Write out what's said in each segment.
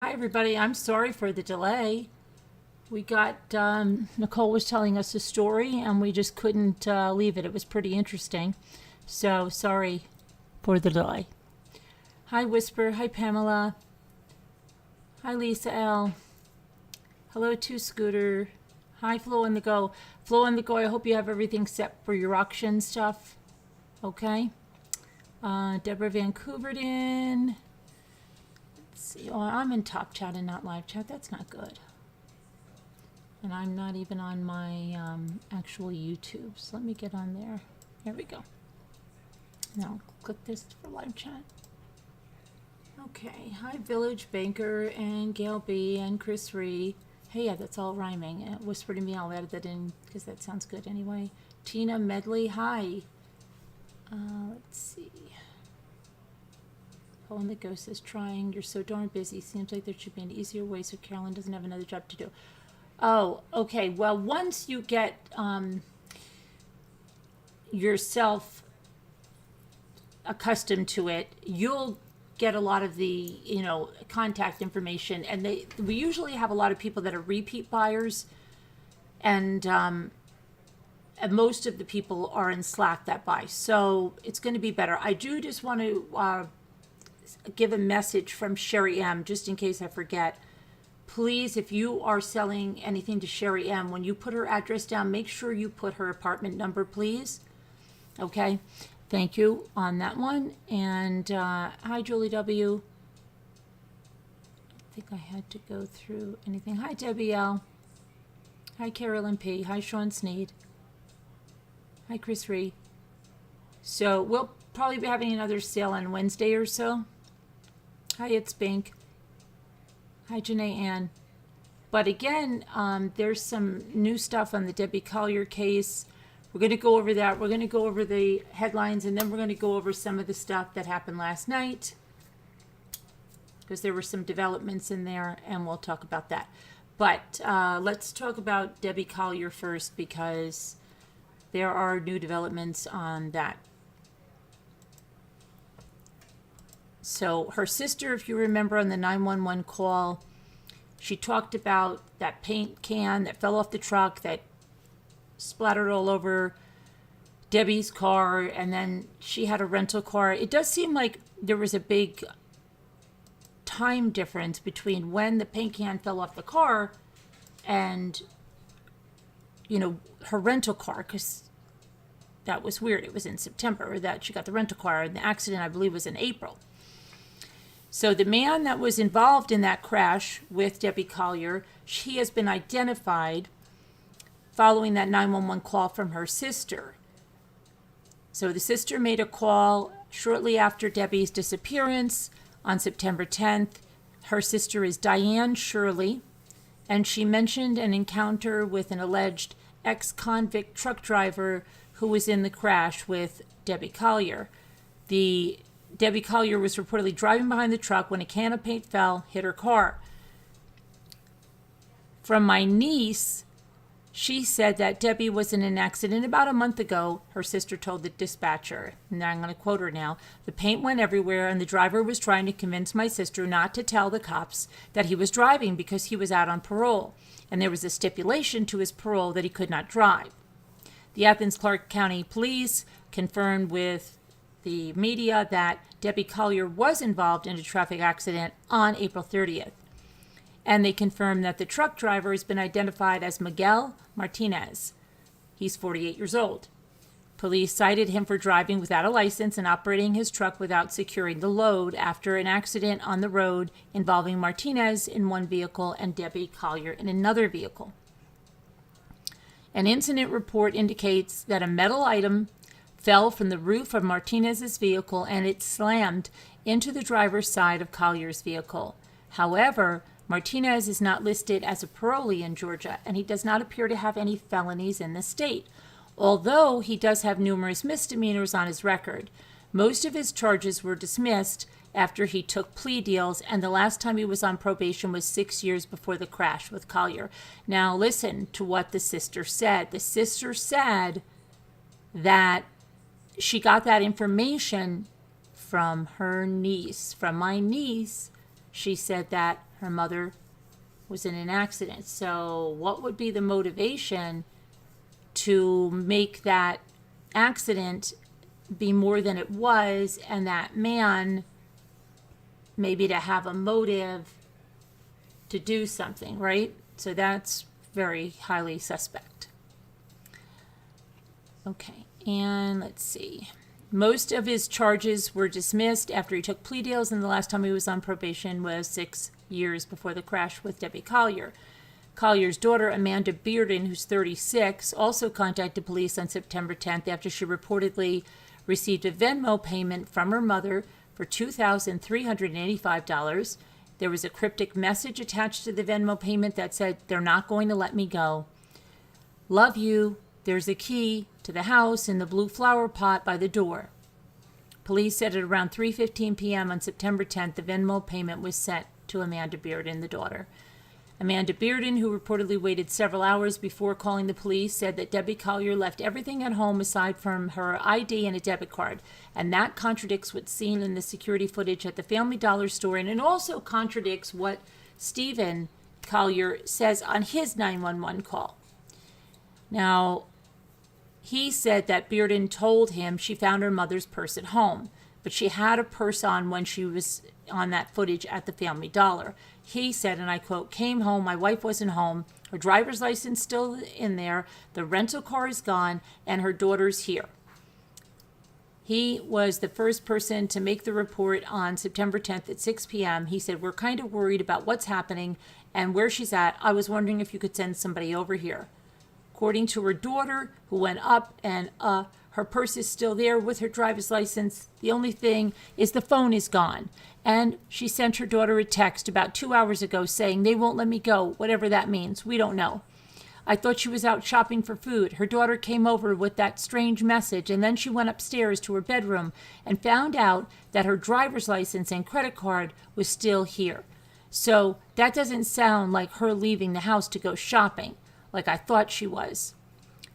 Hi, everybody. I'm sorry for the delay. We got, Nicole was telling us a story and we just couldn't leave it. It was pretty interesting. So sorry for the delay. Hi, Whisper. Hi, Pamela. Hi, Lisa L. Hello to Scooter. Hi, Flo on the Go. Flo on the Go, I hope you have everything set for your auction stuff. Okay. Deborah Vancouverton. See, oh, I'm in top chat and not live chat. That's not good. And I'm not even on my actual YouTube. So let me get on there. There we go. Now click this for live chat. Okay. Hi, Village Banker and Gail B and Chris Ree. Hey, yeah, that's all rhyming. Whisper to me. I'll add that in because that sounds good anyway. Tina Medley. Hi. Let's see. Hole in the Ghost is trying. You're so darn busy. Seems like there should be an easier way so Carolyn doesn't have another job to do. Oh, okay. Well, once you get yourself accustomed to it, you'll get a lot of the, contact information. And we usually have a lot of people that are repeat buyers. And most of the people are in Slack that buy. So it's going to be better. I do just want to give a message from Sherry M, just in case I forget. Please, if you are selling anything to Sherry M, when you put her address down, make sure you put her apartment number, please. Okay, thank you on that one. And hi, Julie W. I think I had to go through anything. Hi, Debbie L. Hi, Carolyn P. Hi, Sean Sneed. Hi, Chris Ree. So we'll probably be having another sale on Wednesday or so. Hi, it's Bink. Hi, Janae Ann. But again, there's some new stuff on the Debbie Collier case. We're going to go over that. We're going to go over the headlines, and then we're going to go over some of the stuff that happened last night, because there were some developments in there, and we'll talk about that. But let's talk about Debbie Collier first, because there are new developments on that. So her sister, if you remember on the 911 call, she talked about that paint can that fell off the truck that splattered all over Debbie's car, and then she had a rental car. It does seem like there was a big time difference between when the paint can fell off the car and, her rental car, because that was weird. It was in September that she got the rental car, and the accident, I believe, was in April. So the man that was involved in that crash with Debbie Collier, he has been identified following that 911 call from her sister. So the sister made a call shortly after Debbie's disappearance on September 10th. Her sister is Diane Shirley, and she mentioned an encounter with an alleged ex-convict truck driver who was in the crash with Debbie Collier. Debbie Collier was reportedly driving behind the truck when a can of paint fell, hit her car. From my niece, she said that Debbie was in an accident about a month ago, her sister told the dispatcher. And I'm going to quote her now. The paint went everywhere, and the driver was trying to convince my sister not to tell the cops that he was driving because he was out on parole. And there was a stipulation to his parole that he could not drive. The Athens-Clarke County Police confirmed with the media that Debbie Collier was involved in a traffic accident on April 30th. And they confirmed that the truck driver has been identified as Miguel Martinez. He's 48 years old. Police cited him for driving without a license and operating his truck without securing the load after an accident on the road involving Martinez in one vehicle and Debbie Collier in another vehicle. An incident report indicates that a metal item fell from the roof of Martinez's vehicle and it slammed into the driver's side of Collier's vehicle. However, Martinez is not listed as a parolee in Georgia, and he does not appear to have any felonies in the state, although he does have numerous misdemeanors on his record. Most of his charges were dismissed after he took plea deals, and the last time he was on probation was 6 years before the crash with Collier. Now listen to what the sister said. The sister said that she got that information from her niece. From my niece, she said that her mother was in an accident. So what would be the motivation to make that accident be more than it was, and that man maybe to have a motive to do something, right? So that's very highly suspect. Okay, and let's see. Most of his charges were dismissed after he took plea deals, and the last time he was on probation was 6 years before the crash with Debbie Collier. Collier's daughter, Amanda Bearden, who's 36, also contacted police on September 10th after she reportedly received a Venmo payment from her mother for $2,385. There was a cryptic message attached to the Venmo payment that said, "They're not going to let me go. Love you. There's a key to the house in the blue flower pot by the door." Police said at around 3:15 p.m. on September 10th, the Venmo payment was sent to Amanda Bearden, the daughter. Amanda Bearden, who reportedly waited several hours before calling the police, said that Debbie Collier left everything at home aside from her ID and a debit card. And that contradicts what's seen in the security footage at the Family Dollar store, and it also contradicts what Stephen Collier says on his 911 call. Now, he said that Bearden told him she found her mother's purse at home, but she had a purse on when she was on that footage at the Family Dollar. He said, and I quote, "Came home, my wife wasn't home, her driver's license still in there, the rental car is gone, and her daughter's here." He was the first person to make the report on September 10th at 6 p.m. He said, "We're kind of worried about what's happening and where she's at. I was wondering if you could send somebody over here." According to her daughter, who went up, and her purse is still there with her driver's license. The only thing is the phone is gone. And she sent her daughter a text about 2 hours ago saying, "They won't let me go," whatever that means. We don't know. I thought she was out shopping for food. Her daughter came over with that strange message, and then she went upstairs to her bedroom and found out that her driver's license and credit card was still here. So that doesn't sound like her leaving the house to go shopping, like I thought she was.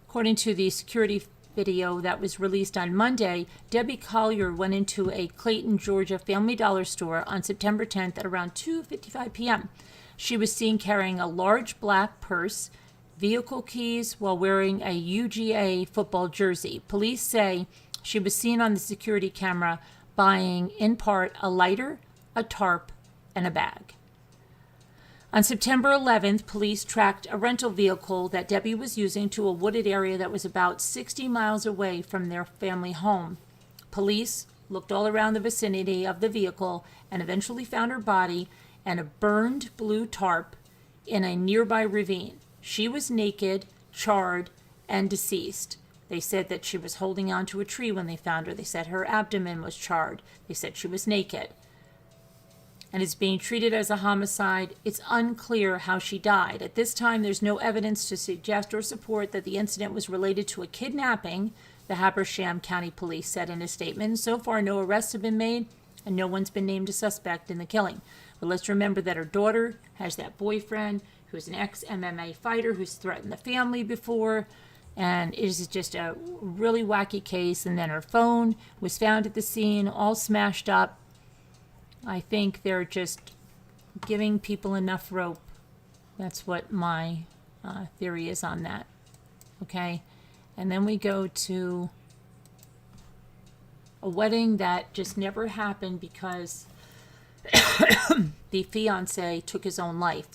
According to the security video that was released on Monday, Debbie Collier went into a Clayton, Georgia Family Dollar store on September 10th at around 2:55 p.m. She was seen carrying a large black purse, vehicle keys, while wearing a UGA football jersey. Police say she was seen on the security camera buying, in part, a lighter, a tarp, and a bag. On September 11th, police tracked a rental vehicle that Debbie was using to a wooded area that was about 60 miles away from their family home. Police looked all around the vicinity of the vehicle and eventually found her body and a burned blue tarp in a nearby ravine. She was naked, charred, and deceased. They said that she was holding onto a tree when they found her. They said her abdomen was charred. They said she was naked and is being treated as a homicide. It's unclear how she died. At this time, there's no evidence to suggest or support that the incident was related to a kidnapping, the Habersham County Police said in a statement. So far, no arrests have been made, and no one's been named a suspect in the killing. But let's remember that her daughter has that boyfriend who's an ex-MMA fighter who's threatened the family before, and it is just a really wacky case. And then her phone was found at the scene, all smashed up. I think they're just giving people enough rope. That's what my theory is on that. Okay? And then we go to a wedding that just never happened because the fiancé took his own life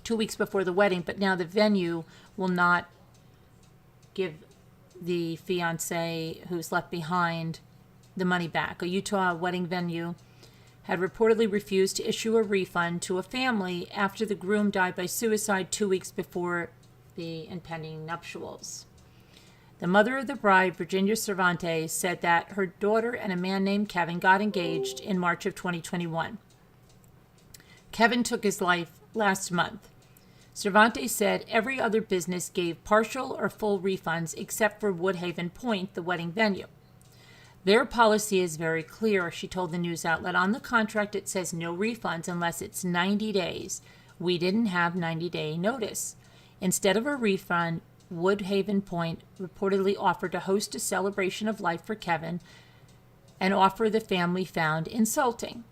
2 weeks before the wedding, but now the venue will not give the fiancé who's left behind the money back. A Utah wedding venue had reportedly refused to issue a refund to a family after the groom died by suicide 2 weeks before the impending nuptials. The mother of the bride, Virginia Cervantes, said that her daughter and a man named Kevin got engaged in March of 2021. Kevin took his life last month. Cervantes said every other business gave partial or full refunds except for Woodhaven Point, the wedding venue. Their policy is very clear, she told the news outlet. On the contract, it says no refunds unless it's 90 days. We didn't have 90-day notice. Instead of a refund, Woodhaven Point reportedly offered to host a celebration of life for Kevin, an offer the family found insulting.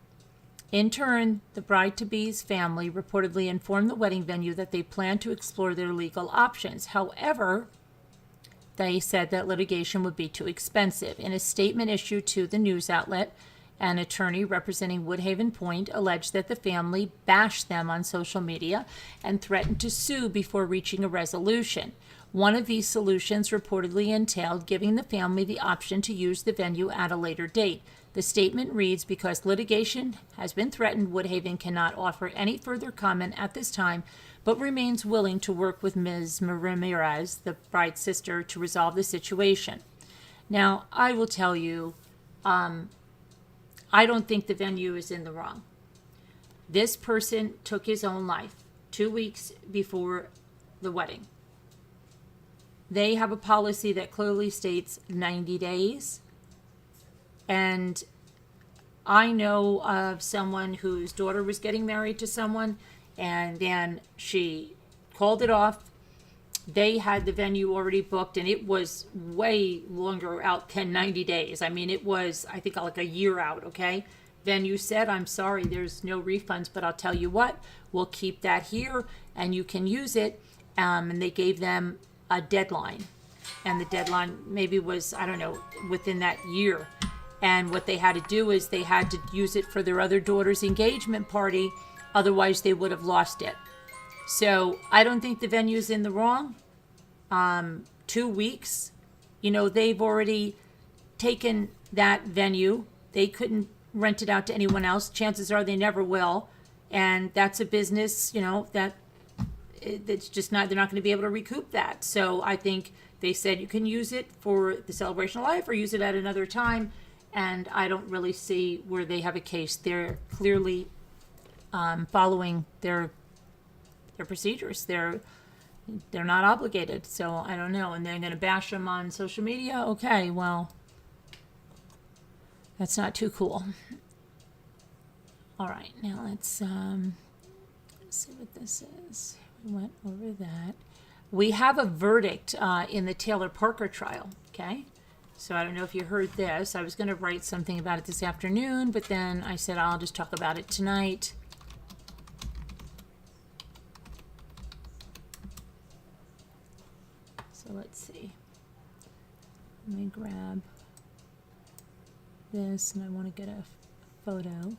In turn, the bride-to-be's family reportedly informed the wedding venue that they planned to explore their legal options. However, they said that litigation would be too expensive. In a statement issued to the news outlet, an attorney representing Woodhaven Point alleged that the family bashed them on social media and threatened to sue before reaching a resolution. One of these solutions reportedly entailed giving the family the option to use the venue at a later date. The statement reads, because litigation has been threatened, Woodhaven cannot offer any further comment at this time, but remains willing to work with Ms. Ramirez, the bride's sister, to resolve the situation. Now, I will tell you, I don't think the venue is in the wrong. This person took his own life 2 weeks before the wedding. They have a policy that clearly states 90 days. And I know of someone whose daughter was getting married to someone, and then she called it off. They had the venue already booked, and it was way longer out than 90 days. I mean, it was, I think, like a year out, okay? Venue said, I'm sorry, there's no refunds, but I'll tell you what, we'll keep that here, and you can use it. And they gave them a deadline. And the deadline maybe was, I don't know, within that year. And what they had to do is they had to use it for their other daughter's engagement party. Otherwise, they would have lost it. So I don't think the venue's in the wrong. 2 weeks, they've already taken that venue. They couldn't rent it out to anyone else. Chances are they never will. And that's a business, that it's just not, they're not going to be able to recoup that. So I think they said you can use it for the celebration of life or use it at another time. And I don't really see where they have a case. They're clearly following their procedures. They're not obligated. So I don't know. And they're going to bash them on social media. Okay, well, that's not too cool. All right, now let's see what this is. We went over that. We have a verdict in the Taylor Parker trial, okay? So I don't know if you heard this. I was going to write something about it this afternoon, but then I said I'll just talk about it tonight. So let's see. Let me grab this, and I want to get a photo.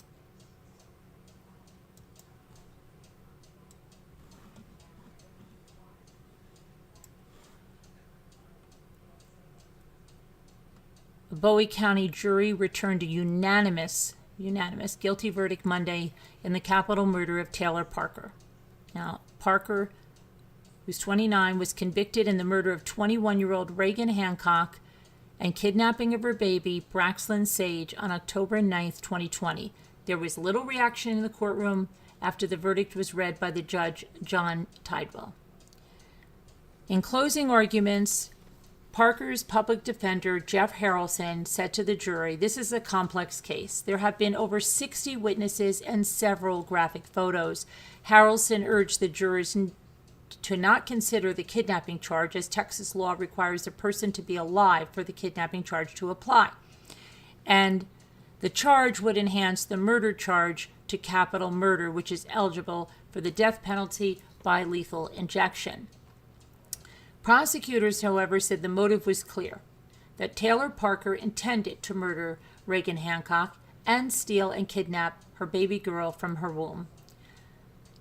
A Bowie County jury returned a unanimous guilty verdict Monday in the capital murder of Taylor Parker. Now, Parker, who's 29, was convicted in the murder of 21-year-old Reagan Hancock and kidnapping of her baby, Braxlyn Sage, on October 9th, 2020. There was little reaction in the courtroom after the verdict was read by the judge, John Tidwell. In closing arguments, Parker's public defender, Jeff Harrelson, said to the jury, "This is a complex case. There have been over 60 witnesses and several graphic photos." Harrelson urged the jurors to not consider the kidnapping charge, as Texas law requires a person to be alive for the kidnapping charge to apply. And the charge would enhance the murder charge to capital murder, which is eligible for the death penalty by lethal injection. Prosecutors, however, said the motive was clear, that Taylor Parker intended to murder Reagan Hancock and steal and kidnap her baby girl from her womb.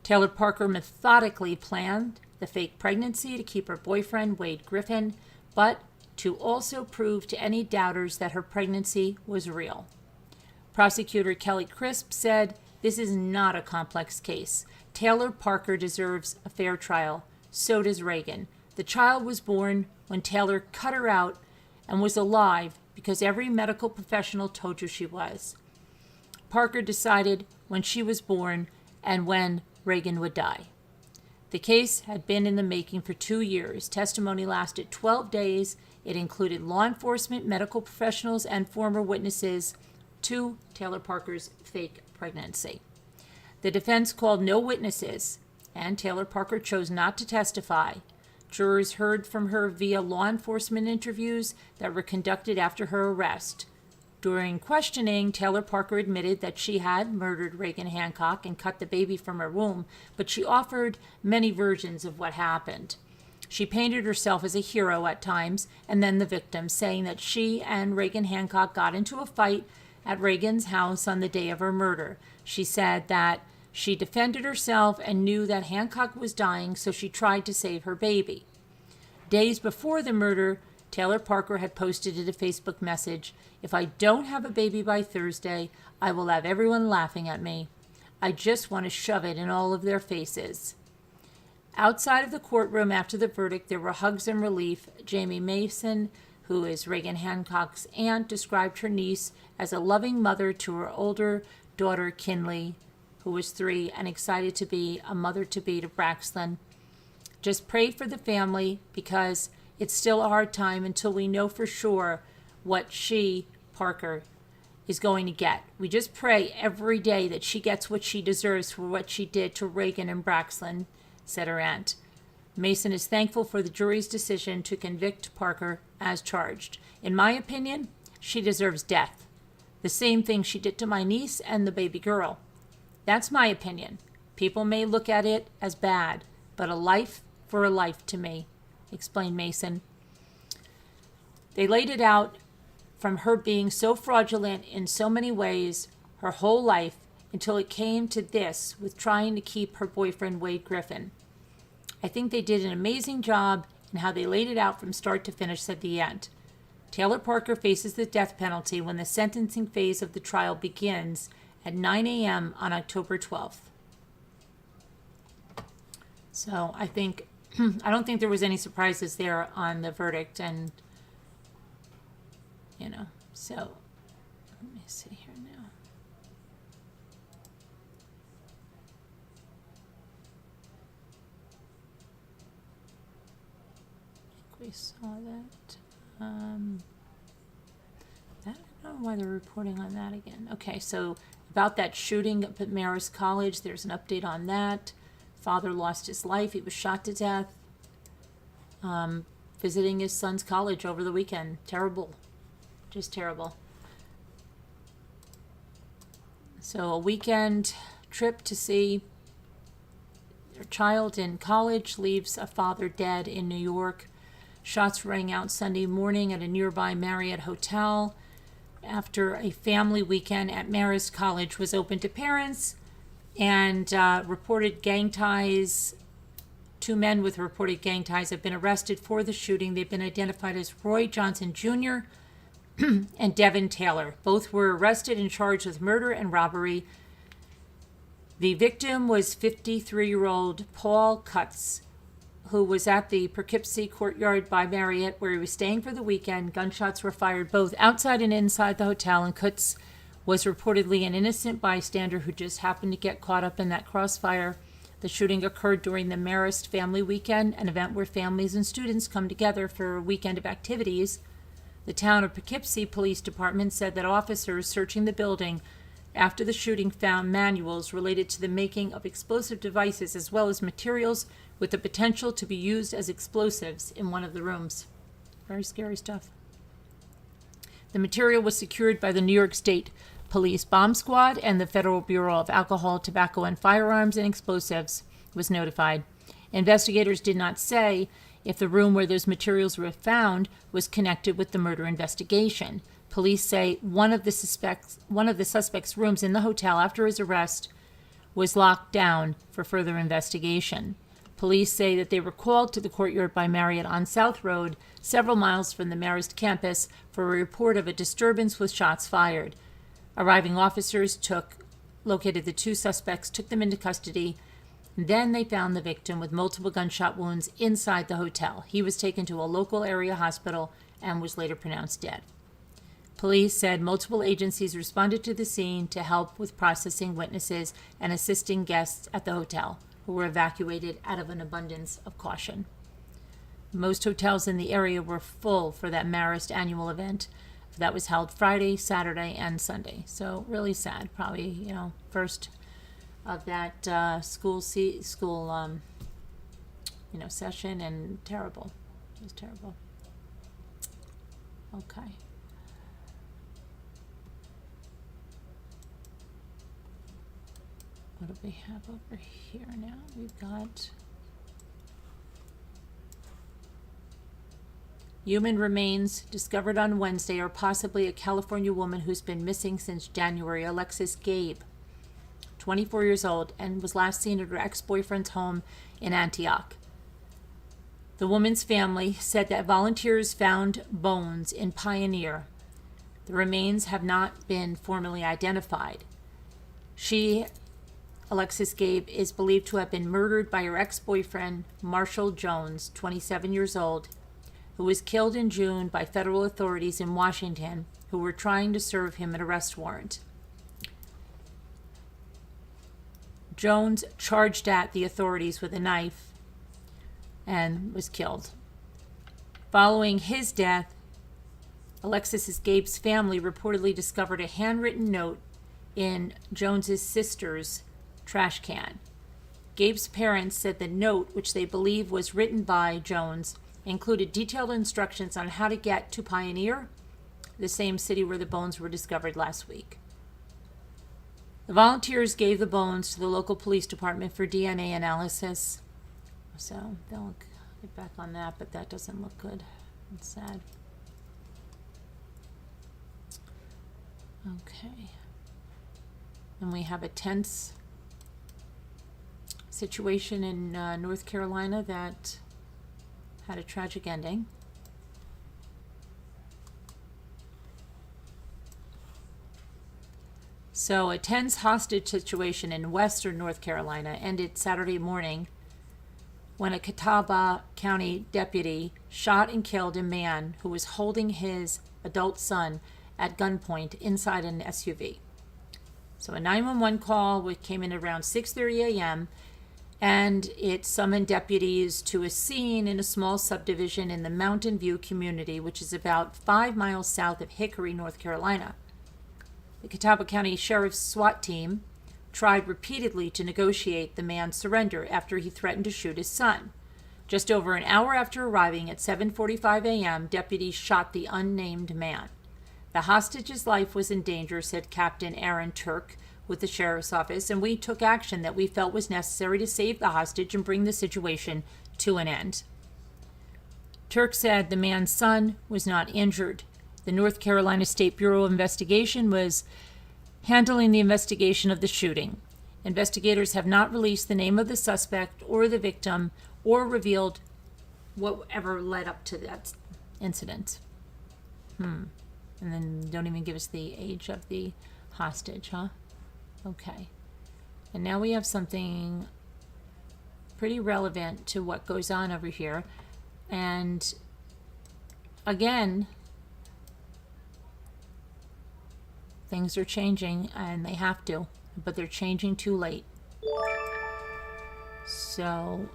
Taylor Parker methodically planned the fake pregnancy to keep her boyfriend, Wade Griffin, but to also prove to any doubters that her pregnancy was real. Prosecutor Kelly Crisp said, "This is not a complex case. Taylor Parker deserves a fair trial. So does Reagan. The child was born when Taylor cut her out and was alive because every medical professional told you she was. Parker decided when she was born and when Reagan would die." The case had been in the making for 2 years. Testimony lasted 12 days. It included law enforcement, medical professionals, and former witnesses to Taylor Parker's fake pregnancy. The defense called no witnesses, and Taylor Parker chose not to testify. Jurors heard from her via law enforcement interviews that were conducted after her arrest. During questioning, Taylor Parker admitted that she had murdered Reagan Hancock and cut the baby from her womb, but she offered many versions of what happened. She painted herself as a hero at times and then the victim, saying that she and Reagan Hancock got into a fight at Reagan's house on the day of her murder. She said that she defended herself and knew that Hancock was dying, so she tried to save her baby. Days before the murder, Taylor Parker had posted in a Facebook message, "If I don't have a baby by Thursday, I will have everyone laughing at me. I just want to shove it in all of their faces." Outside of the courtroom after the verdict, there were hugs and relief. Jamie Mason, who is Reagan Hancock's aunt, described her niece as a loving mother to her older daughter, Kinley, who was 3, and excited to be a mother-to-be to Braxton. Just pray for the family because it's still a hard time until we know for sure what she, Parker, is going to get. We just pray every day that she gets what she deserves for what she did to Reagan and Braxton, said her aunt. Mason is thankful for the jury's decision to convict Parker as charged. In my opinion, she deserves death. The same thing she did to my niece and the baby girl. That's my opinion. People may look at it as bad, but a life for a life to me, explained Mason. They laid it out from her being so fraudulent in so many ways her whole life until it came to this with trying to keep her boyfriend Wade Griffin. I think they did an amazing job in how they laid it out from start to finish, said the aunt. Taylor Parker faces the death penalty when the sentencing phase of the trial begins at 9 a.m. on October 12th. So I don't think there was any surprises there on the verdict, and so let me see here now. I think we saw that. I don't know why they're reporting on that again. Okay, so about that shooting up at Marist College, there's an update on that. Father lost his life. He was shot to death. Visiting his son's college over the weekend. Terrible. Just terrible. So a weekend trip to see their child in college leaves a father dead in New York. Shots rang out Sunday morning at a nearby Marriott hotel after a family weekend at Marist College was open to parents, and reported gang ties. 2 men with reported gang ties have been arrested for the shooting. They've been identified as Roy Johnson Jr. and Devin Taylor. Both were arrested and charged with murder and robbery. The victim was 53-year-old Paul Cutts, who was at the Poughkeepsie Courtyard by Marriott, where he was staying for the weekend. Gunshots were fired both outside and inside the hotel, and Cutts was reportedly an innocent bystander who just happened to get caught up in that crossfire. The shooting occurred during the Marist Family Weekend, an event where families and students come together for a weekend of activities. The town of Poughkeepsie Police Department said that officers searching the building after the shooting found manuals related to the making of explosive devices as well as materials with the potential to be used as explosives in one of the rooms. Very scary stuff. The material was secured by the New York State Police Bomb Squad, and the Federal Bureau of Alcohol, Tobacco, and Firearms and Explosives was notified. Investigators did not say if the room where those materials were found was connected with the murder investigation. Police say one of the suspect's rooms in the hotel after his arrest was locked down for further investigation. Police say that they were called to the Courtyard by Marriott on South Road, several miles from the Marist campus, for a report of a disturbance with shots fired. Arriving officers located the 2 suspects, took them into custody. Then they found the victim with multiple gunshot wounds inside the hotel. He was taken to a local area hospital and was later pronounced dead. Police said multiple agencies responded to the scene to help with processing witnesses and assisting guests at the hotel, who were evacuated out of an abundance of caution. Most hotels in the area were full for that Marist annual event that was held Friday, Saturday, and Sunday. So really sad. Probably, first of that school session, and terrible. It was terrible. Okay. What do we have over here now? We've got human remains discovered on Wednesday are possibly a California woman who's been missing since January, Alexis Gabe, 24 years old, and was last seen at her ex-boyfriend's home in Antioch. The woman's family said that volunteers found bones in Pioneer. The remains have not been formally identified. Alexis Gabe, is believed to have been murdered by her ex-boyfriend, Marshall Jones, 27 years old, who was killed in June by federal authorities in Washington who were trying to serve him an arrest warrant. Jones charged at the authorities with a knife and was killed. Following his death, Alexis Gabe's family reportedly discovered a handwritten note in Jones's sister's trash can. Gabe's parents said the note, which they believe was written by Jones, included detailed instructions on how to get to Pioneer, the same city where the bones were discovered last week. The volunteers gave the bones to the local police department for DNA analysis. So they'll get back on that, but that doesn't look good. It's sad. Okay. And we have a tense situation in North Carolina that had a tragic ending. So a tense hostage situation in western North Carolina ended Saturday morning when a Catawba County deputy shot and killed a man who was holding his adult son at gunpoint inside an SUV. So a 911 call came in around 6:30 a.m. and it summoned deputies to a scene in a small subdivision in the Mountain View community, which is about 5 miles south of Hickory, North Carolina. The Catawba County Sheriff's SWAT team tried repeatedly to negotiate the man's surrender after he threatened to shoot his son. Just over an hour after arriving at 7:45 a.m., deputies shot the unnamed man. The hostage's life was in danger, said Captain Aaron Turk with the sheriff's office, and we took action that we felt was necessary to save the hostage and bring the situation to an end. Turk said the man's son was not injured. The North Carolina State Bureau of Investigation was handling the investigation of the shooting. Investigators have not released the name of the suspect or the victim or revealed whatever led up to that incident. And then don't even give us the age of the hostage, huh? Okay. And now we have something pretty relevant to what goes on over here. And again, things are changing, and they have to, but they're changing too late. So,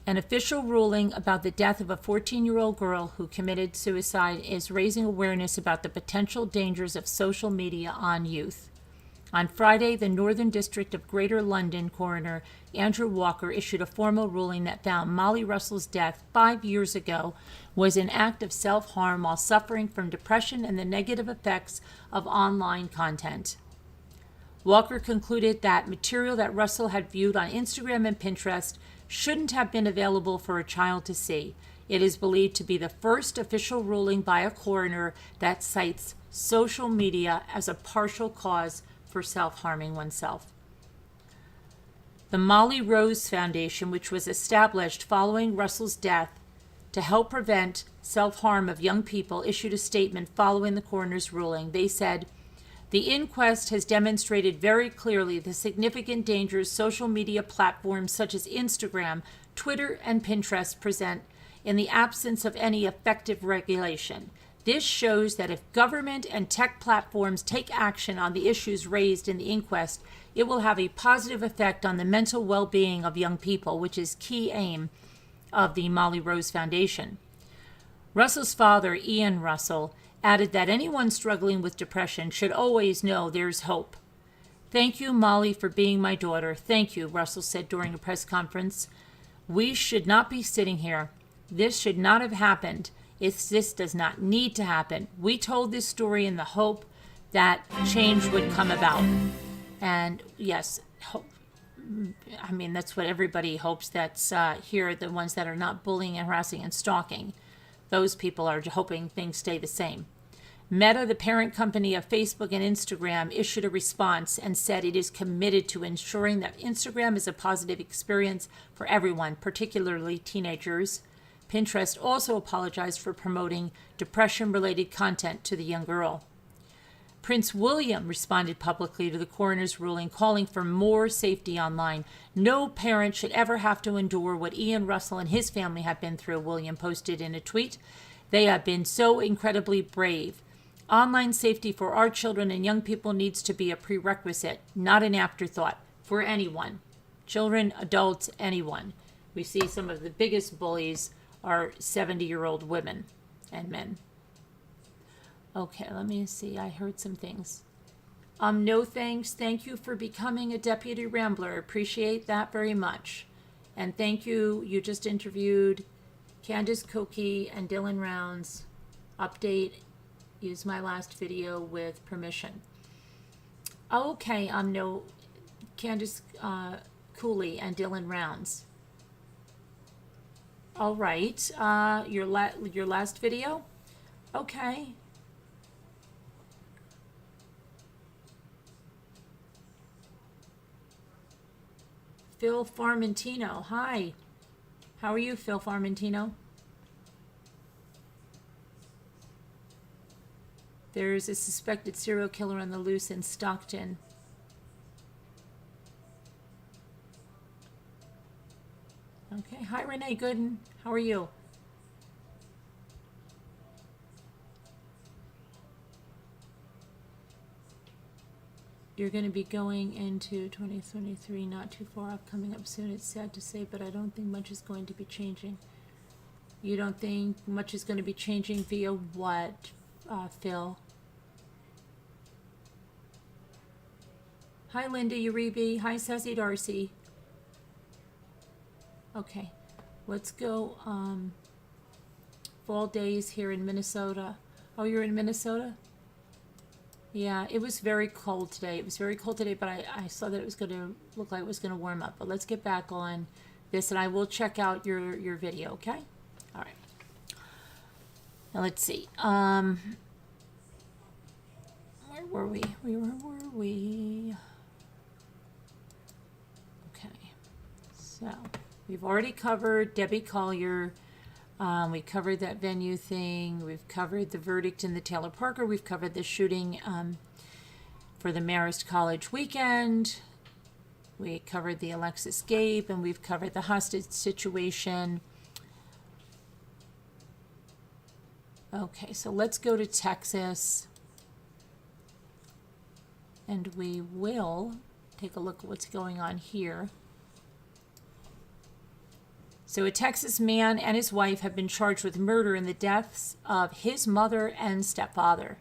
an official ruling about the death of a 14-year-old girl who committed suicide is raising awareness about the potential dangers of social media on youth. On Friday, the Northern District of Greater London coroner Andrew Walker issued a formal ruling that found Molly Russell's death 5 years ago was an act of self-harm while suffering from depression and the negative effects of online content. Walker concluded that material that Russell had viewed on Instagram and Pinterest shouldn't have been available for a child to see. It is believed to be the first official ruling by a coroner that cites social media as a partial cause for self-harming oneself. The Molly Rose Foundation, which was established following Russell's death to help prevent self-harm of young people, issued a statement following the coroner's ruling. They said, "The inquest has demonstrated very clearly the significant dangers social media platforms such as Instagram, Twitter, and Pinterest present in the absence of any effective regulation. This shows that if government and tech platforms take action on the issues raised in the inquest, it will have a positive effect on the mental well-being of young people, which is key aim of the Molly Rose Foundation." Russell's father, Ian Russell, added that anyone struggling with depression should always know there's hope. "Thank you, Molly, for being my daughter. Thank you," Russell said during a press conference. "We should not be sitting here. This should not have happened. This does not need to happen. We told this story in the hope that change would come about. And yes, I mean, that's what everybody hopes. That's here, the ones that are not bullying and harassing and stalking. Those people are hoping things stay the same. Meta, the parent company of Facebook and Instagram, issued a response and said it is committed to ensuring that Instagram is a positive experience for everyone, particularly teenagers. Pinterest also apologized for promoting depression-related content to the young girl. Prince William responded publicly to the coroner's ruling, calling for more safety online. No parent should ever have to endure what Ian Russell and his family have been through, William posted in a tweet. They have been so incredibly brave. Online safety for our children and young people needs to be a prerequisite, not an afterthought, for anyone. Children, adults, anyone. We see some of the biggest bullies are 70-year-old women and men. Okay, let me see. I heard some things. No thanks. Thank you for becoming a Deputy Rambler. Appreciate that very much. And thank you. You just interviewed Candace Koki and Dylan Rounds. Update. Use my last video with permission. Okay, no, Candace Cooley and Dylan Rounds. All right, your last video? Okay. Phil Farmentino, hi. How are you, Phil Farmentino? There's a suspected serial killer on the loose in Stockton. Okay. Hi, Renee Gooden. How are you? You're going to be going into 2023, not too far off, coming up soon. It's sad to say, but I don't think much is going to be changing. You don't think much is going to be changing via what, Phil? Hi, Linda Uribe. Hi, Sassy Darcy. Okay, let's go. Fall days here in Minnesota. Oh, you're in Minnesota? Yeah, it was very cold today. It was very cold today, but I saw that it was going to look like it was going to warm up. But let's get back on this, and I will check out your video, okay? All right. Now, let's see. Where were we? Where were we? Okay. So, we've already covered Debbie Collier. We covered that venue thing. We've covered the verdict in the Taylor Parker. We've covered the shooting for the Marist College weekend. We covered the Alexis Gabe, and we've covered the hostage situation. Okay, so let's go to Texas, and we will take a look at what's going on here. So a Texas man and his wife have been charged with murder in the deaths of his mother and stepfather.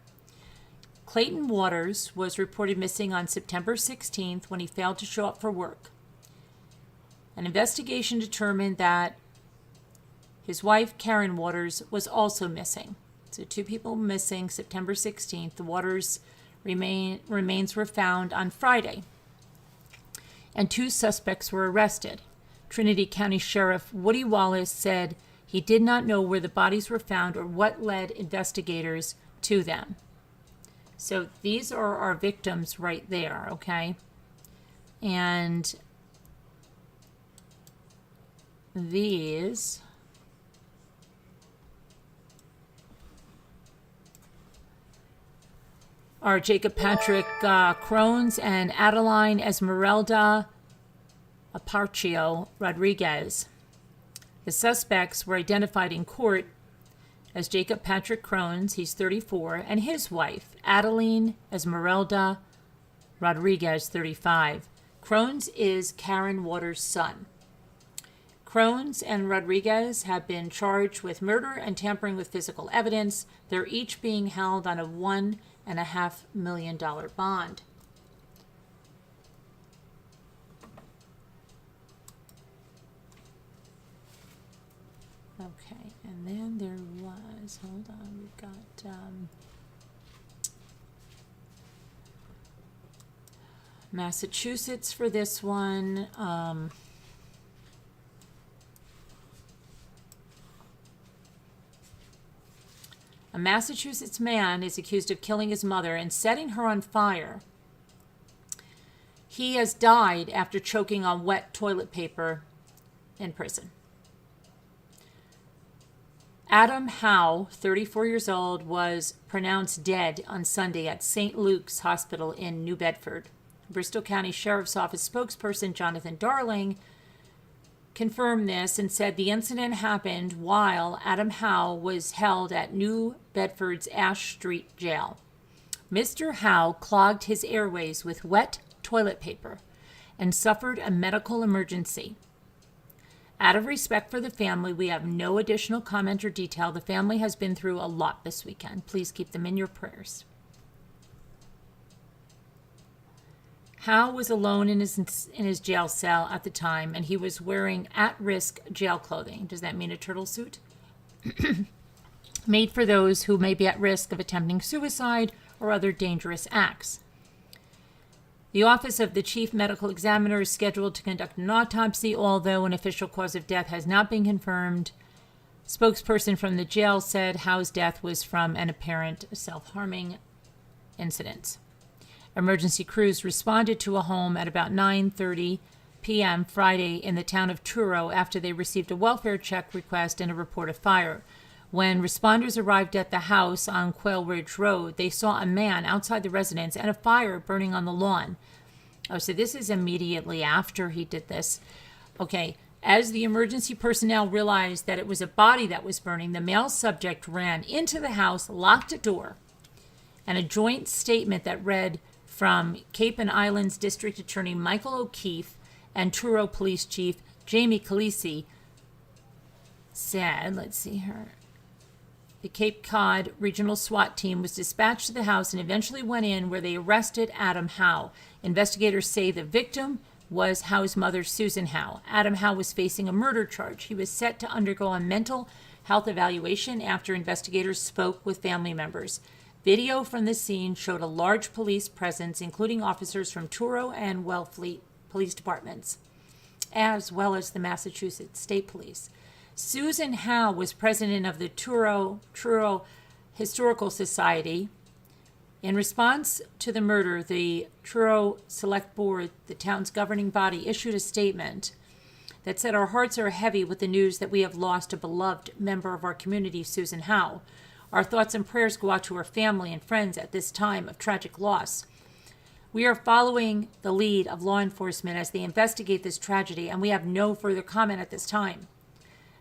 Clayton Waters was reported missing on September 16th when he failed to show up for work. An investigation determined that his wife, Karen Waters, was also missing. So 2 people missing September 16th. The Waters remains were found on Friday, and 2 suspects were arrested. Trinity County Sheriff Woody Wallace said he did not know where the bodies were found or what led investigators to them. So these are our victims right there, okay? And these are Jacob Patrick Crohns and Adeline Esmeralda Aparcio Rodriguez. The suspects were identified in court as Jacob Patrick Crohns, he's 34, and his wife, Adeline Esmeralda Rodriguez, 35. Crohns is Karen Waters' son. Crohns and Rodriguez have been charged with murder and tampering with physical evidence. They're each being held on a $1.5 million bond. Okay, and then there was, hold on, we've got, Massachusetts for this one. A Massachusetts man is accused of killing his mother and setting her on fire. He has died after choking on wet toilet paper in prison. Adam Howe, 34 years old, was pronounced dead on Sunday at St. Luke's Hospital in New Bedford. Bristol County Sheriff's Office spokesperson Jonathan Darling confirmed this and said the incident happened while Adam Howe was held at New Bedford's Ash Street Jail. Mr. Howe clogged his airways with wet toilet paper and suffered a medical emergency. Out of respect for the family, we have no additional comment or detail. The family has been through a lot this weekend. Please keep them in your prayers. Howe was alone in his jail cell at the time, and he was wearing at-risk jail clothing. Does that mean a turtle suit? Made for those who may be at risk of attempting suicide or other dangerous acts. The Office of the Chief Medical Examiner is scheduled to conduct an autopsy, although an official cause of death has not been confirmed. Spokesperson from the jail said Howe's death was from an apparent self-harming incident. Emergency crews responded to a home at about 9:30 p.m. Friday in the town of Truro after they received a welfare check request and a report of fire. When responders arrived at the house on Quail Ridge Road, they saw a man outside the residence and a fire burning on the lawn. Oh, so this is immediately after he did this. Okay, as the emergency personnel realized that it was a body that was burning, the male subject ran into the house, locked a door, and a joint statement that read from Cape and Islands District Attorney Michael O'Keefe and Truro Police Chief Jamie Calisi said, let's see here, the Cape Cod Regional SWAT team was dispatched to the house and eventually went in where they arrested Adam Howe. Investigators say the victim was Howe's mother, Susan Howe. Adam Howe was facing a murder charge. He was set to undergo a mental health evaluation after investigators spoke with family members. Video from the scene showed a large police presence, including officers from Truro and Wellfleet police departments, as well as the Massachusetts State Police. Susan Howe was president of the Truro Historical Society. In response to the murder, the Truro Select Board, the town's governing body, issued a statement that said, "Our hearts are heavy with the news that we have lost a beloved member of our community, Susan Howe. Our thoughts and prayers go out to her family and friends at this time of tragic loss. We are following the lead of law enforcement as they investigate this tragedy, and we have no further comment at this time.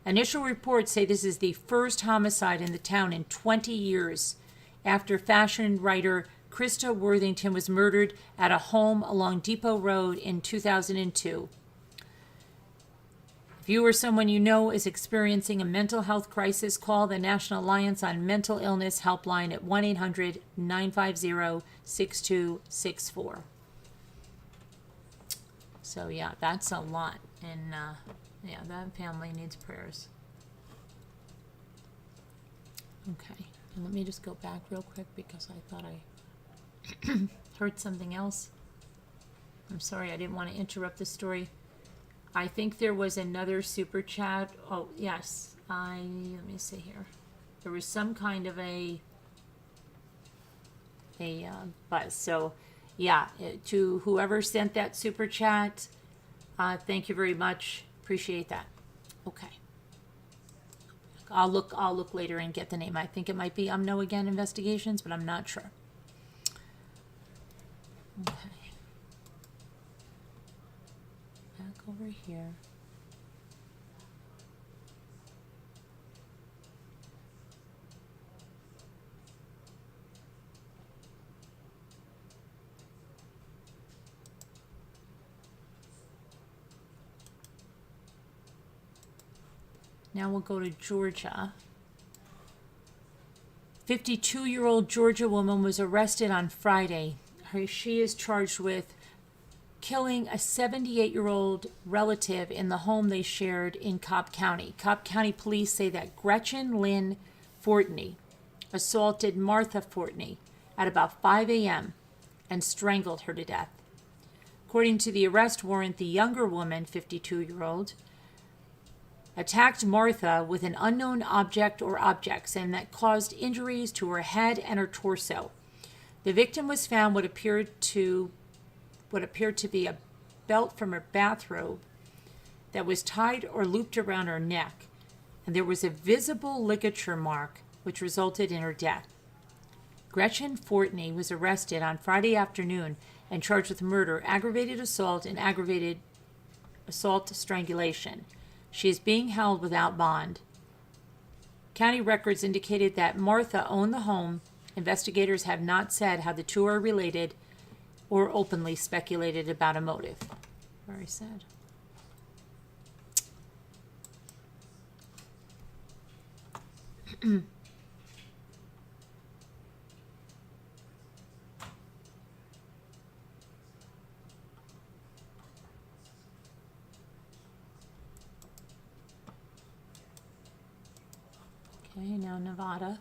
Initial reports say this is the first homicide in the town in 20 years after fashion writer Krista Worthington was murdered at a home along Depot Road in 2002. If you or someone you know is experiencing a mental health crisis, call the National Alliance on Mental Illness helpline at 1-800-950-6264. So yeah, that's a lot. And yeah, that family needs prayers. Okay, and let me just go back real quick because I thought I heard something else. I'm sorry, I didn't want to interrupt the story. I think there was another super chat. Oh, yes. Let me see here. There was some kind of a buzz. So, yeah, to whoever sent that super chat, thank you very much. Appreciate that. Okay. I'll look later and get the name. I think it might be Know Again Investigations, but I'm not sure. Okay. Back over here. Now we'll go to Georgia. 52-year-old Georgia woman was arrested on Friday. She is charged with killing a 78-year-old relative in the home they shared in Cobb County. Cobb County police say that Gretchen Lynn Fortney assaulted Martha Fortney at about 5 a.m. and strangled her to death. According to the arrest warrant, the younger woman, 52-year-old, attacked Martha with an unknown object or objects and that caused injuries to her head and her torso. The victim was found what appeared to be a belt from her bathrobe that was tied or looped around her neck, and there was a visible ligature mark which resulted in her death. Gretchen Fortney was arrested on Friday afternoon and charged with murder, aggravated assault, and aggravated assault strangulation. She is being held without bond. County records indicated that Martha owned the home. Investigators have not said how the two are related or openly speculated about a motive. Very sad. Okay, now Nevada.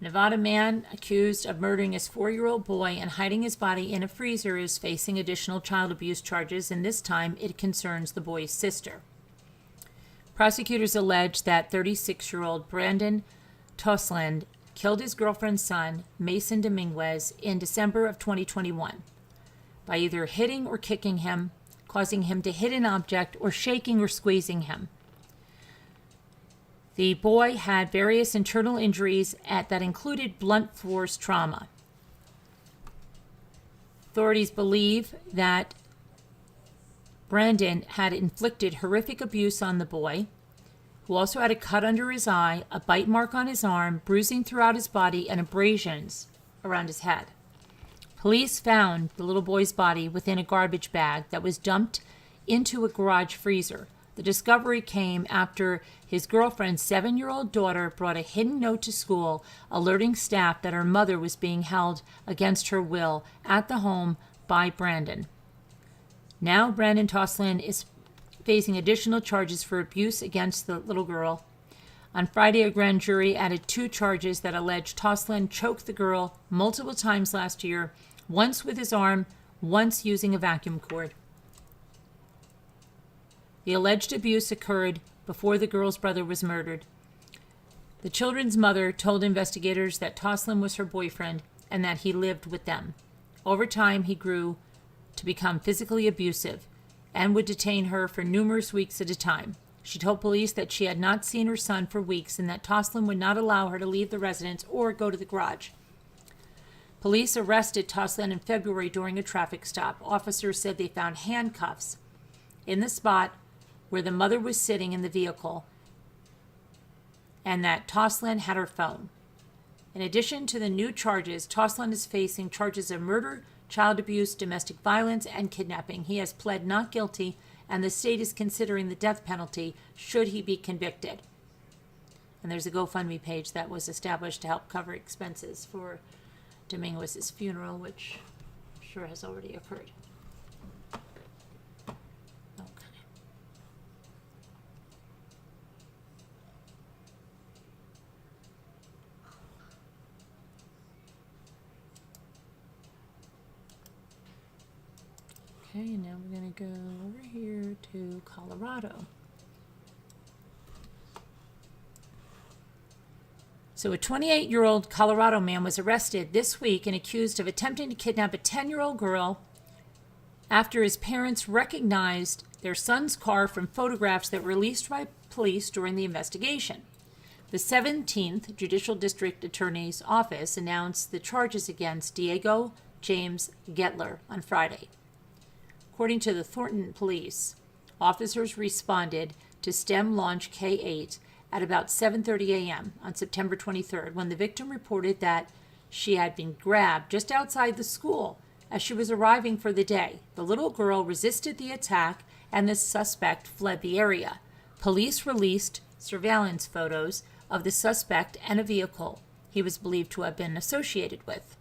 Nevada man accused of murdering his 4-year-old boy and hiding his body in a freezer is facing additional child abuse charges, and this time it concerns the boy's sister. Prosecutors allege that 36-year-old Brandon Tossland killed his girlfriend's son, Mason Dominguez, in December of 2021 by either hitting or kicking him, causing him to hit an object, or shaking or squeezing him. The boy had various internal injuries that included blunt force trauma. Authorities believe that Brandon had inflicted horrific abuse on the boy, who also had a cut under his eye, a bite mark on his arm, bruising throughout his body, and abrasions around his head. Police found the little boy's body within a garbage bag that was dumped into a garage freezer. The discovery came after his girlfriend's 7-year-old daughter brought a hidden note to school alerting staff that her mother was being held against her will at the home by Brandon. Now Brandon Tossland is facing additional charges for abuse against the little girl. On Friday, a grand jury added 2 charges that allege Tossland choked the girl multiple times last year, once with his arm, once using a vacuum cord. The alleged abuse occurred before the girl's brother was murdered. The children's mother told investigators that Tossland was her boyfriend and that he lived with them. Over time, he grew to become physically abusive and would detain her for numerous weeks at a time. She told police that she had not seen her son for weeks and that Tossland would not allow her to leave the residence or go to the garage. Police arrested Tossland in February during a traffic stop. Officers said they found handcuffs in the spot where the mother was sitting in the vehicle and that Tossland had her phone. In addition to the new charges, Tossland is facing charges of murder, child abuse, domestic violence, and kidnapping. He has pled not guilty, and the state is considering the death penalty should he be convicted. And there's a GoFundMe page that was established to help cover expenses for Dominguez's funeral, which I'm sure has already occurred. Okay, now we're going to go over here to Colorado. So a 28-year-old Colorado man was arrested this week and accused of attempting to kidnap a 10-year-old girl after his parents recognized their son's car from photographs that were released by police during the investigation. The 17th Judicial District Attorney's Office announced the charges against Diego James Gettler on Friday. According to the Thornton Police, officers responded to STEM Launch K-8 at about 7:30 a.m. on September 23rd when the victim reported that she had been grabbed just outside the school as she was arriving for the day. The little girl resisted the attack and the suspect fled the area. Police released surveillance photos of the suspect and a vehicle he was believed to have been associated with.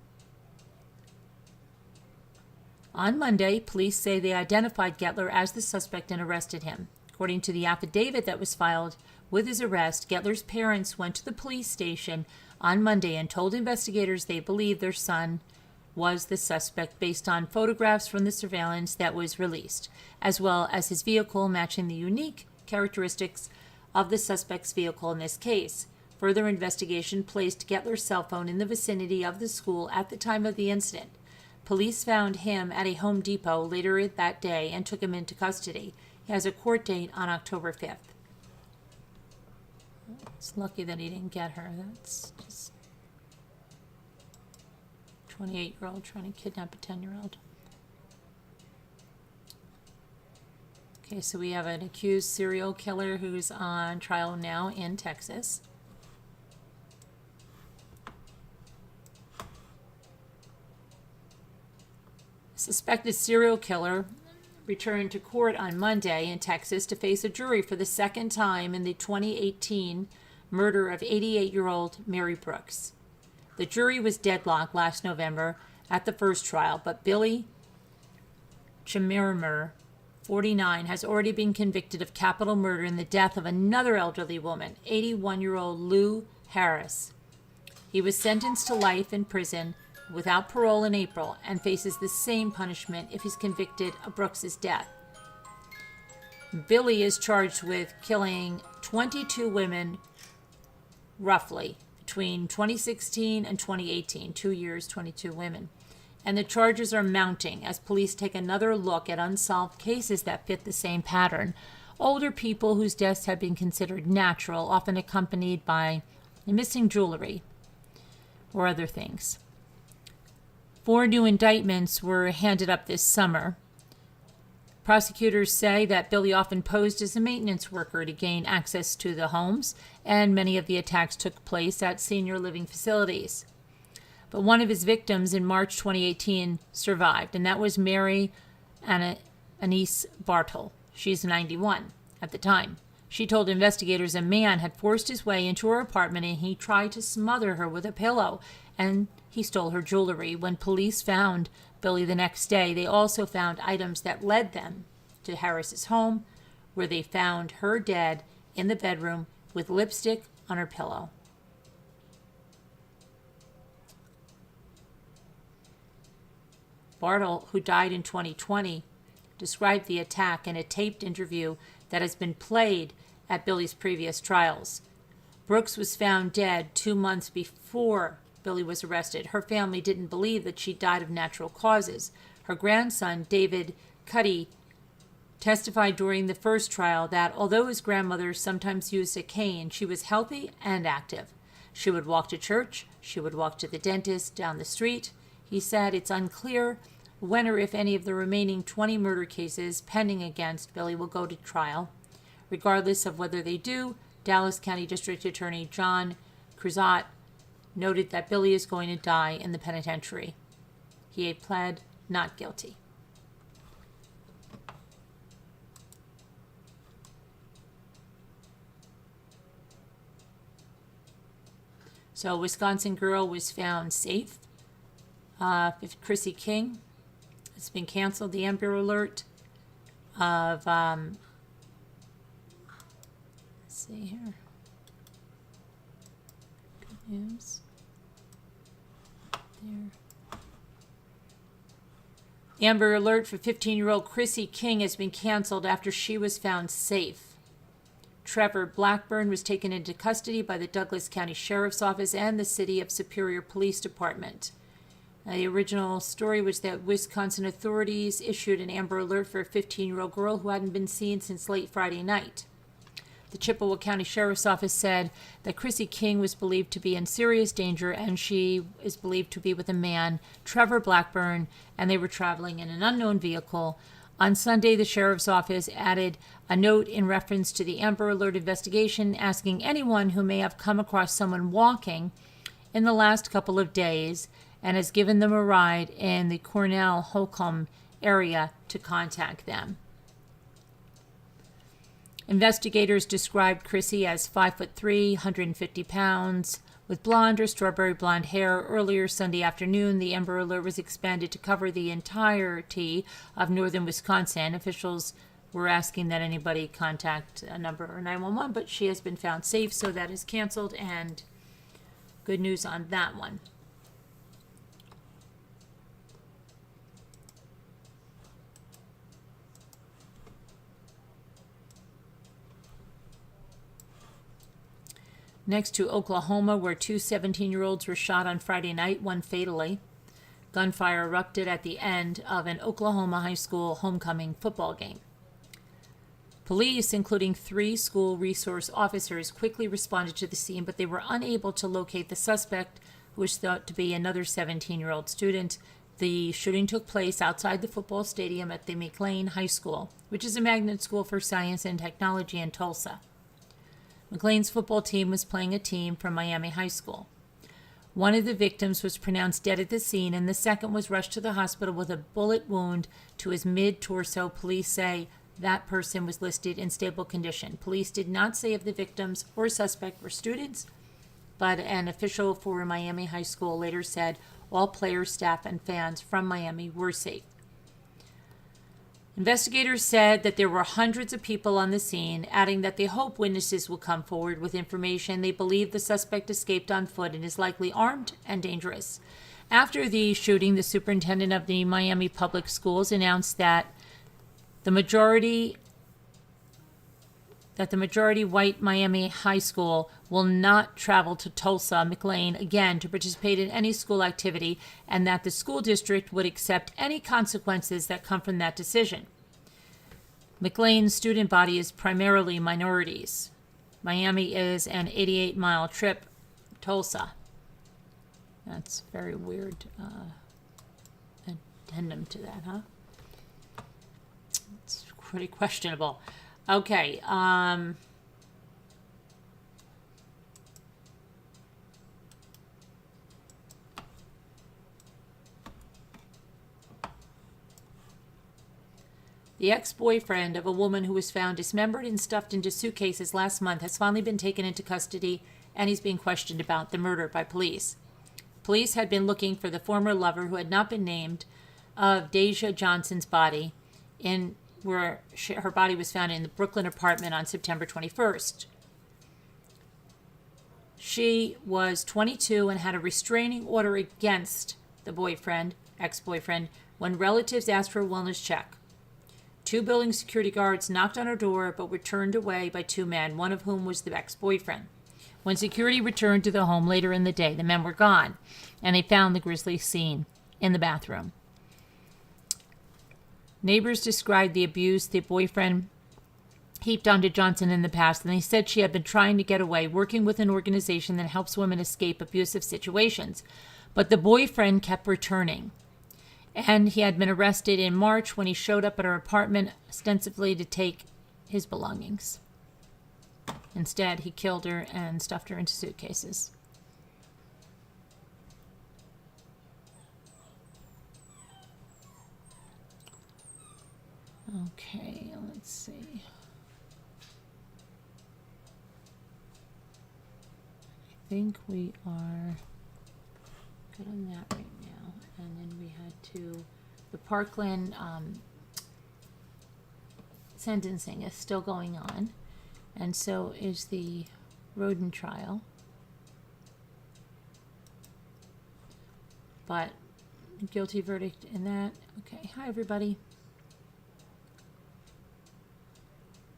On Monday, police say they identified Gettler as the suspect and arrested him. According to the affidavit that was filed with his arrest, Gettler's parents went to the police station on Monday and told investigators they believe their son was the suspect based on photographs from the surveillance that was released, as well as his vehicle matching the unique characteristics of the suspect's vehicle in this case. Further investigation placed Gettler's cell phone in the vicinity of the school at the time of the incident. Police found him at a Home Depot later that day and took him into custody. He has a court date on October 5th. It's lucky that he didn't get her. That's just 28-year-old trying to kidnap a 10-year-old. Okay, so we have an accused serial killer who's on trial now in Texas. Suspected serial killer returned to court on Monday in Texas to face a jury for the second time in the 2018 murder of 88-year-old Mary Brooks. The jury was deadlocked last November at the first trial, but Billy Chimerimer, 49, has already been convicted of capital murder in the death of another elderly woman, 81-year-old Lou Harris. He was sentenced to life in prison without parole in April and faces the same punishment if he's convicted of Brooks's death. Billy is charged with killing 22 women, roughly, between 2016 and 2018, 2 years, 22 women. And the charges are mounting as police take another look at unsolved cases that fit the same pattern. Older people whose deaths have been considered natural, often accompanied by missing jewelry or other things. 4 new indictments were handed up this summer. Prosecutors say that Billy often posed as a maintenance worker to gain access to the homes, and many of the attacks took place at senior living facilities. But one of his victims in March 2018 survived, and that was Mary Anise Bartle. She's 91 at the time. She told investigators a man had forced his way into her apartment and he tried to smother her with a pillow, and he stole her jewelry. When police found Billy the next day, they also found items that led them to Harris's home, where they found her dead in the bedroom with lipstick on her pillow. Bartle, who died in 2020, described the attack in a taped interview that has been played at Billy's previous trials. Brooks was found dead 2 months before Billy was arrested. Her family didn't believe that she died of natural causes. Her grandson, David Cuddy, testified during the first trial that although his grandmother sometimes used a cane, she was healthy and active. She would walk to church. She would walk to the dentist down the street. He said it's unclear when or if any of the remaining 20 murder cases pending against Billy will go to trial. Regardless of whether they do, Dallas County District Attorney John Cruzat noted that Billy is going to die in the penitentiary. He had pled not guilty. So, a Wisconsin girl was found safe. Chrissy King has been canceled. The Amber Alert of, let's see here. Good news. There. Amber Alert for 15-year-old Chrissy King has been canceled after she was found safe. Trevor Blackburn was taken into custody by the Douglas County Sheriff's Office and the City of Superior Police Department. The original story was that Wisconsin authorities issued an Amber Alert for a 15-year-old girl who hadn't been seen since late Friday night. The Chippewa County Sheriff's Office said that Chrissy King was believed to be in serious danger and she is believed to be with a man, Trevor Blackburn, and they were traveling in an unknown vehicle. On Sunday, the Sheriff's Office added a note in reference to the Amber Alert investigation asking anyone who may have come across someone walking in the last couple of days and has given them a ride in the Cornell-Holcomb area to contact them. Investigators described Chrissy as 5'3", 150 pounds, with blonde or strawberry blonde hair. Earlier Sunday afternoon, the Amber Alert was expanded to cover the entirety of northern Wisconsin. Officials were asking that anybody contact a number 911, but she has been found safe, so that is canceled, and good news on that one. Next to Oklahoma, where two 17-year-olds were shot on Friday night, one fatally. Gunfire erupted at the end of an Oklahoma high school homecoming football game. Police, including 3 school resource officers, quickly responded to the scene, but they were unable to locate the suspect, who was thought to be another 17-year-old student. The shooting took place outside the football stadium at the McLean High School, which is a magnet school for science and technology in Tulsa. McLean's football team was playing a team from Miami High School. One of the victims was pronounced dead at the scene, and the second was rushed to the hospital with a bullet wound to his mid-torso. Police say that person was listed in stable condition. Police did not say if the victims or suspect were students, but an official for Miami High School later said all players, staff, and fans from Miami were safe. Investigators said that there were hundreds of people on the scene, adding that they hope witnesses will come forward with information. They believe the suspect escaped on foot and is likely armed and dangerous. After the shooting, the superintendent of the Miami Public Schools announced that the majority white Miami High School will not travel to Tulsa, McLean again to participate in any school activity, and that the school district would accept any consequences that come from that decision. McLean's student body is primarily minorities. Miami is an 88-mile trip. Tulsa. That's very weird addendum to that, huh? It's pretty questionable. Okay, the ex-boyfriend of a woman who was found dismembered and stuffed into suitcases last month has finally been taken into custody, and he's being questioned about the murder by police. Police had been looking for the former lover, who had not been named, of Deja Johnson's body where her body was found in the Brooklyn apartment on September 21st. She was 22 and had a restraining order against the ex-boyfriend, when relatives asked for a wellness check. 2 building security guards knocked on her door but were turned away by 2 men, one of whom was the ex-boyfriend. When security returned to the home later in the day, the men were gone, and they found the grisly scene in the bathroom. Neighbors described the abuse the boyfriend heaped onto Johnson in the past, and they said she had been trying to get away, working with an organization that helps women escape abusive situations. But the boyfriend kept returning, and he had been arrested in March when he showed up at her apartment ostensibly to take his belongings. Instead, he killed her and stuffed her into suitcases. Okay, let's see. I think we are good on that right now. And then we had the Parkland sentencing is still going on. And so is the Roden trial. But guilty verdict in that. Okay, hi everybody.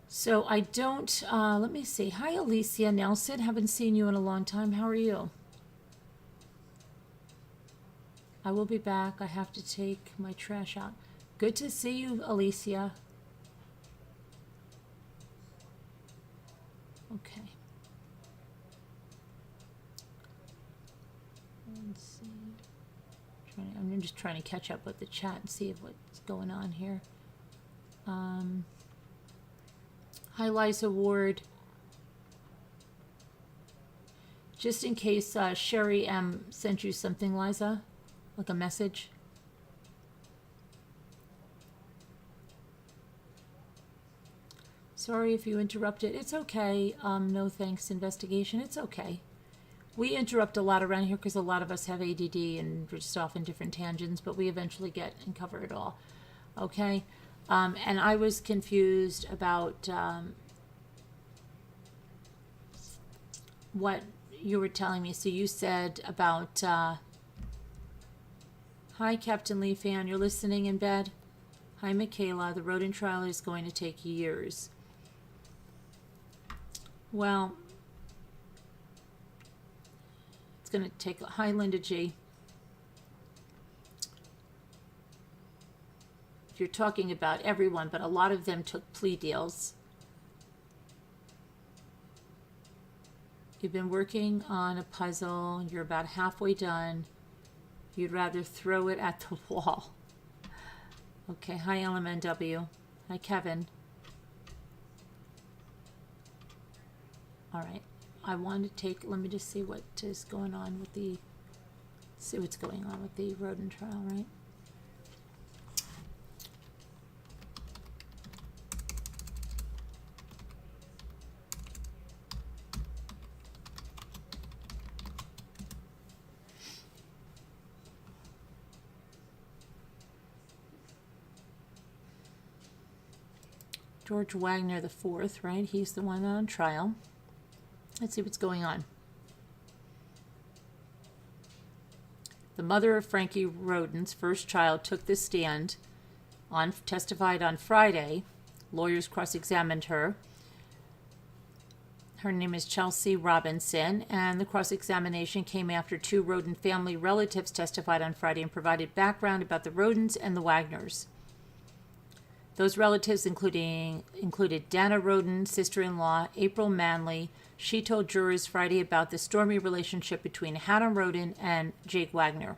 So I don't, let me see. Hi, Alicia Nelson. Haven't seen you in a long time. How are you? I will be back. I have to take my trash out. Good to see you, Alicia. Okay. Let's see. I'm just trying to catch up with the chat and see what's going on here. Hi, Liza Ward. Just in case Sherry M sent you something, Liza, like a message. Sorry if you interrupted. It's okay. No thanks, investigation. It's okay. We interrupt a lot around here because a lot of us have ADD and we're just off in different tangents, but we eventually get and cover it all. Okay? And I was confused about what you were telling me, so you said about, hi, Captain Lee fan, you're listening in bed? Hi, Michaela, the rodent trial is going to take years. Well, it's going to take, hi, Linda G. If you're talking about everyone, but a lot of them took plea deals. You've been working on a puzzle, you're about halfway done. You'd rather throw it at the wall. Okay, hi LMNW. Hi Kevin. All right, I want to take, let me just see what is going on with the, see what's going on with the rodent trial, right? George Wagner the fourth, right? He's the one on trial. Let's see what's going on. The mother of Frankie Roden's first child took the stand, testified on Friday. Lawyers cross-examined her. Her name is Chelsea Robinson, and the cross-examination came after two Roden family relatives testified on Friday and provided background about the Rodens and the Wagners. Those relatives included Dana Roden, sister-in-law, April Manley. She told jurors Friday about the stormy relationship between Hannah Roden and Jake Wagner.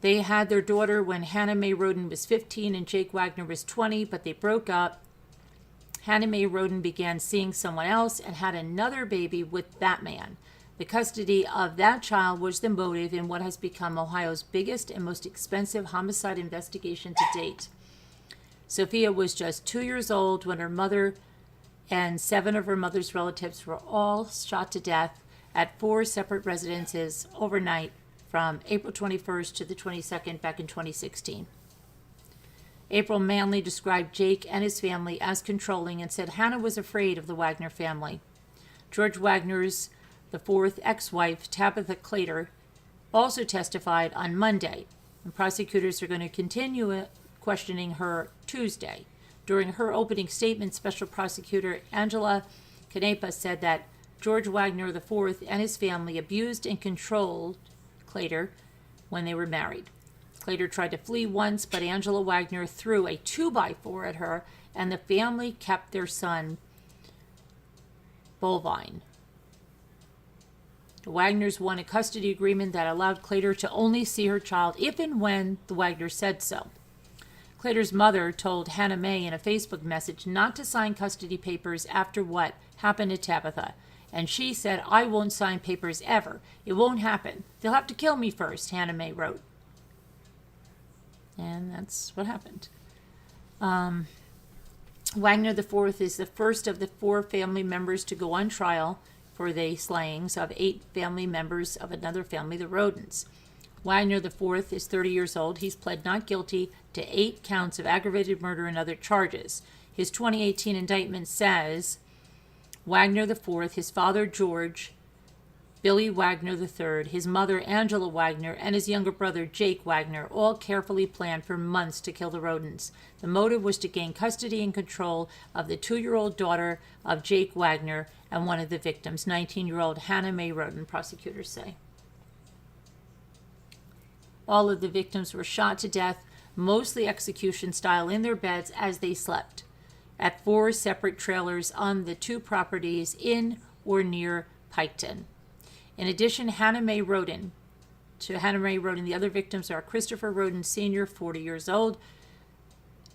They had their daughter when Hannah Mae Roden was 15 and Jake Wagner was 20, but they broke up. Hannah Mae Roden began seeing someone else and had another baby with that man. The custody of that child was the motive in what has become Ohio's biggest and most expensive homicide investigation to date. Sophia was just 2 years old when her mother and 7 of her mother's relatives were all shot to death at 4 separate residences overnight from April 21st to the 22nd back in 2016. April Manley described Jake and his family as controlling and said Hannah was afraid of the Wagner family. George Wagner's the fourth ex-wife, Tabitha Clayton, also testified on Monday, and prosecutors are going to continue questioning her Tuesday. During her opening statement, Special Prosecutor Angela Canepa said that George Wagner IV and his family abused and controlled Clayton when they were married. Clayton tried to flee once, but Angela Wagner threw a 2x4 at her, and the family kept their son, Bovine. The Wagners won a custody agreement that allowed Clayton to only see her child if and when the Wagners said so. Clayton's mother told Hannah Mae in a Facebook message not to sign custody papers after what happened to Tabitha. And she said, I won't sign papers ever. It won't happen. They'll have to kill me first, Hannah Mae wrote. And that's what happened. Wagner IV is the first of the 4 family members to go on trial for the slayings of 8 family members of another family, the Rodens. Wagner IV is 30 years old. He's pled not guilty to 8 counts of aggravated murder and other charges. His 2018 indictment says Wagner IV, his father George, Billy Wagner III, his mother Angela Wagner, and his younger brother Jake Wagner all carefully planned for months to kill the Rodens. The motive was to gain custody and control of the 2-year-old daughter of Jake Wagner and one of the victims, 19-year-old Hannah Mae Roden, prosecutors say. All of the victims were shot to death, mostly execution style, in their beds as they slept, at 4 separate trailers on the 2 properties in or near Piketon. In addition, Hannah Mae Roden, the other victims are Christopher Roden Sr., 40 years old,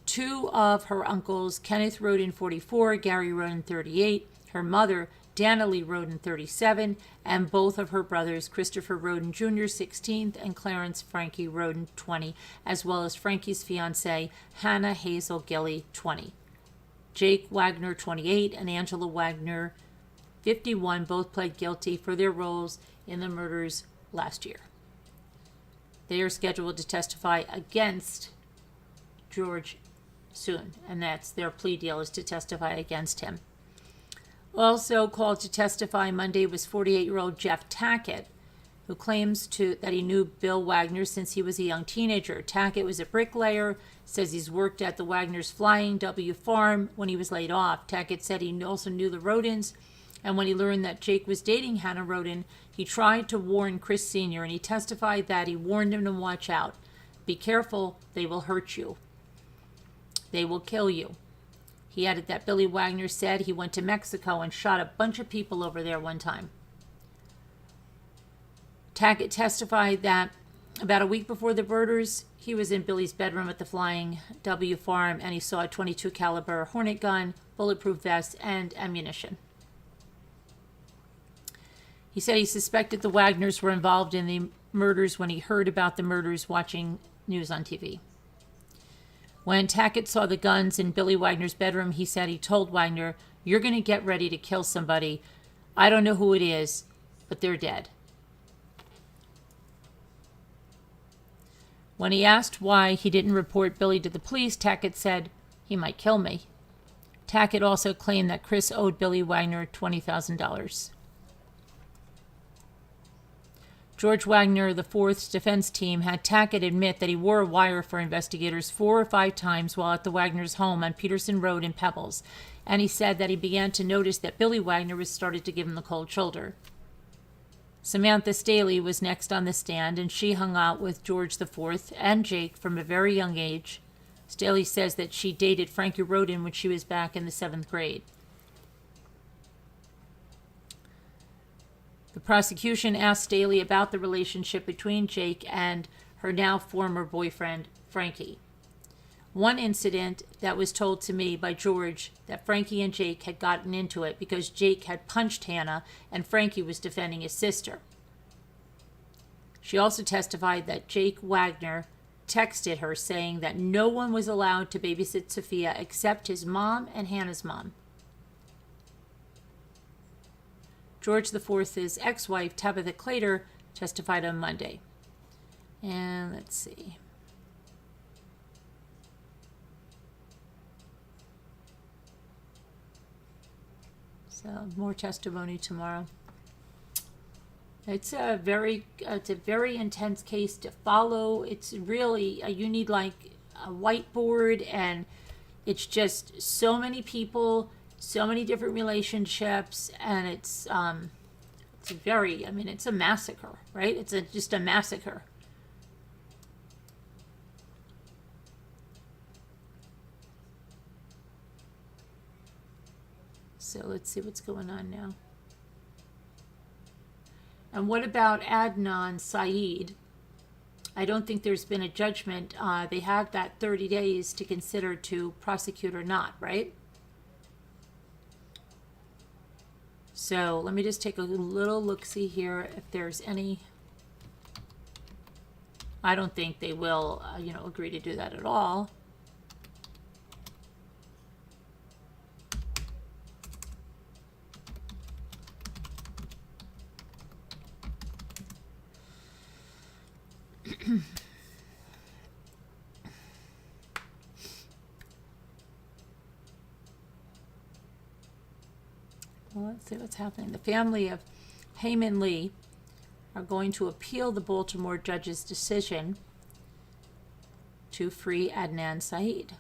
2 of her uncles, Kenneth Roden, 44, Gary Roden, 38, her mother, Dana Lee Roden, 37, and both of her brothers, Christopher Roden Jr., 16th, and Clarence Frankie Roden, 20, as well as Frankie's fiancée, Hannah Hazel Gilly, 20. Jake Wagner, 28, and Angela Wagner, 51, both pled guilty for their roles in the murders last year. They are scheduled to testify against George soon, and that's their plea deal, is to testify against him. Also called to testify Monday was 48-year-old Jeff Tackett, who claims that he knew Bill Wagner since he was a young teenager. Tackett was a bricklayer, says he's worked at the Wagner's Flying W farm when he was laid off. Tackett said he also knew the Rodins, and when he learned that Jake was dating Hannah Rodin, he tried to warn Chris Sr., and he testified that he warned him to watch out. Be careful, they will hurt you. They will kill you. He added that Billy Wagner said he went to Mexico and shot a bunch of people over there one time. Tackett testified that about a week before the murders, he was in Billy's bedroom at the Flying W farm and he saw a .22 caliber Hornet gun, bulletproof vest, and ammunition. He said he suspected the Wagners were involved in the murders when he heard about the murders watching news on TV. When Tackett saw the guns in Billy Wagner's bedroom, he said he told Wagner, "You're going to get ready to kill somebody. I don't know who it is, but they're dead." When he asked why he didn't report Billy to the police, Tackett said, "He might kill me." Tackett also claimed that Chris owed Billy Wagner $20,000. George Wagner IV's defense team had Tackett admit that he wore a wire for investigators 4 or 5 times while at the Wagner's home on Peterson Road in Pebbles, and he said that he began to notice that Billy Wagner was starting to give him the cold shoulder. Samantha Staley was next on the stand, and she hung out with George IV and Jake from a very young age. Staley says that she dated Frankie Rodin when she was back in the 7th grade. The prosecution asked Staley about the relationship between Jake and her now former boyfriend, Frankie. One incident that was told to me by George that Frankie and Jake had gotten into it because Jake had punched Hannah and Frankie was defending his sister. She also testified that Jake Wagner texted her saying that no one was allowed to babysit Sophia except his mom and Hannah's mom. George IV's ex-wife, Tabitha Clayton, testified on Monday. And let's see. So more testimony tomorrow. It's a very intense case to follow. It's really you need like a whiteboard, and it's just so many people, so many different relationships, and it's very, it's a massacre, right? It's just a massacre. So let's see what's going on now. And what about Adnan Syed? I don't think there's been a judgment. They have that 30 days to consider to prosecute or not, right? So let me just take a little look-see here if there's any. I don't think they will, agree to do that at all. Well, let's see what's happening. The family of Heyman Lee are going to appeal the Baltimore judge's decision to free Adnan Syed.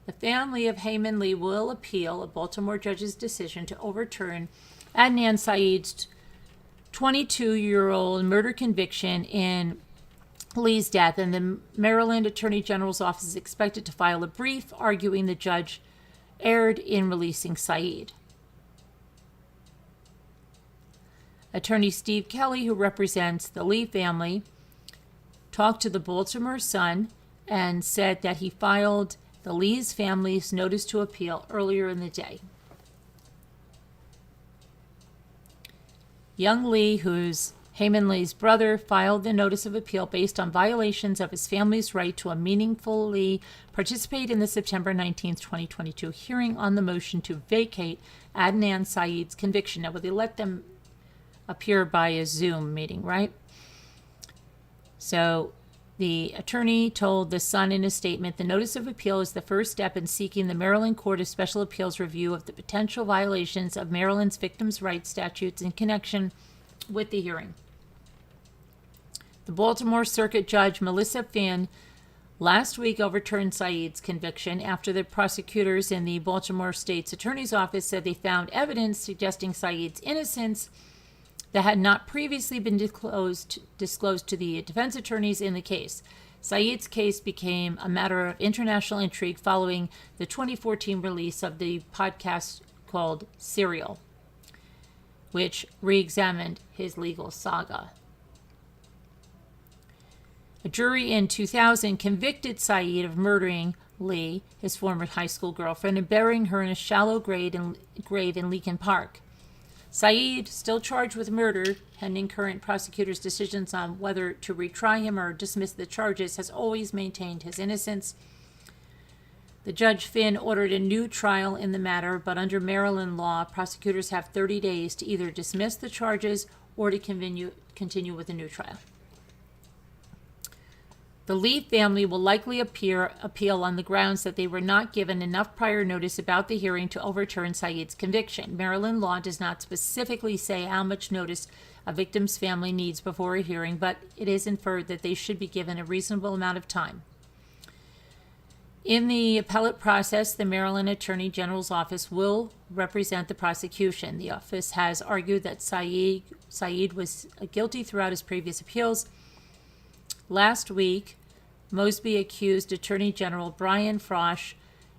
The family of Heyman Lee will appeal a Baltimore judge's decision to overturn Adnan Syed's 22-year-old murder conviction in Lee's death, and the Maryland Attorney General's office is expected to file a brief arguing the judge erred in releasing Syed. Attorney Steve Kelly, who represents the Lee family, talked to the Baltimore Sun and said that he filed the Lee's family's notice to appeal earlier in the day. Young Lee, who's Heyman Lee's brother, filed the notice of appeal based on violations of his family's right to meaningfully participate in the September 19, 2022 hearing on the motion to vacate Adnan Syed's conviction. Now, will they let them appear by a Zoom meeting, right? So The attorney told The Sun in a statement, the notice of appeal is the first step in seeking the Maryland Court of Special Appeals review of the potential violations of Maryland's victims' rights statutes in connection with the hearing. The Baltimore Circuit Judge Melissa Finn last week overturned Syed's conviction after the prosecutors in the Baltimore State's Attorney's Office said they found evidence suggesting Syed's innocence that had not previously been disclosed to the defense attorneys in the case. Syed's case became a matter of international intrigue following the 2014 release of the podcast called Serial, which re-examined his legal saga. A jury in 2000 convicted Syed of murdering Lee, his former high school girlfriend, and burying her in a shallow grave in Leakin Park. Syed, still charged with murder, pending current prosecutors' decisions on whether to retry him or dismiss the charges, has always maintained his innocence. The Judge Finn ordered a new trial in the matter, but under Maryland law, prosecutors have 30 days to either dismiss the charges or to continue with a new trial. The Lee family will likely appeal on the grounds that they were not given enough prior notice about the hearing to overturn Syed's conviction. Maryland law does not specifically say how much notice a victim's family needs before a hearing, but it is inferred that they should be given a reasonable amount of time. In the appellate process, the Maryland Attorney General's office will represent the prosecution. The office has argued that Syed was guilty throughout his previous appeals. Last week, Mosby accused Attorney General Brian Frosh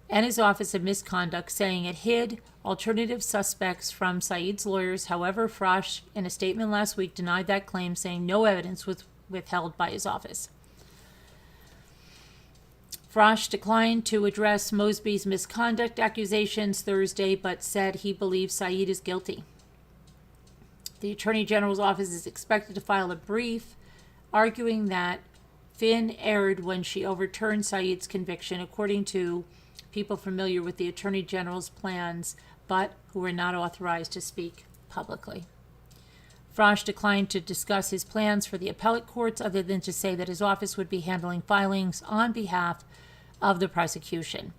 and his office of misconduct, saying it hid alternative suspects from Syed's lawyers. However, Frosh, in a statement last week, denied that claim, saying no evidence was withheld by his office. Frosh declined to address Mosby's misconduct accusations Thursday, but said he believes Syed is guilty. The Attorney General's office is expected to file a brief arguing that Finn erred when she overturned Syed's conviction, according to people familiar with the Attorney General's plans, but who were not authorized to speak publicly. Frosh declined to discuss his plans for the appellate courts, other than to say that his office would be handling filings on behalf of the prosecution.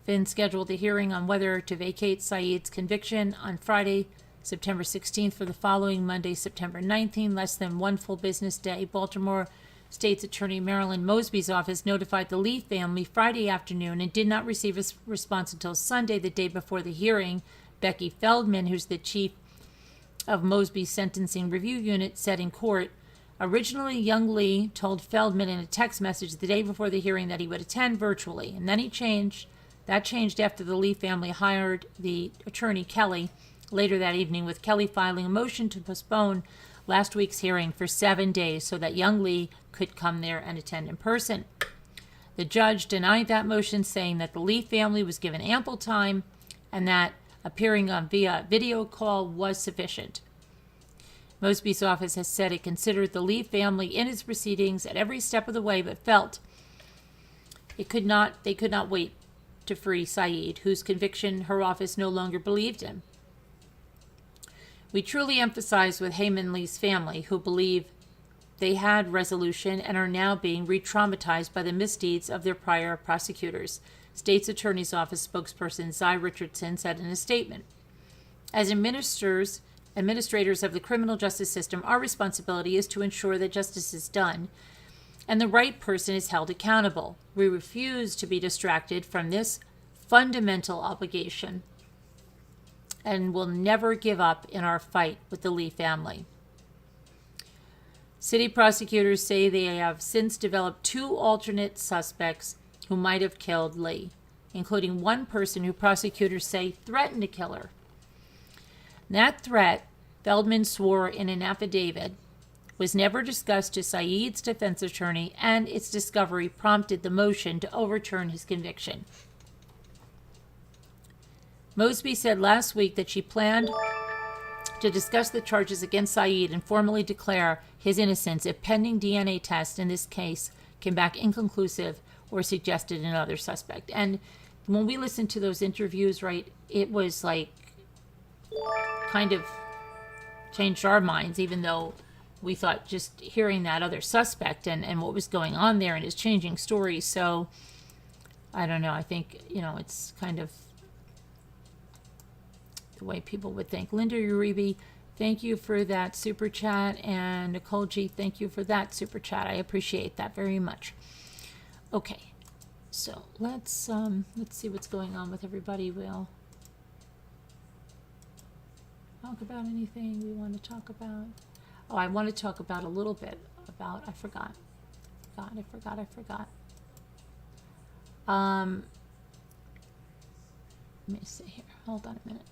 Finn scheduled a hearing on whether to vacate Syed's conviction on Friday, September 16th, for the following Monday, September 19th, less than one full business day. Baltimore State's Attorney Marilyn Mosby's office notified the Lee family Friday afternoon and did not receive a response until Sunday, the day before the hearing. Becky Feldman, who's the chief of Mosby's sentencing review unit, said in court, originally young Lee told Feldman in a text message the day before the hearing that he would attend virtually, and then that changed after the Lee family hired the attorney Kelly later that evening, with Kelly filing a motion to postpone last week's hearing for 7 days so that young Lee could come there and attend in person. The judge denied that motion, saying that the Lee family was given ample time and that appearing on via video call was sufficient. Mosby's office has said it considered the Lee family in its proceedings at every step of the way, but felt they could not wait to free Syed, whose conviction her office no longer believed in. We truly empathize with Heyman Lee's family, who believe they had resolution and are now being re-traumatized by the misdeeds of their prior prosecutors, State's Attorney's Office spokesperson Zy Richardson said in a statement. As administrators of the criminal justice system, our responsibility is to ensure that justice is done and the right person is held accountable. We refuse to be distracted from this fundamental obligation and will never give up in our fight with the Lee family. City prosecutors say they have since developed 2 alternate suspects who might have killed Lee, including one person who prosecutors say threatened to kill her. That threat, Feldman swore in an affidavit, was never discussed to Syed's defense attorney, and its discovery prompted the motion to overturn his conviction. Mosby said last week that she planned to discuss the charges against Syed and formally declare his innocence if pending DNA tests in this case came back inconclusive or suggested another suspect. And when we listened to those interviews, right, it was like kind of changed our minds, even though we thought just hearing that other suspect and what was going on there and his changing stories. So I don't know. I think, it's kind of the way people would think. Linda Uribe, thank you for that super chat. And Nicole G, thank you for that super chat. I appreciate that very much. Okay. So let's see what's going on with everybody. We'll talk about anything we want to talk about. Oh, I want to talk about a little bit about, I forgot. Let me see here. Hold on a minute.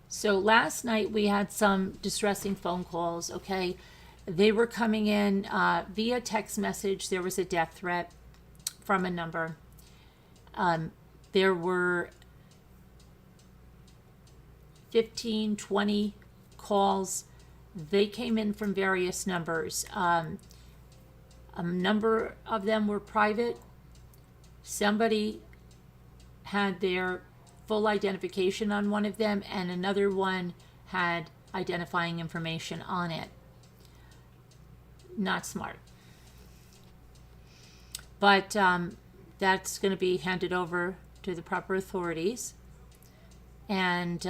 So last night we had some distressing phone calls, okay? They were coming in via text message. There was a death threat from a number. There were 15, 20 calls. They came in from various numbers. A number of them were private. Somebody had their full identification on one of them, and another one had identifying information on it. Not smart. But that's going to be handed over to the proper authorities. And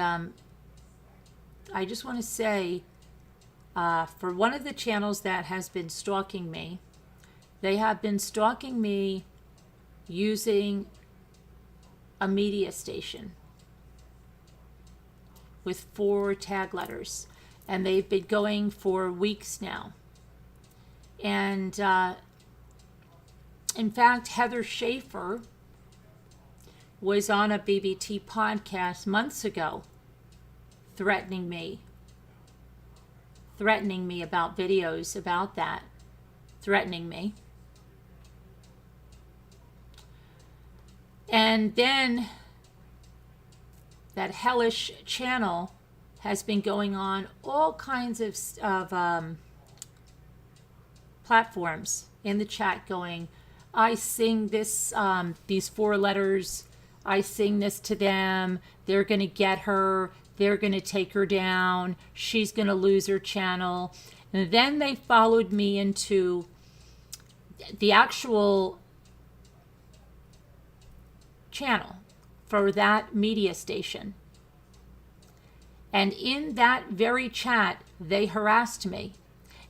I just want to say, for one of the channels that has been stalking me, they have been stalking me using a media station with 4 tag letters. And they've been going for weeks now. And in fact, Heather Schaefer was on a BBT podcast months ago threatening me about videos about that, threatening me. And then that hellish channel has been going on all kinds of platforms in the chat going, I sing this, these 4 letters, I sing this to them, they're going to get her, they're going to take her down, she's going to lose her channel. And then they followed me into the actual channel for that media station. And in that very chat, they harassed me.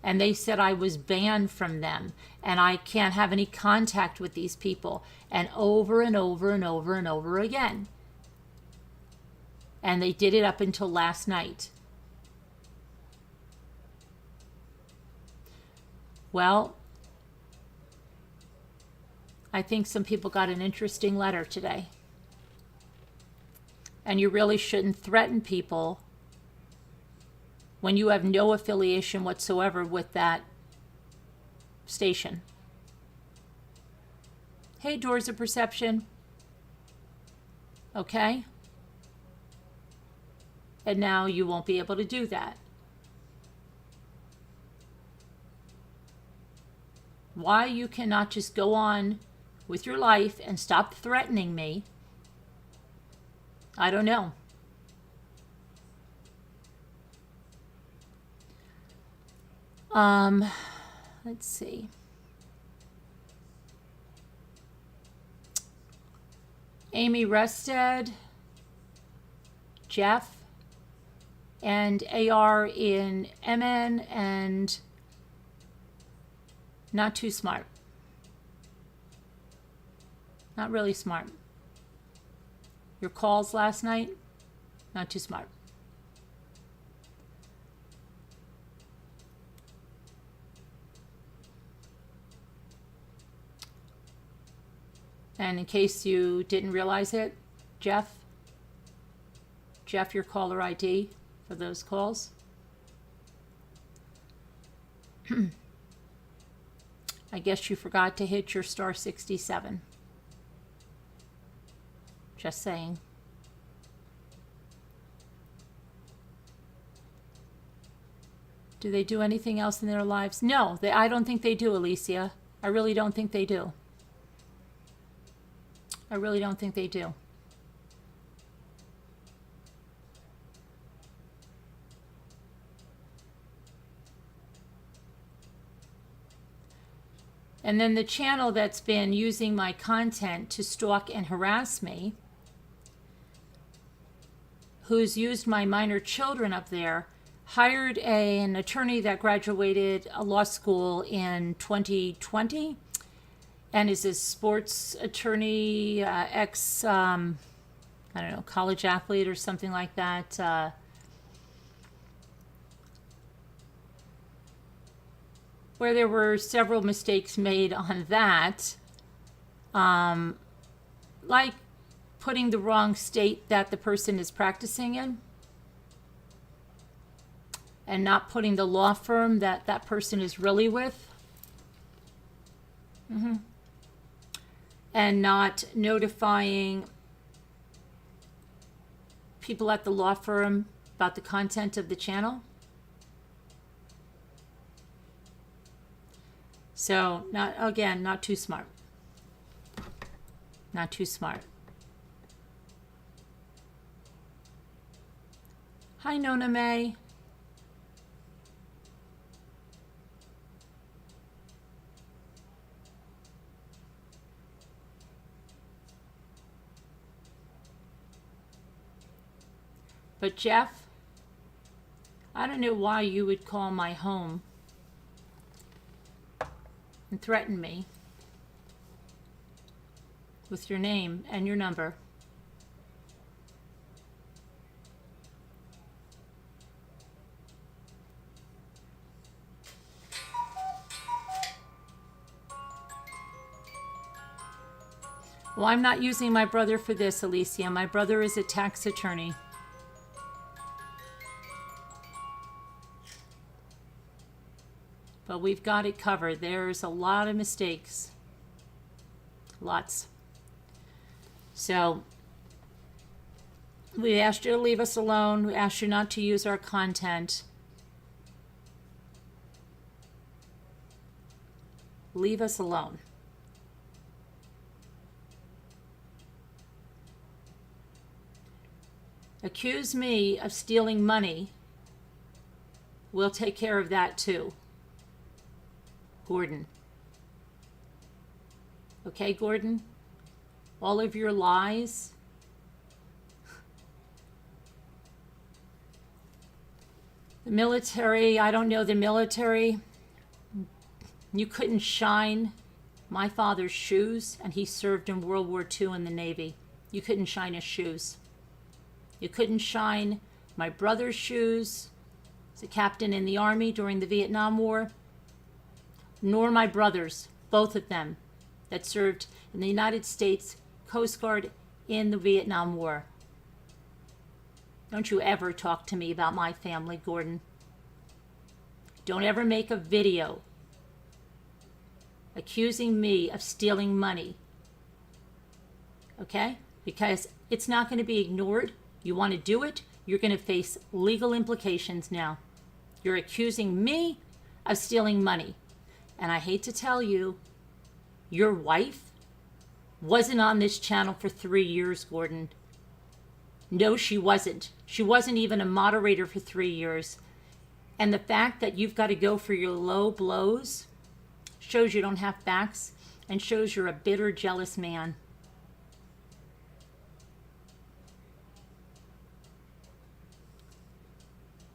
And they said I was banned from them and I can't have any contact with these people. And over and over and over and over again. And they did it up until last night. Well, I think some people got an interesting letter today. And you really shouldn't threaten people when you have no affiliation whatsoever with that station. Hey, Doors of Perception. Okay? And now you won't be able to do that. Why you cannot just go on with your life and stop threatening me, I don't know. Let's see. Amy Rested, Jeff, and AR in MN, and not too smart. Not really smart. Your calls last night, not too smart. And in case you didn't realize it, Jeff, your caller ID for those calls. I guess you forgot to hit your star 67. Just saying. Do they do anything else in their lives? No, I don't think they do, Alicia. I really don't think they do. I really don't think they do. And then the channel that's been using my content to stalk and harass me, who's used my minor children up there, hired an attorney that graduated a law school in 2020 and is a sports attorney, I don't know, college athlete or something like that. Where there were several mistakes made on that, like putting the wrong state that the person is practicing in, and not putting the law firm that that person is really with, and not notifying people at the law firm about the content of the channel. So, not too smart. Not too smart. Hi, Nona May. But Jeff, I don't know why you would call my home and threaten me with your name and your number. Well, I'm not using my brother for this, Alicia. My brother is a tax attorney. But we've got it covered. There's a lot of mistakes. Lots. So, we asked you to leave us alone. We asked you not to use our content. Leave us alone. Accuse me of stealing money. We'll take care of that too. Gordon. Okay, Gordon? All of your lies. The military, I don't know the military. You couldn't shine my father's shoes, and he served in World War II in the Navy. You couldn't shine his shoes. You couldn't shine my brother's shoes. He's a captain in the Army during the Vietnam War. Nor my brothers, both of them, that served in the United States Coast Guard in the Vietnam War. Don't you ever talk to me about my family, Gordon. Don't ever make a video accusing me of stealing money. Okay? Because it's not going to be ignored. You want to do it, you're going to face legal implications now. You're accusing me of stealing money. And I hate to tell you, your wife wasn't on this channel for 3 years, Gordon. No, she wasn't. She wasn't even a moderator for 3 years. And the fact that you've got to go for your low blows shows you don't have facts and shows you're a bitter, jealous man.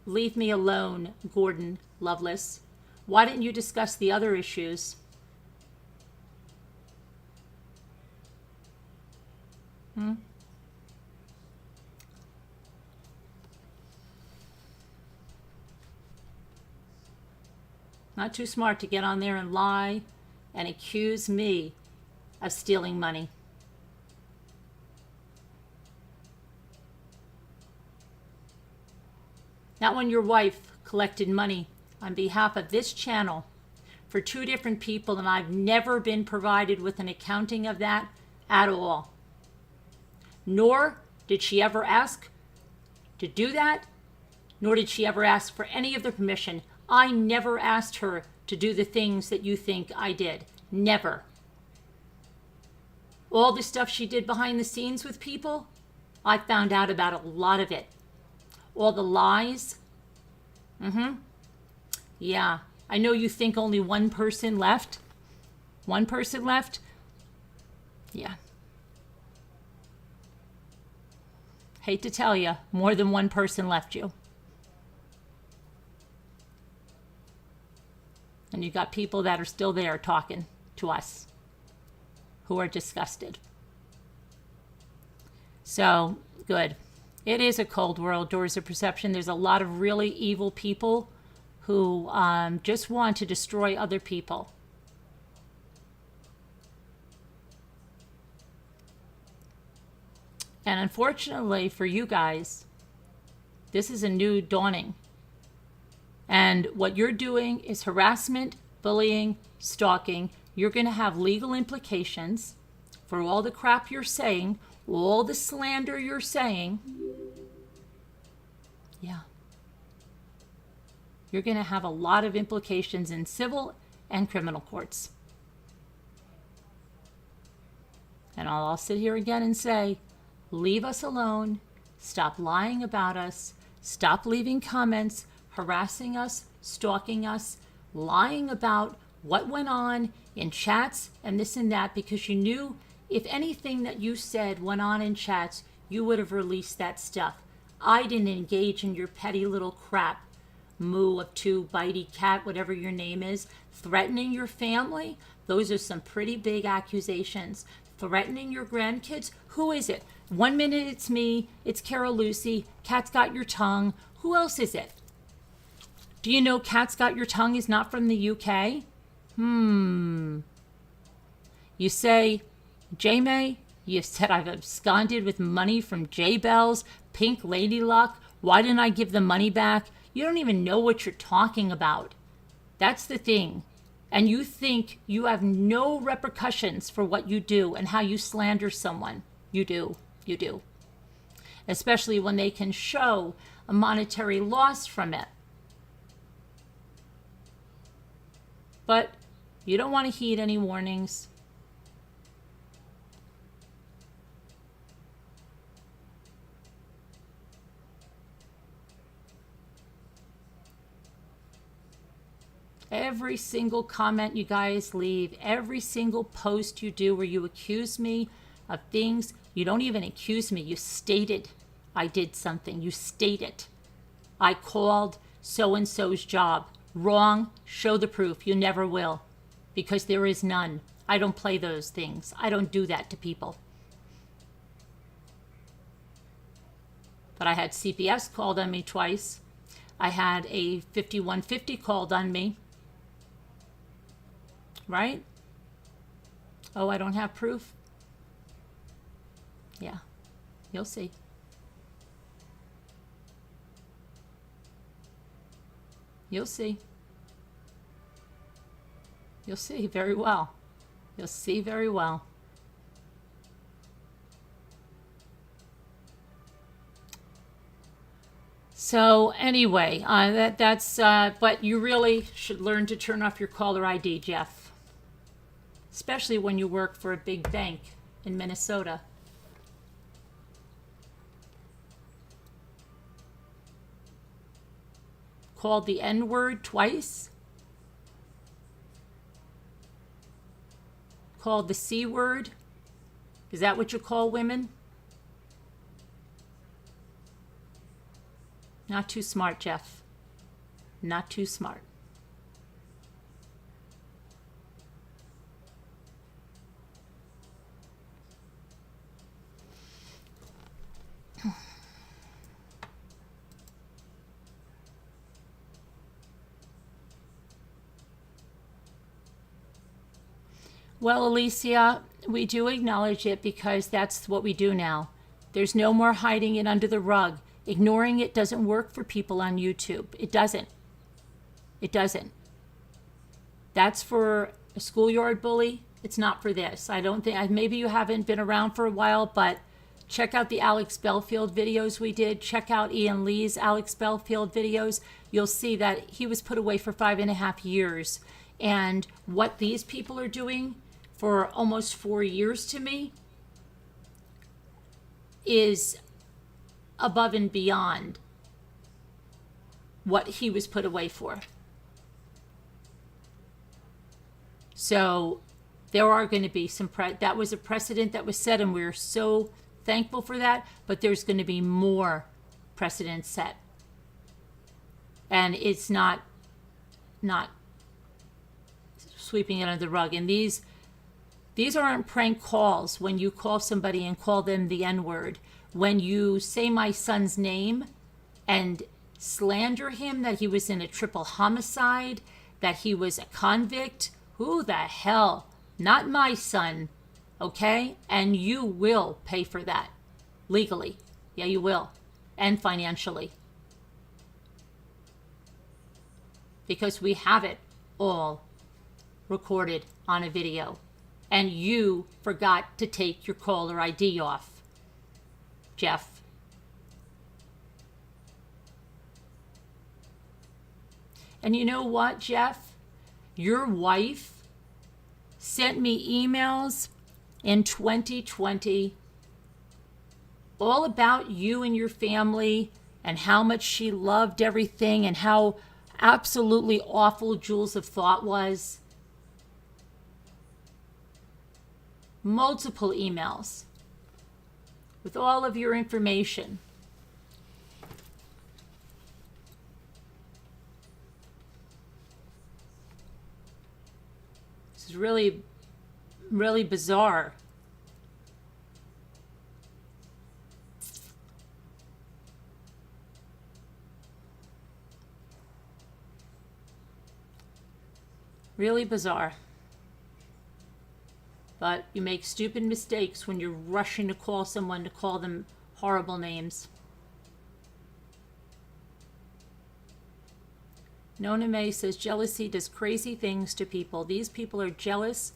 Leave me alone, Gordon Loveless. Why didn't you discuss the other issues? Not too smart to get on there and lie and accuse me of stealing money. Not when your wife collected money on behalf of this channel for 2 different people, and I've never been provided with an accounting of that at all. Nor did she ever ask to do that, nor did she ever ask for any of the permission. I never asked her to do the things that you think I did. Never. All the stuff she did behind the scenes with people, I found out about a lot of it. All the lies. Yeah, I know you think only one person left. One person left? Yeah. Hate to tell you, more than one person left you. And you got people that are still there talking to us who are disgusted. So, good. It is a cold world, Doors of Perception. There's a lot of really evil people who just want to destroy other people. And unfortunately for you guys, this is a new dawning. And what you're doing is harassment, bullying, stalking. You're going to have legal implications for all the crap you're saying, all the slander you're saying. Yeah. You're going to have a lot of implications in civil and criminal courts. And I'll sit here again and say, leave us alone. Stop lying about us. Stop leaving comments, harassing us, stalking us, lying about what went on in chats and this and that, because you knew if anything that you said went on in chats, you would have released that stuff. I didn't engage in your petty little crap. Moo of two, bitey cat, whatever your name is. Threatening your family? Those are some pretty big accusations. Threatening your grandkids? Who is it? 1 minute it's me, it's Carol Lucy, Cat's Got Your Tongue. Who else is it? Do you know Cat's Got Your Tongue is not from the UK? You say, J-May, you said I've absconded with money from J-Bells, Pink Lady Luck. Why didn't I give the money back? You don't even know what you're talking about. That's the thing. And you think you have no repercussions for what you do and how you slander someone. You do. You do. Especially when they can show a monetary loss from it. But you don't want to heed any warnings. Every single comment you guys leave, every single post you do where you accuse me of things, you don't even accuse me. You stated I did something. You state it. I called so-and-so's job. Wrong. Show the proof. You never will. Because there is none. I don't play those things. I don't do that to people. But I had CPS called on me twice. I had a 5150 called on me. Right? Oh, I don't have proof? Yeah. You'll see. You'll see. You'll see very well. You'll see very well. So anyway, but you really should learn to turn off your caller ID, Jeff. Especially when you work for a big bank in Minnesota. Called the N-word twice. Called the C-word. Is that what you call women? Not too smart, Jeff. Not too smart. Well, Alicia, we do acknowledge it because that's what we do now. There's no more hiding it under the rug. Ignoring it doesn't work for people on YouTube. It doesn't. It doesn't. That's for a schoolyard bully. It's not for this. I don't think, maybe you haven't been around for a while, but check out the Alex Belfield videos we did. Check out Ian Lee's Alex Belfield videos. You'll see that he was put away for 5.5 years. And what these people are doing for almost 4 years to me is above and beyond what he was put away for. So There are going to be some, that was a precedent that was set, and we're so thankful for that, but there's going to be more precedents set. And it's not sweeping it under the rug. And these aren't prank calls when you call somebody and call them the N-word. When you say my son's name and slander him, that he was in a triple homicide, that he was a convict, who the hell? Not my son, okay? And you will pay for that legally. Yeah, you will. And financially. Because we have it all recorded on a video. And you forgot to take your caller ID off, Jeff. And you know what, Jeff? Your wife sent me emails in 2020 all about you and your family and how much she loved everything and how absolutely awful Jules of Thought was. Multiple emails with all of your information. This is really, really bizarre. Really bizarre. But you make stupid mistakes when you're rushing to call someone to call them horrible names. Nona May says jealousy does crazy things to people. These people are jealous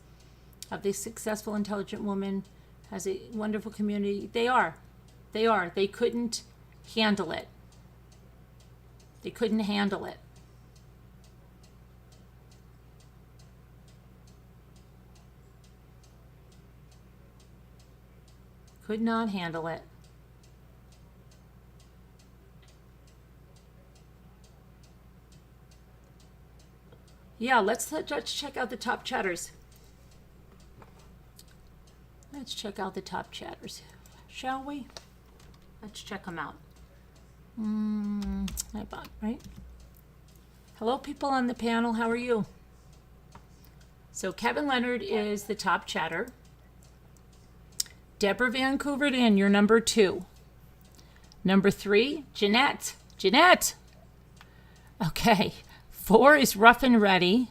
of the successful, intelligent woman, has a wonderful community. They are. They are. They couldn't handle it. They couldn't handle it. Could not handle it. Yeah, let's check out the top chatters. Let's check out the top chatters, shall we? Let's check them out. Right? Hello, people on the panel. How are you? So Kevin Leonard is the top chatter. Deborah Vancouver in, you're number 2. Number 3, Jeanette. Jeanette! Okay. 4 is Rough and Ready.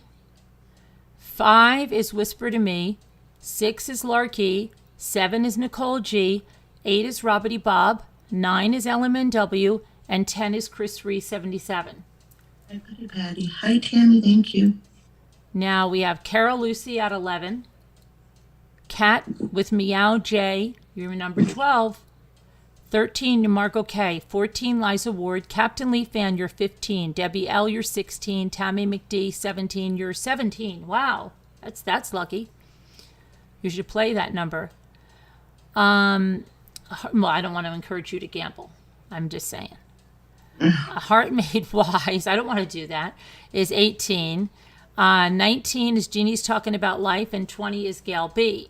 5 is Whisper to Me. 6 is Larky. 7 is Nicole G. 8 is Robbity Bob. 9 is LMNW. And 10 is Chris 377. Hi, Patty. Hi, Tammy. Thank you. Now we have Carol Lucy at 11. Kat with Meow J, you're number 12. 13, Margot K. 14, Liza Ward. Captain Lee Fan, you're 15. Debbie L, you're 16. Tammy McD, 17. You're 17. Wow, that's lucky. You should play that number. Well, I don't want to encourage you to gamble. I'm just saying. Heart Made Wise, I don't want to do that, is 18. 19 is Jeannie's Talking About Life, and 20 is Gail B.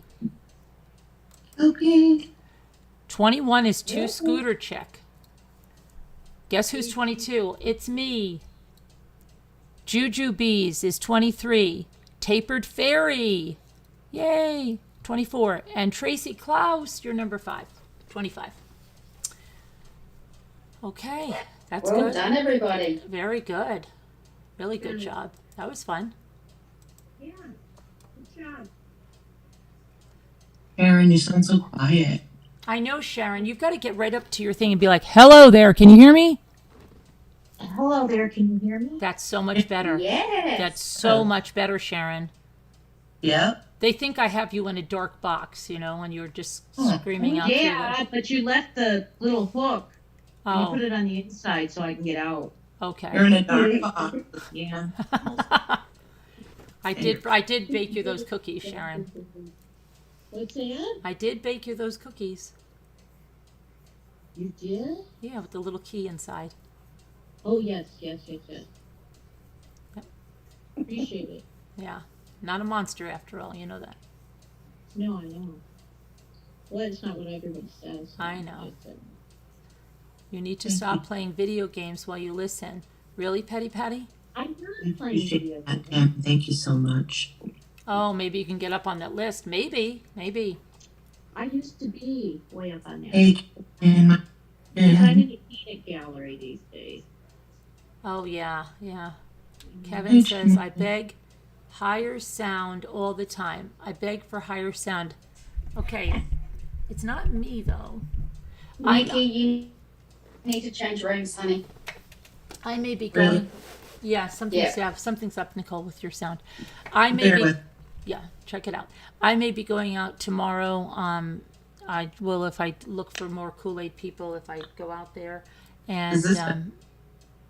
Okay. 21 is Two Scooter Chick. Guess who's 22? It's me. Juju Bees is 23. Tapered Fairy. Yay. 24. And Tracy Klaus, you're number 5. 25. Okay. That's Well good. done, everybody. Very good. Really good job. That was fun. Yeah, good job. Aaron, you sound so quiet. I know, Sharon. You've got to get right up to your thing and be like, hello there. Can you hear me? Hello there, can you hear me? That's so much better. Yes. That's so much better, Sharon. Yep. They think I have you in a dark box, when you're just screaming out. Yeah, but you left the little hook. And you Oh, put it on the inside so I can get out. okay. You're in a dark box. Yeah. I did bake you those cookies, Sharon. What's that? I did bake you those cookies. You did? Yeah, with the little key inside. Oh, yes. Yep. Yep. Appreciate it. Yeah. Not a monster after all, you know that. No, I know. Well, it's not what everybody says. I know. But, You need to stop playing video games while you listen. Really, Petty Patty? I'm I not playing video appreciate that, games. Tammy. Thank you so much. Oh, maybe you can get up on that list. Maybe. I used to be way up on there. Hey, and Because I'm in a peanut gallery these days. Oh, yeah. Kevin says, I beg higher sound all the time. I beg for higher sound. Okay. It's not me, though. Mikey, you need to change rooms, honey. I may be going. Really? Yeah, something's Yeah. something's up, Nicole, with your sound. I may bear be. with. Yeah, check it out. I may be going out tomorrow. I will if I look for more Kool-Aid people. If I go out there, and Is this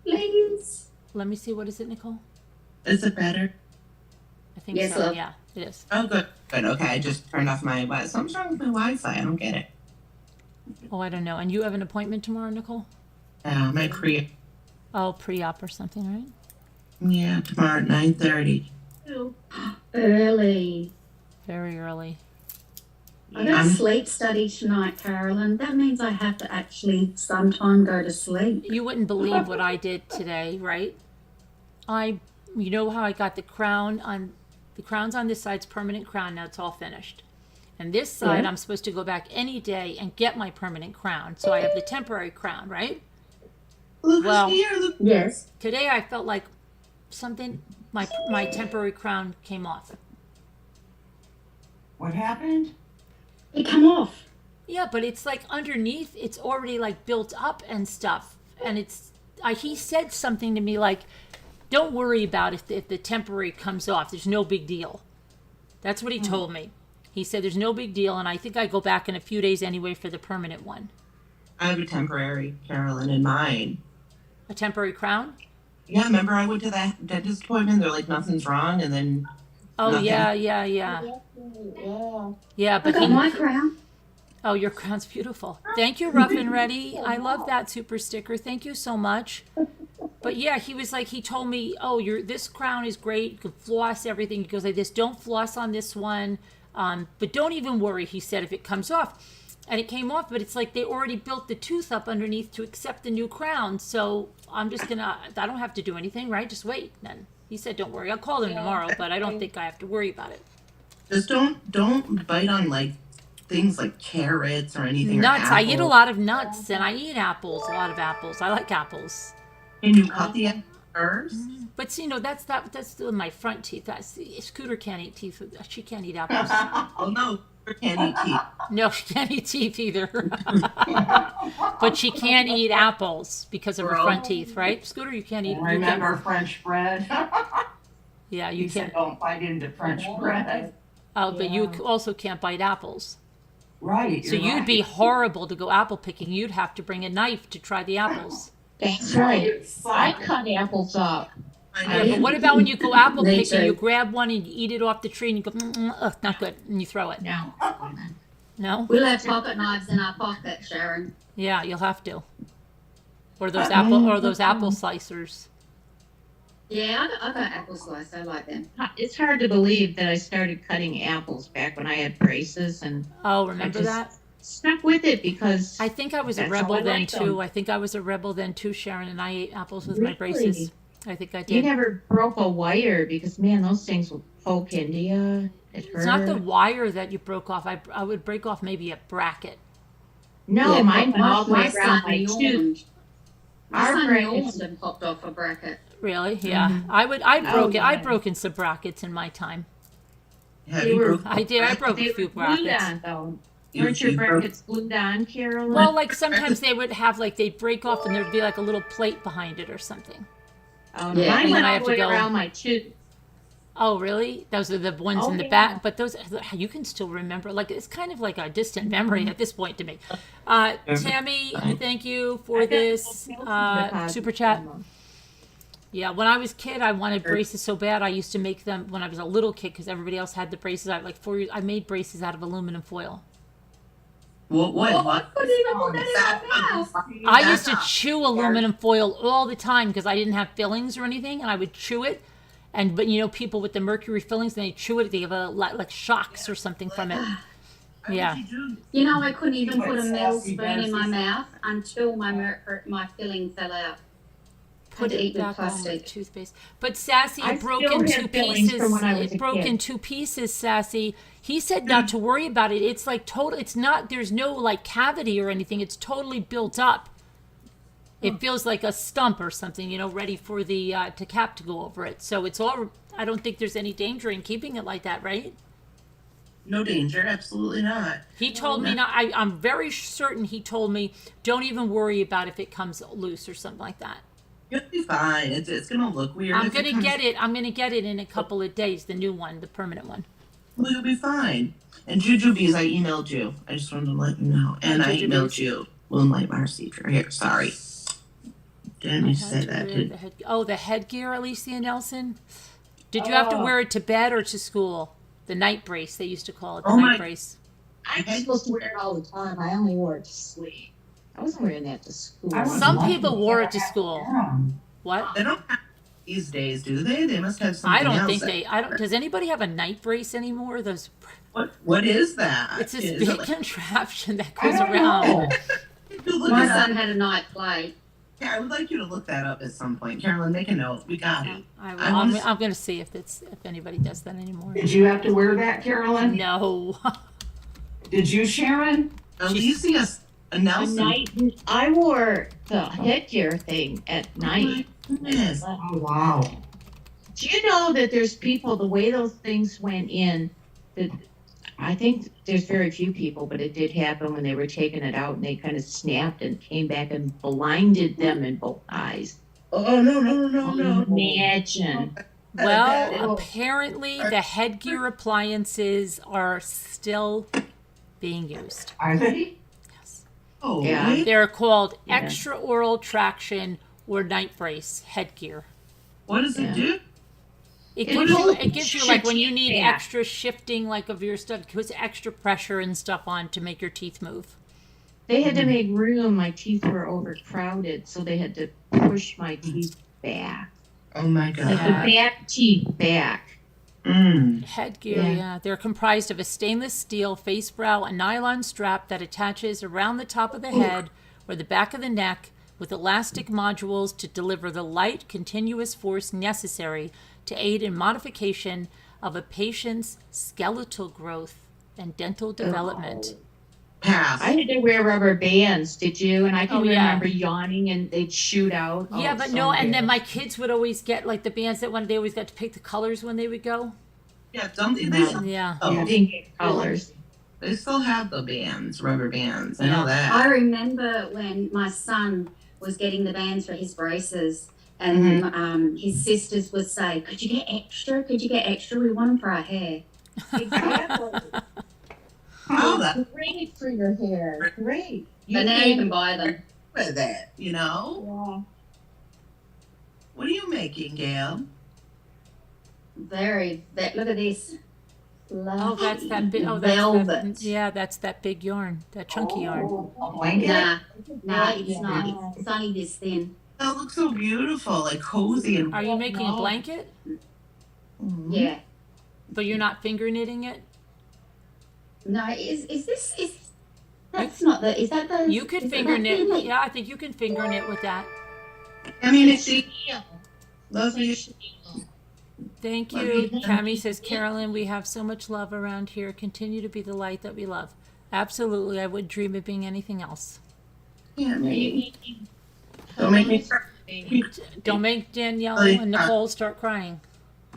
Please. let me see. What is it, Nicole? Is it better? I think Yes, so. love. Yeah, it is. Oh, good. Good. Okay, I just turned off my. Something's wrong with my Wi-Fi. I don't get it. Oh, I don't know. And you have an appointment tomorrow, Nicole? My Oh, pre-op or something, right? Yeah, tomorrow at 9:30. Early. Very early. I got a sleep study tonight, Carolyn. That means I have to actually sometime go to sleep. You wouldn't believe what I did today, right? You know how I got the crown's on this side's permanent crown. Now it's all finished. And this side, Yeah. I'm supposed to go back any day and get my permanent crown. So I have the temporary crown, right? Look Well- who's here. Look. Yes. Today I felt like my temporary crown came off. What happened? It come off. Yeah, but it's like underneath, it's already like built up and stuff. And he said something to me like, don't worry about if the temporary comes off. There's no big deal. That's what he told me. He said there's no big deal, and I think I go back in a few days anyway for the permanent one. I have a temporary, Carolyn, in mine. A temporary crown? Yeah, remember I went to that dentist appointment. They're like, nothing's wrong, and then Oh, Nothing. yeah. Yeah. Yeah, I but got my crown. oh, your crown's beautiful. Thank you, Rough and Ready. I love that super sticker. Thank you so much. But yeah, he was like, he told me, oh, this crown is great. You can floss everything. He goes like this, don't floss on this one. But don't even worry, he said, if it comes off. And it came off, but it's like they already built the tooth up underneath to accept the new crown. So I don't have to do anything, right? Just wait. Then he said, don't worry. I'll call him tomorrow, but I don't think I have to worry about it. just don't bite on like things like carrots or anything. or Nuts. I eat a apples. lot of nuts, and I eat apples, a lot of apples. I like apples. Can you cut the apple first? But see, no, that's my front teeth. Scooter can't eat teeth. She can't eat apples. Oh no, you can't eat teeth. No, she can't eat teeth either. But she can eat apples because of her Girl. front teeth, right? Scooter, you can't eat. And remember French bread? Yeah, You you said can't. don't bite into French bread. Oh, but you also can't bite apples. Right. So you're you'd be right. horrible to go apple picking. You'd have to bring a knife to try the apples. That's right. It's I like- cut apples up. Yeah, but what about when you go apple Me picking? too. You grab one and you eat it off the tree and you go, ugh, not good, and you throw it. No. No? We'll have pocket knives in our pocket, Sharon. Yeah, you'll have to. Or those apple slicers. Yeah, I got apple slice. I like them. It's hard to believe that I started cutting apples back when I had braces and Oh, remember just- that? stuck with it because I think I was a That's rebel how I then like too. them. I think I was a rebel then too, Sharon, and I ate apples with my Really? braces. I think I you did. never broke a wire because man, those things will poke into you. It hurt. It's not the wire that you broke off. I would break off maybe a bracket. No, Yeah, mine went all the way son around my tooth. yawned. My Our son brackets- yawned and popped off a bracket. Really? Yeah. Mm-hmm. I've yeah. broken some brackets in my time. Have They you were- broke? I did. I broke They a few were glued brackets. on though. You- Weren't your you broke- brackets glued on, Carolyn? Well, like sometimes they would have they'd break off and there'd be like a little plate behind it or something. oh, Yeah. mine And went I all have the to way go- around my tooth. Oh, really? Those are the ones Oh, in the yeah. back. But those, you can still remember. Like, it's kind of like a distant memory at this point to me. Tammy, thank you for I got this deposit super chat. from them. Yeah, when I was a kid, I wanted braces so bad. I used to make them when I was a little kid because everybody else had the braces. I like 4 years. I made braces out of aluminum foil. What? I used to chew aluminum foil all the time because I didn't have fillings or anything, and I would chew it. But you know, people with the mercury fillings, and they chew it, they have a like shocks or something from it. Yeah. You know, I couldn't even But put a sassy metal spoon in my Bessie. mouth until my filling fell out. Put Had to it eat with back on with plastic. toothpaste. But Sassy, I it broke still in have two fillings pieces. from when I was It a broke kid. in two pieces, Sassy. He said not to worry about it. It's like total. It's not. There's no like cavity or anything. It's totally built up. It feels like a stump or something, you know, ready for the cap to go over it. So it's all. I don't think there's any danger in keeping it like that, right? No danger, absolutely not. He told me not. I'm very certain he told me don't even worry about if it comes loose or something like that. You'll be fine. It's gonna look weird. I'm if gonna comes- get it. I'm gonna get it in a couple of days. The new one, the permanent one. Well, you'll be fine. And Jujubes, I emailed you. I just wanted to let you know. And I emailed Jujubes. you. Moonlight Marcedra. Here, sorry. Didn't mean to say that. Did The headgear, Alicia Nelson. Did you have to wear it to bed or to school? The night brace, they used to call it. The Oh night my- brace. I was supposed to wear it all the time. I only wore it to sleep. I wasn't wearing that to school. I was Some lucky people to wore never it to have school. wear 'em. What? They don't have these days, do they? They must have something I don't else. think they. I don't. Does anybody have a night brace anymore? Those. What is that? It's this Is it big like- contraption that I goes don't around. know. You look My it up. son had a night play. Yeah, I would like you to look that up at some point. Carolyn, make a note. We got it. I will. I wanna I'm going to see if anybody does that anymore. Did you have to wear that, Carolyn? No. Did you, Sharon? Alicia A Nelson. night, I wore the headgear thing at night. Goodness. Oh, wow. Do you know that there's people, the way those things went in, that I think there's very few people, but it did happen when they were taking it out and they kind of snapped and came back and blinded them in both eyes. Oh, no. Imagine. Well, apparently the headgear appliances are still being used. Are they? Oh, Yeah. really? They're called Yeah. extra oral traction or night brace headgear. What does Yeah. it do? It It gives you, will it gives you push like your when you teeth need back. extra shifting like of your stuff, it puts extra pressure and stuff on to make your teeth move. They had to make room. My teeth were overcrowded, so they had to push my teeth back. Oh my god. Like the back teeth back. Headgear, Yeah. yeah. They're comprised of a stainless steel face brow, a nylon strap that attaches around the top of the head or the back of the neck with elastic modules to deliver the light, continuous force necessary to aid in modification of a patient's skeletal growth and dental development. Pass. I had to wear rubber bands. Did you? And I can Oh, yeah. remember yawning and they'd shoot out. Yeah, Oh, but so no, and then bad. my kids would always get like the bands that when they always got to pick the colors when they would go. Yeah, don't they? No. Still, Yeah. oh, Didn't get colors. they still have the bands, rubber bands. I know I that. remember when my son was getting the bands for his braces, and his sisters would say, "Could you get extra? Could you get extra? We want them for our hair." Exactly. Oh, that's Great for your hair. Great. But now you can buy them. with it, you know? What are you making, Gail? Look at this. Oh, that's that big. Oh, velvet. that's that. Yeah, that's that big yarn, that chunky yarn. Oh, a blanket? Nah, it's not. It's only this thin. That looks so beautiful, like cozy and. Are you making a blanket? Yeah. But you're not finger knitting it? No, is that's not the? Is that the? You could is it finger that knit. thin? Yeah, I think you can finger knit with that. I mean, it's love you. Thank Love you. you. Tammy says, Carolyn, we have so much love around here. Continue to be the light that we love. Absolutely. I wouldn't dream of being anything else. Yeah, maybe. Don't make me cry. Don't make Danielle Really? and Nicole start crying.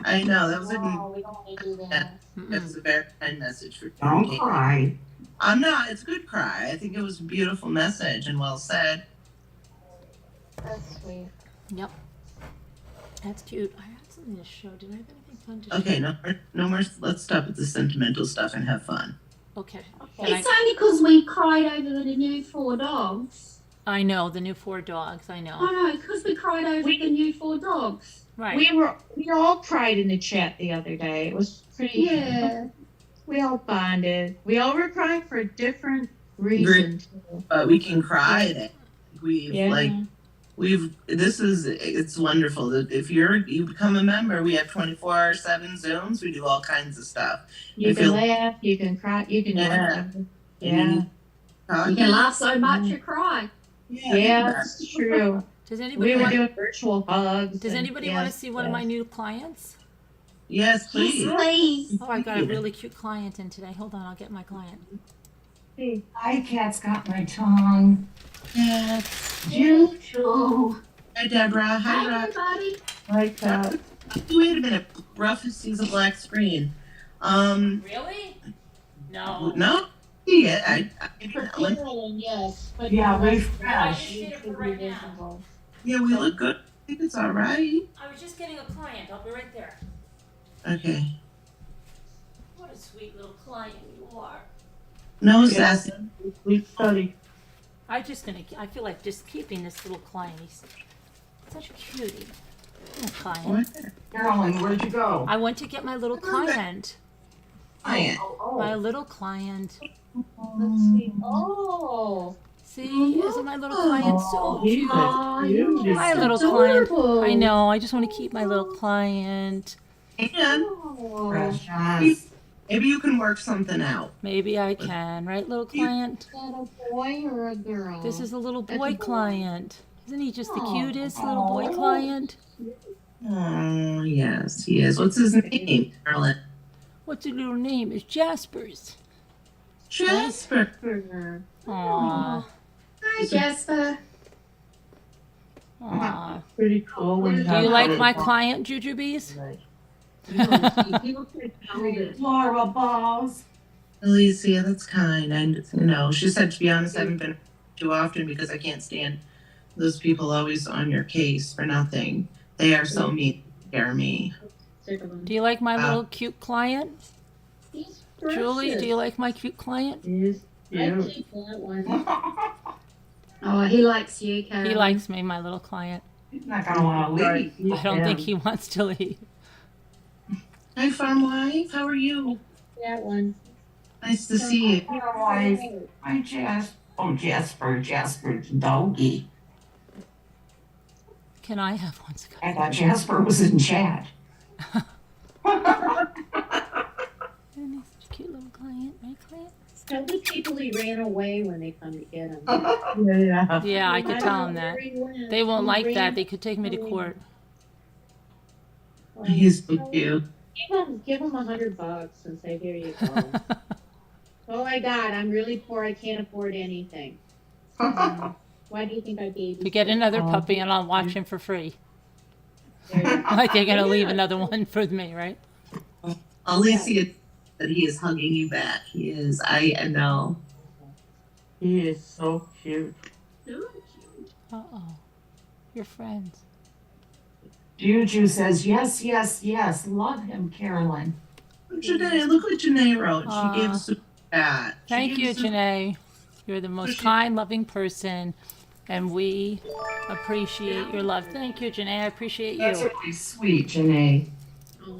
I know that was a we don't want to do that. that was a very kind message for Don't Kate. cry. I'm not. It's a good cry. I think it was a beautiful message and well said. That's sweet. Yep. That's cute. I had something to show. Did I have anything fun to Okay, show? no more. Let's stop with the sentimental stuff and have fun. Okay. It's only because we cried over the new 4 dogs. I know, the new 4 dogs. I know. I know, because we cried over the new 4 dogs. Right. We all cried in the chat the other day. It was pretty. Yeah. We all bonded. We all were crying for different reasons. But we can cry that we Yeah. like It's wonderful. If you become a member, we have 24/7 Zooms. We do all kinds of stuff. You I can feel- laugh, you can cry, you can do Yeah. whatever. And Yeah. You can laugh so much you cry. Yeah, that's true. Does anybody We were want? doing virtual hugs. Does and anybody want to yes, see one of my yes. new clients? Yes, please. Yes, please. Oh, I got a really cute client in today. Hold on, I'll get my client. Hi, cat's got my tongue. Yes. Choo-choo. Hi, Deborah. Hi, Hi, Rob. everybody. Hi, Cat. Wait a minute. Ruff sees a black screen. Really? No. No. Yeah, For Carolyn, yes. But Yeah, the rest refresh. of it should be visible. yeah, we look good. I think it's all right. I was just getting a client. I'll be right there. Okay. What a sweet little client you are. No sassy. We study. I feel like just keeping this little client. He's such a cutie. Little client. Carolyn, where'd you go? I went to get my little client. Client. My little client. Let's see. Oh. See, isn't my little client so cute? Oh, My little client. I know. I just want to keep my little client. And Oh. Precious. maybe you can work something out. Maybe I can, right, little client? Is that a boy or a girl? This is a little That's boy a boy. client. Isn't he just the Aw. cutest little boy client? Oh, yes, he is. What's his name, Carolyn? What's his little name? It's Jasper's. Jasper. Aww. Hi, Jasper. Aww. Pretty cool. Do Do you like my client, Jujubes? Laura balls. Alicia, that's kind. And, she said, to be honest, I haven't been too often because I can't stand those people always on your case for nothing. They are so mean. They scare me. Do you like my little cute client? He's Julie, do you like my cute client? Yes. I keep that one. Oh, he likes you, Carolyn. He likes me, my little client. He's not gonna want to leave. I don't think he wants to leave. Hi, Farm Wife. How are you? That one. Nice to see you. Your wife. Hi, Jasper, the doggy. Can I have one, Scott? I thought Jasper was in chat. Isn't he such a cute little client, right, client? Tell the people he ran away when they come to get him. Yeah. Yeah, I could tell him that. They won't like that. They They could take me to court. He's so cute. Give him $100 and say, here you go. Oh my God, I'm really poor. I can't afford anything. Why do you think I gave To you? get another puppy and I'll watch him for free. There you go. Like they're gonna leave another one for me, right? Alicia that he is hugging you back. He is. I know. He is so cute. Uh-oh. You're friends. Juju says, yes. Love him, Carolyn. Janae, look what Janae wrote. She gave us a chat. Thank you, Janae. You're the most kind, loving person, and we appreciate your love. Thank you, Janae. I appreciate That's you. really sweet, Janae. Oh,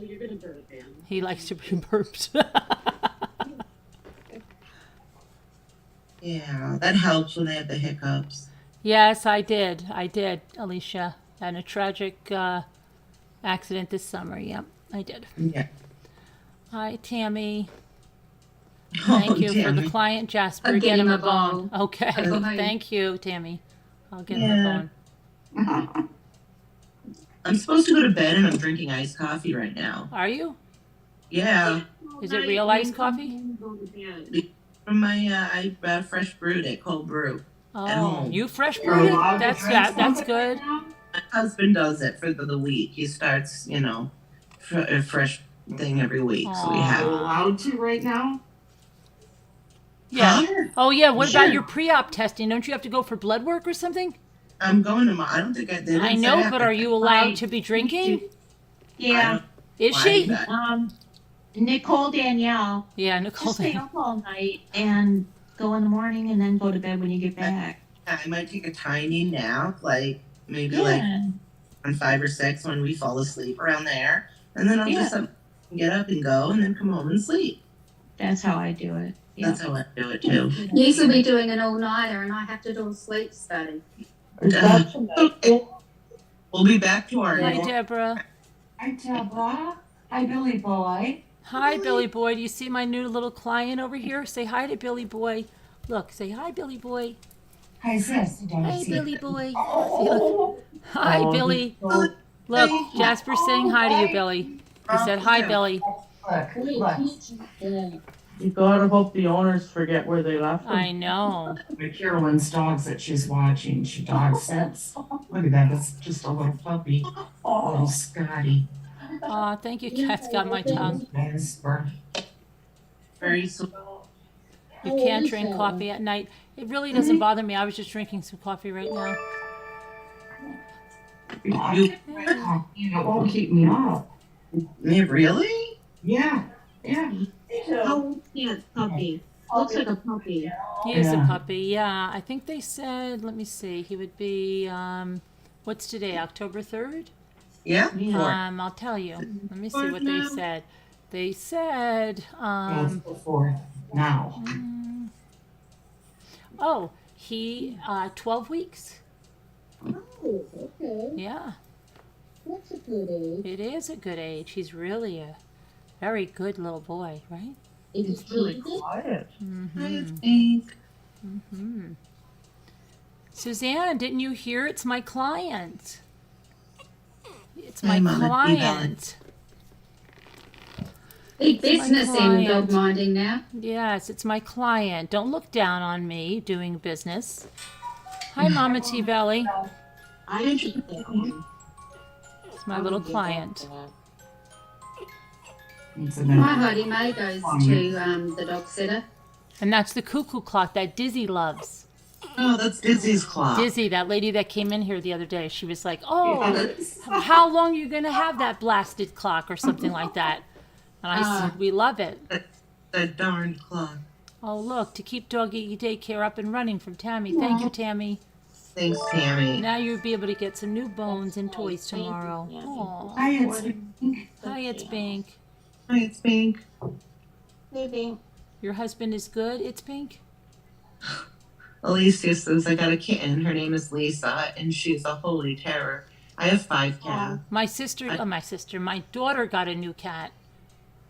you're gonna burp him. He likes to be burped. Yeah, that helps when they have the hiccups. Yes, I did, Alicia. And a tragic accident this summer. Yep, I did. Yeah. Hi, Tammy. Thank you for the client, Jasper. I'll Get him a bone. Okay. A bone. Thank you, Tammy. I'll get him a bone. I'm supposed to go to bed and I'm drinking iced coffee right now. Are you? Yeah. Is it real iced coffee? From my I fresh brewed it, cold brew. At Oh, home. you fresh You're brewed it? allowed to That's drink That's something good. right now? My husband does it for the week. He starts, a fresh thing every week. So we You're have. allowed to right now? Yeah. Huh? Oh, yeah. What Sure. about your pre-op testing? Don't you have to go for blood work or something? I'm going tomorrow. I don't think I did. I know, but are you allowed to be drinking? Yeah. Is she? Nicole Danielle. Yeah, Nicole. Just stay up all night and go in the morning and then go to bed when you get back. I might take a tiny nap, like maybe Yeah. on 5 or 6 when we fall asleep around there, and then I'll just get up and go, and then come home and sleep. That's how I do it. Yeah. That's how I do it too. You should be doing an all-nighter and I have to do a sleep study. Is that tonight? We'll be back to our. Hi, Deborah. Hi, Deborah. Hi, Billy Boy. Hi, Billy Boy. Do you see my new little client over here? Say hi to Billy Boy. Look, say hi, Billy Boy. Hi, sis. Hi, Billy Boy. See, look. Hi, Billy. So, Look, Jasper's saying hi to you, Billy. He said hi, Billy. Look, look. you gotta hope the owners forget where they left them. I know. Carolyn's dogs that she's watching. She dog sits. Look at that. That's just a little puppy. Oh, little Scotty. Aw, thank you, Cat's got my tongue. Jasper. Very sweet. You can't drink coffee at night. It really doesn't bother me. I was just drinking some coffee right now. It won't keep me up. Really? Yeah. Yeah. How old is that puppy? Looks like a puppy. He is a Yeah. puppy, yeah. I think they said, let me see, he would be, what's today, October 3rd? Yeah. I'll tell you. Let me see what they said. They said, That's before now. oh, he, 12 weeks. Oh, okay. Yeah, That's a good age. it is a good age. He's really a very good little boy, right? Is It's it really teething? quiet. I think. Suzanne, didn't you hear? It's my client. It's my Hi, Mama. client. Big business in client. dog minding now. Yes, it's my client. Don't look down on me doing business. Hi, Mama T Belly. I think that one. It's my little client. It's a My nice- Hottie May goes to the dog sitter. And that's the cuckoo clock that Dizzy loves. Oh, that's Dizzy's clock. Dizzy, that lady that came in here the other day, she was like, oh, how long are you going to have that blasted clock or something like that? And I said, we love it. That darned clock. Oh, look, to keep doggy daycare up and running from Tammy. Thank you, Tammy. Thanks, Tammy. Now you'll be able to get some new bones and toys tomorrow. Aw. Hi, it's Hi, it's Pink. Hi, it's Pink. Maybe. Your husband is good, it's Pink? Alicia says I got a kitten. Her name is Lisa, and she's a holy terror. I have 5 cats. My daughter got a new cat.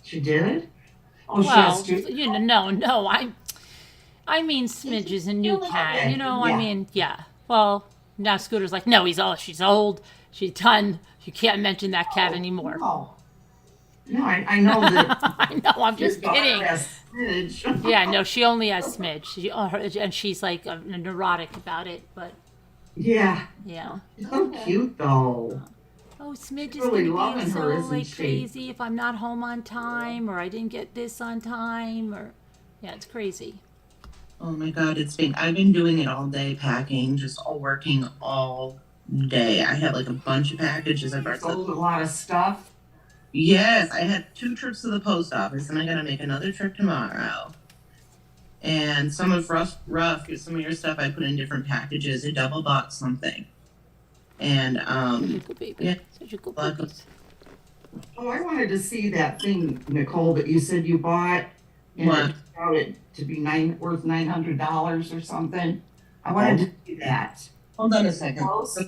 She did? Oh, she Well, has to. you know, no, I mean Smidge is a new cat. You know, I Yeah. mean, yeah. Well, now Scooter's like, no, she's old, she's done. You can't mention that cat anymore. Oh. No, I know that. I know, I'm just your daughter kidding. has Smidge. Yeah, no, she only has Smidge. And she's like neurotic about it, but Yeah. yeah. So cute, though. Oh, Smidge is Really gonna be loving so her, isn't like she? crazy if I'm not home on time or I didn't get this on time or yeah, it's crazy. Oh my God, it's Pink. I've been doing it all day, packing, just all working all day. I have like a bunch of packages. I brought Sold a lot of stuff. Yes, I had 2 trips to the post office, and I gotta make another trip tomorrow. And some of some of your stuff I put in different packages. I double bought something. And Such a good baby. yeah. Such a good Like- baby. Oh, I wanted to see that thing, Nicole, that you said you bought. And What? it turned out to be worth $900 or something. I wanted to see that. Hold on a second. Close?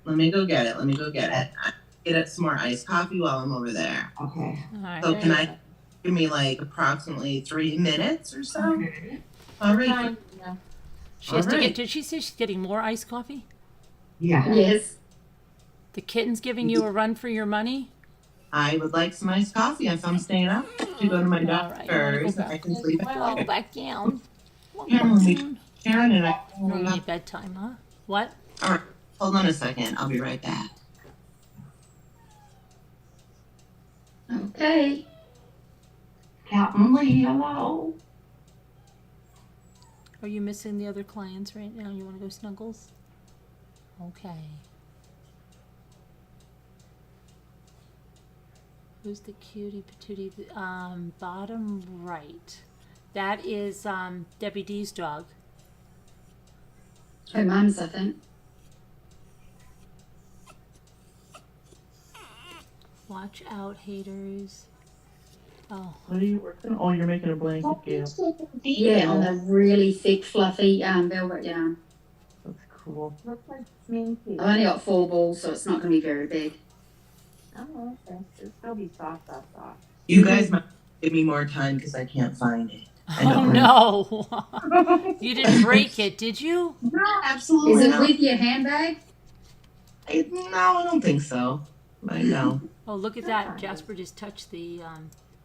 Let me go get it. I get some more iced coffee while I'm over there. Okay. All right. So can I give me like approximately 3 minutes or so? Okay. All right. Fine. Yeah. She has to Alright. get. Did she say she's getting more iced coffee? Yeah. Yes. The kitten's giving you a run for your money. I would like some iced coffee if I'm staying up to go to my All right. doctor's. I can sleep at Well, night. back down. Sharon and I. No, you need bedtime, huh? What? All right. Hold on a second. I'll be right back. Okay. Captain Lee, hello. Are you missing the other clients right now? You want to go snuggles? Okay. Who's the cutie patootie? Bottom right. That is Debbie D's dog. Her mum's, I think. Watch out, haters. Oh, What are you working? Oh, you're making a blanket, Gail. Yeah, on the really thick, fluffy velvet yarn. That's cool. Looks like sminky. I've only got 4 balls, so it's not going to be very big. Oh, okay. It'll still be soft. You guys might give me more time because I can't find it. I Oh know. no! You didn't break it, did you? No, absolutely Is it not. with your handbag? No, I don't think so. I know. Oh, look at that! Jasper just touched the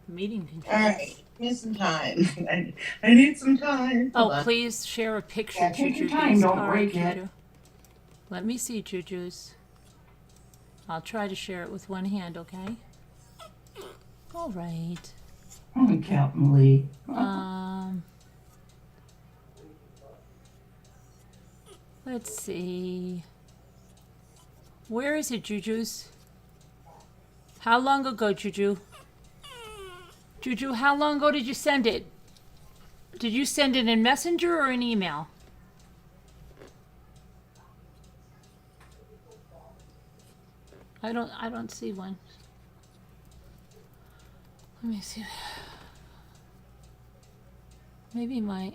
meeting controls. All right, give me some time. I need some time. Oh, Hold on. please share a picture, Yeah, take your Juju. time, please. don't All right, break it. Juju. Let me see, Juju's. I'll try to share it with one hand, okay? All right. Oh, Captain Lee. Let's see. Where is it, Juju's? How long ago, Juju? Juju, how long ago did you send it? Did you send it in Messenger or an email? I don't see one. Let me see. Maybe I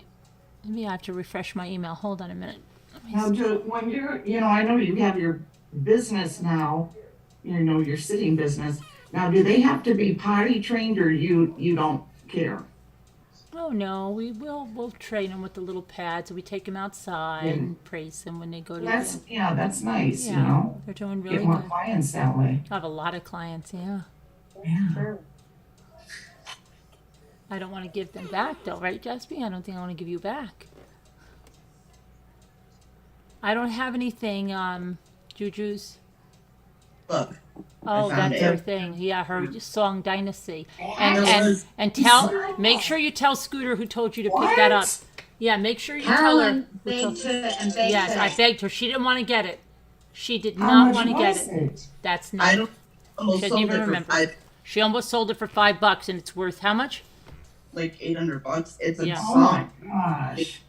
have to refresh my email. Hold on a minute. Let me Now, when you're, I know you have your business now, your sitting business. Now, do they have to be potty trained or you don't care? Oh no, we'll train them with the little pads. We take them outside and praise them when they go to That's the, that's nice, yeah, they're doing really Get more good. clients that way. I have a lot of clients, yeah. Yeah. I don't want to give them back though, right, Jasper? I don't think I want to give you back. I don't have anything, Juju's. Look. Oh, found that's her it. thing. Yeah, her song Dynasty. Yes. And make sure you tell Scooter who told you to pick that up. Yeah, make sure you tell her. Carolyn begged her and begged Yes, her. I begged her. She didn't want to get it. She did How not much want to get was it. That's I not. don't almost Shouldn't sold even it for remember. She almost sold it for $5, and it's worth how much? like $800. It's a Yeah. Oh my song. gosh.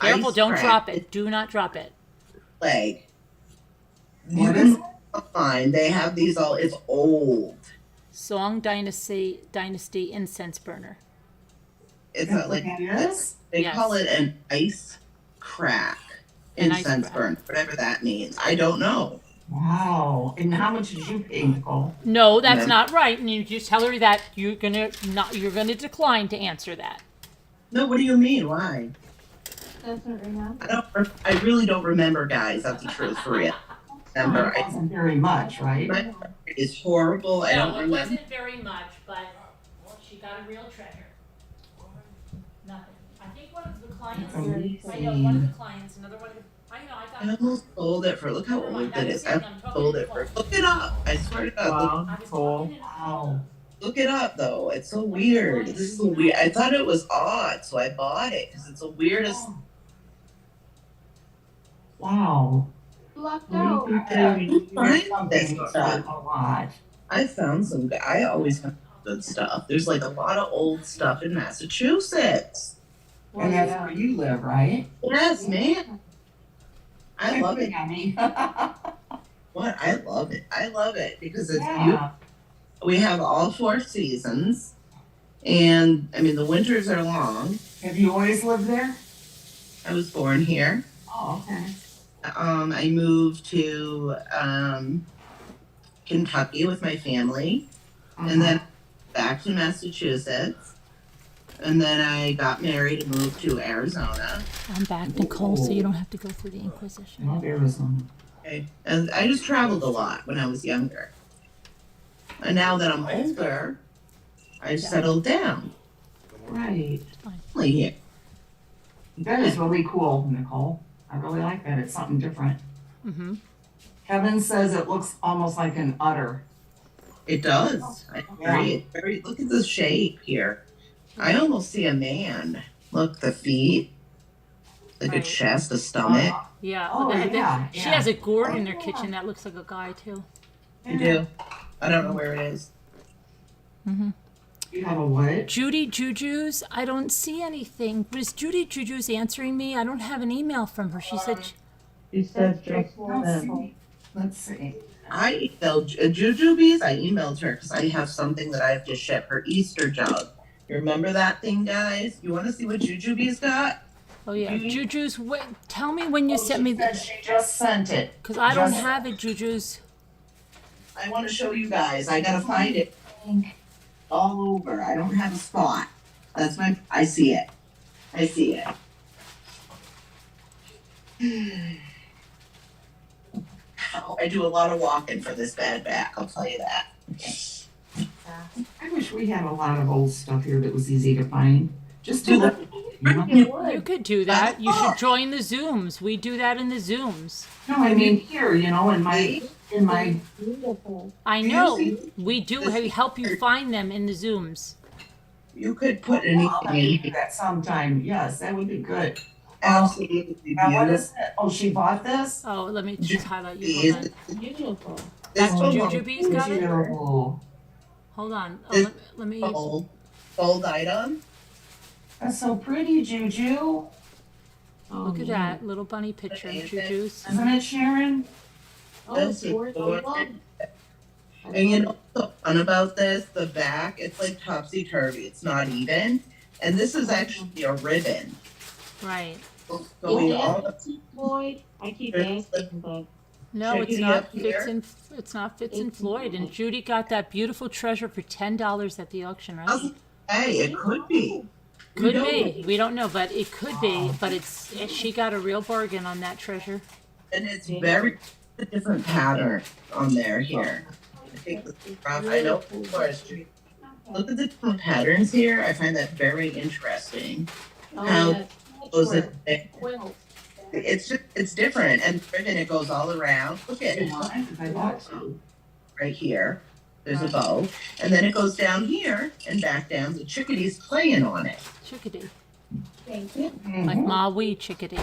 Careful, Ice don't crack. drop it. Do not drop it. Leg. You What can is find they have these all. It's old. Song Dynasty incense burner. It's That's a, like what that is? they Yes. call it an ice crack An ice incense crack. burn, whatever that means. I don't know. Wow. And how much did you pay, Nicole? No, that's Ma'am? not right. And you just tell her that you're gonna decline to answer that. No, what do you mean? Why? Doesn't remember. I really don't remember, guys. That's the truth for real. Remember, It wasn't very much, right? my memory is horrible. I don't remember. wasn't very much, but she got a real treasure. Nothing. I think one of the clients. Amazing. I know one of the clients. Another one of the. I know. I I thought. almost sold it for. Look how old it is. I sold it for. Look it up. I swear to God. Wow, I was cool. talking in- Wow. Look it up though. It's so weird. This is so weird. I thought it was odd, so I bought it because it's the weirdest. Wow. Lucked What out. do you think Find there's something this worth stuff. a lot? I found some. I always find good stuff. There's like a lot of old stuff in Massachusetts. And that's where you live, right? Yes, man. I love it. Yummy. What? I love it. I love it because it's beautiful. Yeah. We have all 4 seasons, and I mean the winters are long. Have you always lived there? I was born here. Oh, okay. I moved to Kentucky with my family, and then back to Massachusetts, and then I got married and moved to Arizona. I'm back, Nicole, so you don't have to go through the Inquisition. Love Arizona. Okay, and I just traveled a lot when I was younger, and now that I'm older, I settled down. Right. Only here. That is really cool, Nicole. I really like that. It's something different. Mm-hmm. Kevin says it looks almost like an udder. It does. I agree. Very. Look at the shape here. I almost see a man. Look, the feet, like a Right. chest, a stomach. Yeah. Oh, yeah, She yeah. has a gourd in her kitchen that looks like a guy too. You do. I don't know where it is. Mm-hmm. You have a what? Judy Juju's, I don't see anything. Was Judy Juju's answering me? I don't have an email from her. She said, He said just Let's that. see. Let's see. I emailed Jujubes. I emailed her because I have something that I have to ship. Her Easter jug. You remember that thing, guys? You want to see what Jujubes got? Oh yeah, Juju's. Wait, tell me when you sent me Said she just sent it. because I don't Just- have it, Juju's. I want to show you guys. I gotta find it all over. I don't have a spot. That's my. I see it. I see it. Oh, I do a lot of walking for this bad back. I'll tell you that. I wish we had a lot of old stuff here that was easy to find. Just do that. You know? You could do that. You should join the Zooms. We do that in the Zooms. No, I mean here, in my Beautiful. I know. We do help you find them in the Zooms. You could put I'll anything do in. that sometime. Yes, that would be good. Absolutely Now what beautiful. is it? Oh, she bought this? Oh, let me just highlight you. Hold on. Beautiful. That's This Jujubee's got it? Beautiful. Hold on. Oh, This- let me. Fold item. That's so pretty, Juju. Look at that little bunny picture of Juju's. Isn't it, Sharon? Oh, This it's is gorgeous. gorgeous. And you know what's so fun about this? The back, it's like topsy-turvy. It's not even. And this is actually a ribbon. Right. Going Is all that Pink Floyd? I keep There's asking, but No, it's Chickadee not. up here. It's not Fitz and Floyd. And Judy got that beautiful treasure for $10 at the auction, right? Hey, it could be. Could be. We don't know, but it could be. But she got a real bargain on that treasure. And it's very a different pattern on there here. I think this is rough. I know forestry. Look at the different patterns here. I find that very interesting. oh, How yeah, Goes patchwork in- quilt. it's different. And ribbon, it goes all around. Look at it I bought two. right here. There's a bow. And then it goes down here and back down. The chickadee's playing on it. Chickadee. Thank you. Like Ma Wee chickadee.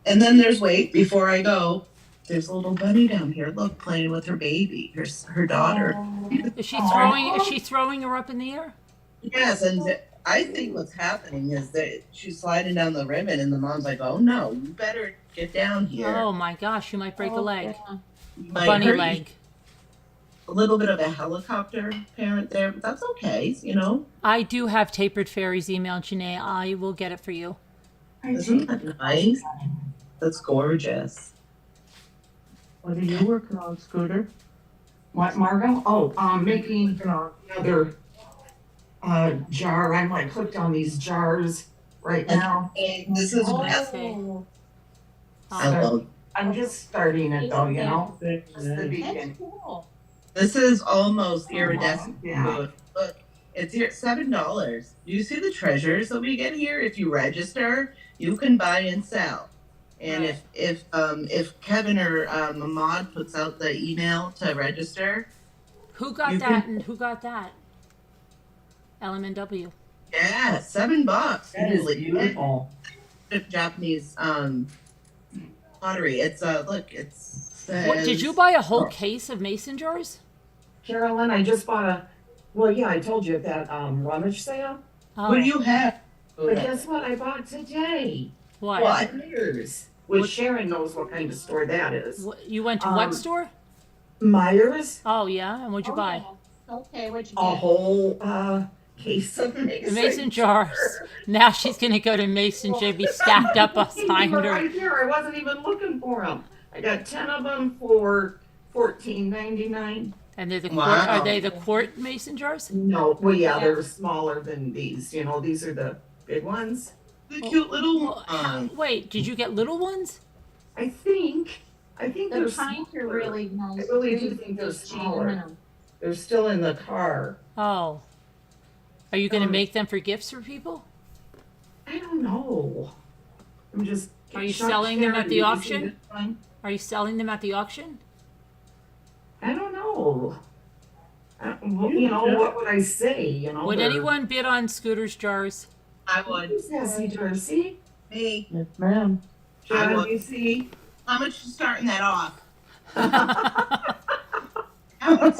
And then there's, wait, before I go, there's a little bunny down here. Look, playing with her baby, her daughter. Is she throwing her up in the air? Yes, and I think what's happening is that she's sliding down the ribbon, and the mom's like, "Oh no, you better get down here." Oh my gosh, you might break a leg. Yeah. You A might bunny hurt you. leg. A little bit of a helicopter parent there, but that's okay, you know. I do have Tapered Fairies email, Janae. I will get it for you. Isn't that nice? That's gorgeous. What are you working on, Scooter? What, Margo? Oh, making another jar. I'm like hooked on these jars right now. And this is Oh, I love. I'm just starting it though, you know. Just the that's beginning. cool. This is almost iridescent Yeah. food. Look, it's here $7. Do you see the treasures that we get here? If you register, you can buy and sell. And Right. if Kevin or Ahmad puts out the email to register, Who got You that can- and who got that? LMNW. yeah, $7. That is Usually, beautiful. Japanese pottery. It's look, it's. What, did you buy a whole case of mason jars? Carolyn, I just bought I told you at that rummage sale. Oh, What do you have? But guess what I bought today? what? What? Myers. Which Sharon knows what kind of store that is. You went to what Um, store? Myers, Oh yeah, and what'd you buy? Okay, what'd you a get? whole case of The mason, mason jars. Now she's gonna go to Mason JB stacked up behind They're her. right here. I wasn't even looking for them. I got 10 of them for $14.99. And they're the Wow. quart, are they the quart mason jars? No, well, yeah, they're smaller than these. You know, these are the big ones. The cute little Well, one. wait, did you get little ones? I think The they're pints are smaller. really nice. I really too. do think they're Just smaller. jamming 'em. They're still in the car. Oh. Are you gonna make them for gifts for people? I don't know. I'm just. Are you Sharon, selling them at the did you see auction? this one? Are you selling them at the auction? I don't know. You know, what would I say? You know, Would they're- anyone bid on Scooter's jars? I would. Who's Sassy Darcy? Me. Yes, ma'am. Sharon, would. you see? How much you starting that off? How much?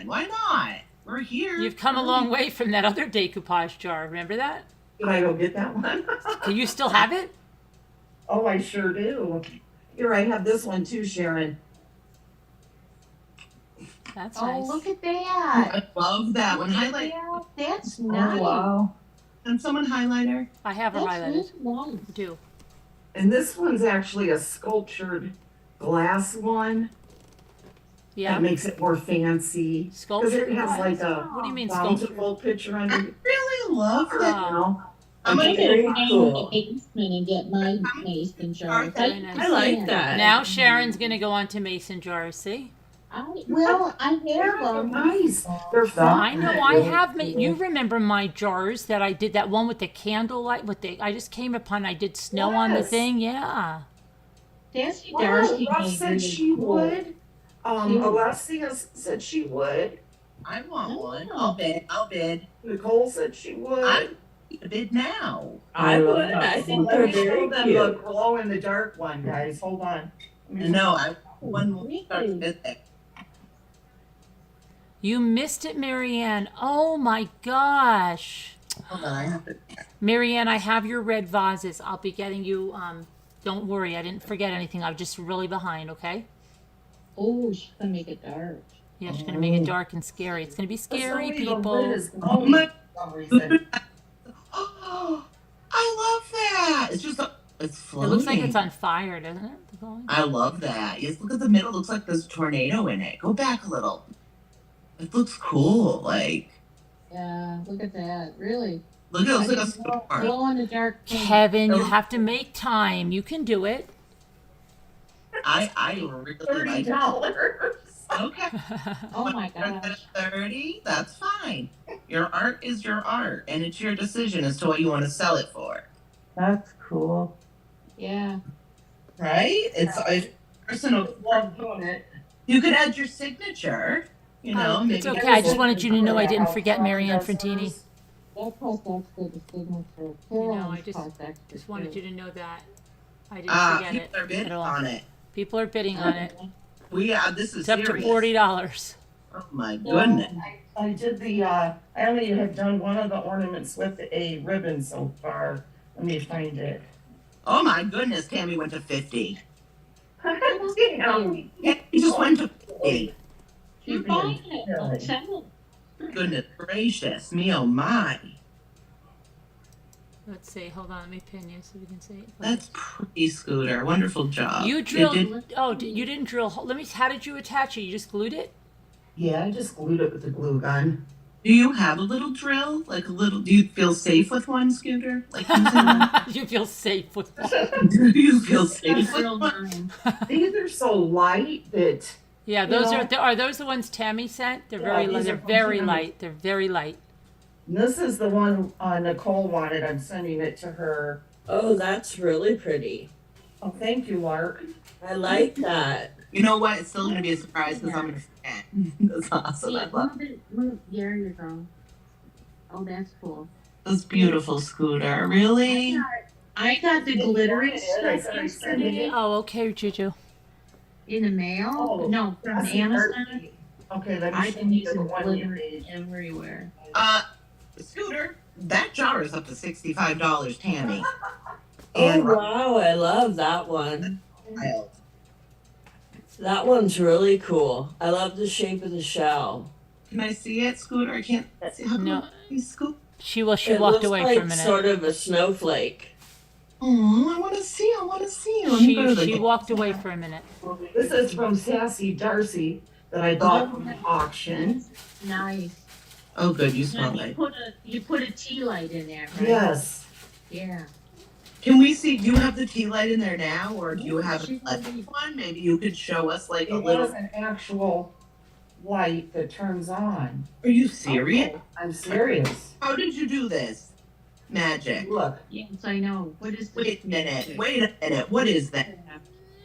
Why not? We're here. You've come a long way from that other decoupage jar. Remember that? Did I go get that one? Do you still have it? Oh, I sure do. Here, I have this one too, Sharon. That's Oh, nice. look at that. I love that one. I Look like. at that. That's Oh, nice. wow. Can someone highlight her? I have her That's highlighted. really nice. Do. And this one's actually a sculptured glass one. Yeah. That makes it more fancy. Because Sculpture. it has like a What do you mean sculpture? bountiful picture I under it. really love You that. know? I'm I'm gonna gonna Very go down cool. to the basement and get my mason jars. Very nice. I like that. Now Sharon's gonna go on to mason jars. See? I have They're them. nice. They're fun. I know. I have. You remember my jars that I did? That one with the candlelight. With the. I just came upon. I did snow on the Yes. thing. Yeah. Sassy Well, Darcy Ruff made said really she cool. would. Alessia said she would. I want one. I'll bid. Nicole said she would. I'm a bid now. I would. I think Let they're me show very them cute. the glow in the dark one, guys. Hold on. No, I one more start Really? bid there. You missed it, Marianne. Oh my gosh. Hold on, I have to. Marianne, I have your red vases. I'll be getting you. Don't worry, I didn't forget anything. I'm just really behind. Okay. Oh, she's gonna make it dark. Yeah, she's gonna make it dark and scary. It's gonna be scary, For some reason, people. lid is Oh glowing my- for some reason. Oh, I love that. It's just it's It floating. looks like it's on fire, doesn't it? The glowing? I love that. Yes, look at the middle. It looks like there's a tornado in it. Go back a little. It looks cool. Like Yeah, look at that. Really. look, it looks like a Glow storm. in the dark paint. Kevin, you have to make time. You can do it. I really like it. $30. Okay. Oh my gosh. 30, that's fine. Your art is your art, and it's your decision as to what you want to sell it for. That's cool. Yeah. Right? It's personal. Love doing it. You could add your signature. You know, maybe It's okay. I just wanted you to know I didn't forget Marianne Frontini. That costs extra, the signature. know, I Carol's just- costs extra, Just wanted too. you to know that. I didn't forget people are it bidding at all. on it. People are bidding on it. This is It's up to serious. $40. Oh my goodness. I did the, I only have done one of the ornaments with a ribbon so far. Let me find it. Oh my goodness, Tammy went to 50. Damn. Yeah, he just went to 50. You're buying it. Sell it. Goodness gracious, me oh my. Let's see. Hold on. Let me pin you so we can see it. That's pretty, Scooter. Wonderful job. You It drilled. did- Oh, you didn't drill. Let me. How did you attach it? You just glued it? Yeah, I just glued it with the glue gun. Do you have a little drill? Like a little, do you feel safe with one, Scooter? Like using one? You feel safe with one. Do you feel safe with Real one? nine. These are so light that, Yeah, You those know- are those the ones Tammy sent? They're Yeah, very these they're are from very Tammy. light. They're very light. this is the one Nicole wanted. I'm sending it to her. Oh, that's really pretty. Oh, thank you, Lark. I like that. You know what? It's still going to be a surprise because I'm going to forget. That's awesome. I Yeah, love move it, move, there you go. Oh, that's cool. That's beautiful, Scooter. Really? I got the glittery I stuff said I sent yesterday it. Oh, okay, Juju. in the mail. Oh, No, from That's the Amazon. art. Okay, let me I've show been you using the one you glitter made. everywhere. Scooter, that jar is up to $65, Tammy. Oh, And wow. I love that one. Wild. That one's really cool. I love the shape of the shell. Can I see it, Scooter? I can't see. How No. come you Scoot? She It walked looks away like for a minute. sort of a snowflake. Oh, I want to see. I want to see. Let me go to She the. walked away for a minute. This is from Sassy Darcy that I bought from the auction. Nice. Oh, good. You Now, smell it. you put a tea light in there, right? Yes. Yeah. Can we see? Do you have the tea light in there now, or do you Yeah, have she an electric one? Maybe you could show us like a It little. was an actual light that turns on. Are you serious? I'm serious. How did you do this? Magic. Look, Yes, I know. What is this? Wait a minute. Wait a minute. What is that?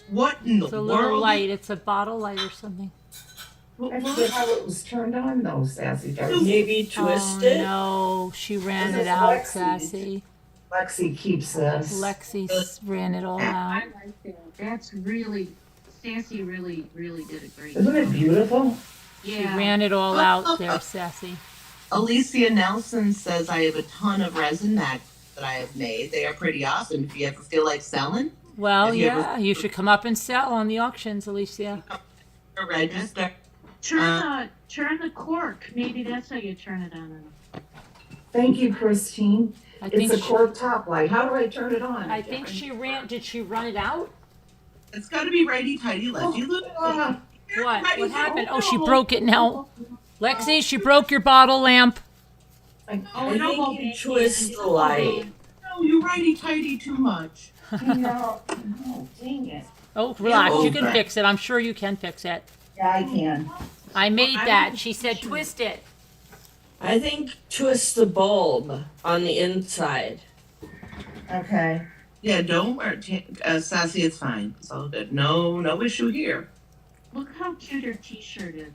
What in the It's a little world? light. It's a bottle light or something. I forget how it was turned on though, Sassy Darcy. Maybe twist Oh it. no, she ran This it is out, Lexi's. Sassy. Lexi keeps this. Lexi ran it all out. I like that. That's really, Sassy really did a great Isn't it job. beautiful? She Yeah. ran it all out there, Sassy. Alicia Nelson says I have a ton of resin magnets that I have made. They are pretty awesome. If you ever feel like selling, Well, Have you ever- yeah, you should come up and sell on the auctions, Alicia. register. Turn the cork. Maybe that's how you turn it on. Thank you, Christine. I think It's a she, cord top light. How do I turn it on? I think she ran. Did she run it out? It's got to be righty tighty, lefty loosey. Ah, What? Righty, What happened? Oh, she no. broke it now. Lexi, she broke your bottle lamp. I think you twist the light. No, you righty tighty too much. no, dang it. Oh, relax. You can Okay. fix it. I'm sure you can fix it. Yeah, I can. I made that. She said twist it. I think twist the bulb on the inside. Okay. Yeah, don't worry, Sassy. It's fine. It's all good. No issue here. Look how cute her t-shirt is.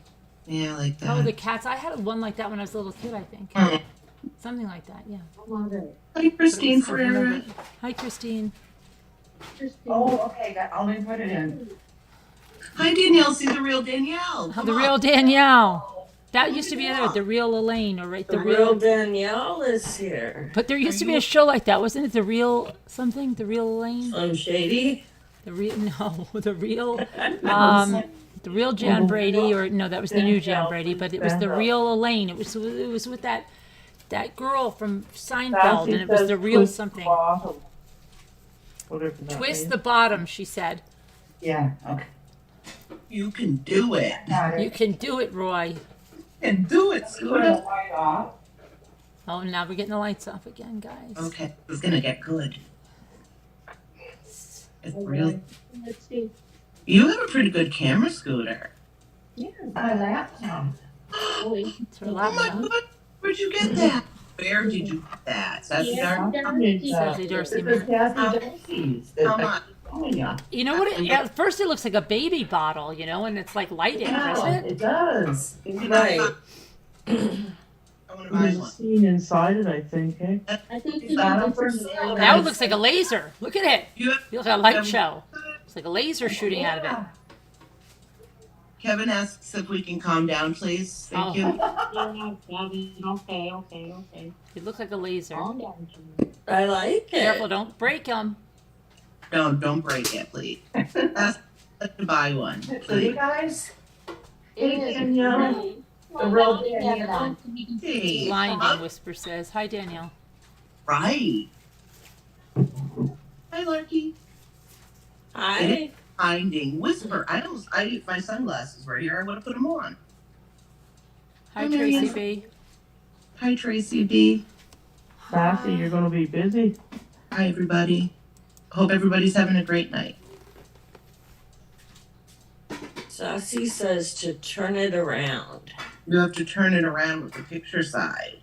Yeah, like that. Oh, the cats. I had one like that when I was a little kid, I think. Mm. Something like that, yeah. I love it. Hi, Christine Ferreira. Hi, Christine. Oh, okay. Let me put it in. Hi, Danielle. See the real Danielle. Come The on. real Danielle. That used to be the real Elaine, or right? The real Danielle is here. But there used to be a show like that, wasn't it? The real something? The real Elaine? Slim Shady. The real no, the real Jan Brady, or no, that was the new Jan Brady, but it was the real Elaine. It was with that girl from Seinfeld, and it was the real something. Whatever that Twist means. the bottom, she said. Yeah, okay. You can do it. Got You it. can do it, Roy. You can do it, Turn the Scooter. light off. Oh, now we're getting the lights off again, guys. Okay, it's gonna get good. It's really. Let's see. You have a pretty good camera, Scooter. My laptop. Boy. It's her Oh my laptop. God! Where'd you get that? Where did you get that? Sassy Yeah. Dark? Sassy Darcy. This is Kathy Darcy's. How much? Yeah. You know what? At first, it looks like a baby bottle, you know, and it's like lighting, doesn't it? It does. Right. I want to buy There's a one. scene inside it, I think, eh? I think It's not up for sale. Now it looks like a laser. Look at it. You have, It looks like a light show. It's like a laser shooting out of it. Kevin asks if we can calm down, please. Thank Oh. you. Okay. It looks like a laser. Calm down, Jimmy. I like it. Careful, don't break them. Don't break it, please. Ask us to buy one, So you please. guys, It is. Danielle, the real Danielle. Hey, Blinding Whisper says, "Hi, Danielle." right. Hi, Larky. Hi. Finding Whisper. If my sunglasses were here, I would have put them on. Hi, Hi, Tracy Marianne. B. Hi, Tracy B. Sassy, you're gonna be busy. Hi, everybody. Hope everybody's having a great night. Sassy says to turn it around. You have to turn it around with the picture side.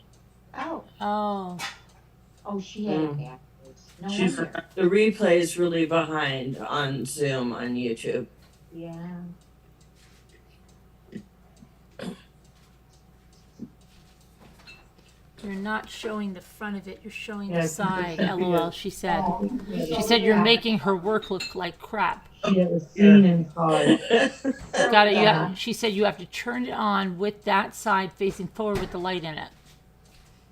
Oh, Oh, she had it backwards. No She wonder. forgot. The replay is really behind on Zoom on YouTube. Yeah. you're not showing the front of it. You're showing Yeah, the it side. should be LOL. a- She said. She She said you're making her work look like crap. She had a scene inside. Got it. She said you have to turn it on with that side facing forward with the light in it.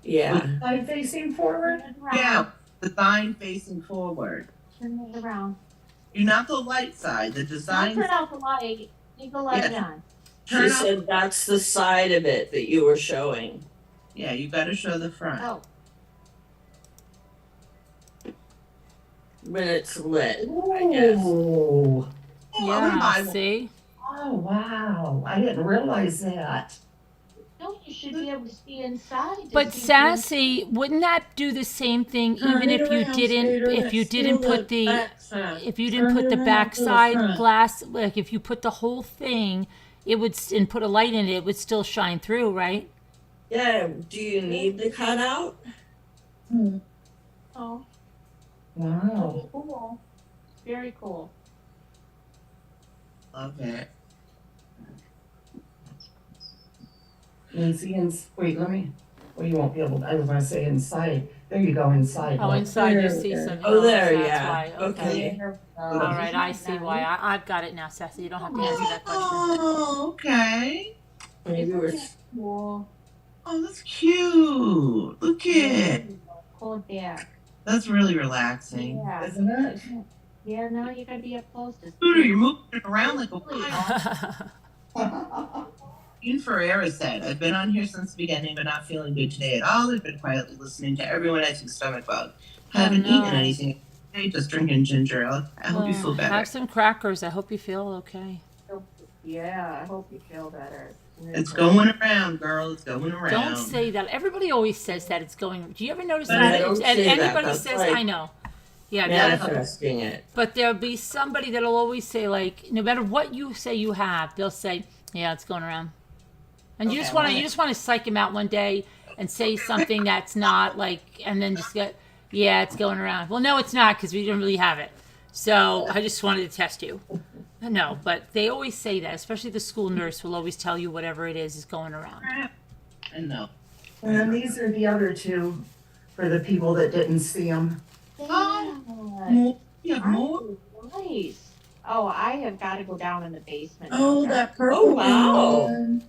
Yeah. Side facing forward? Turn it around. Yeah, the sign facing forward. Turn it around. You're not the light side. The Don't design. turn out the light. Leave the light Yes. on. She Turn said that's the side of it that you were showing. Yeah, you got to show the front. Oh, When it's lit, I guess. Ooh. Oh, I wanna buy Yeah. one. See. Oh, wow. I didn't realize that. no, you should be able to see inside. to But see Sassy, wouldn't that do the same thing even if you didn't put the if you didn't put the backside glass, like if you put the whole thing, it would and put a light in it, it would still shine through, right? Yeah. Do you need the cutout? Oh, Wow. cool. Very cool. Love it. Nancy, wait, let me, well, you won't be able to, I was gonna say inside. There you go, inside. Oh, Look. inside you see some. Oh, there, that's yeah. why. Okay. All right, I see why. I've got it now, Sassy. You don't have to answer that question. Oh, okay. Maybe we're. Cool. Oh, that's cute. Look at. Pull it back. That's really relaxing. Yeah. Isn't it? Yeah, now you gotta be up close to Scooter, see. you're moving it around like a wild. Dean Ferreira said, I've been on here since the beginning, but not feeling good today at all. I've been quietly listening to everyone. I think stomach bug. Haven't no. eaten anything today, just drinking ginger ale. I hope you feel better. Have some crackers. I hope you feel okay. Yeah, I hope you feel better. It's going around, girl. It's going around. Don't say that. Everybody always says that it's going. Do you ever notice But that? I don't And say that. anybody That's says, like I know. Yeah, manifesting it. but there'll be somebody that'll always say, like, no matter what you say you have, they'll say, yeah, it's going around. And you just want to psych him out one day and say something that's not like, and then just get, yeah, it's going around. Well, no, it's not, because we didn't really have it. So I just wanted to test you. No, but they always say that, especially the school nurse will always tell you whatever it is going around. I know. And these are the other two for the people that didn't see them. You have more? Nice. Oh, I have got to go down in the basement. Oh, now. that purple wow. one.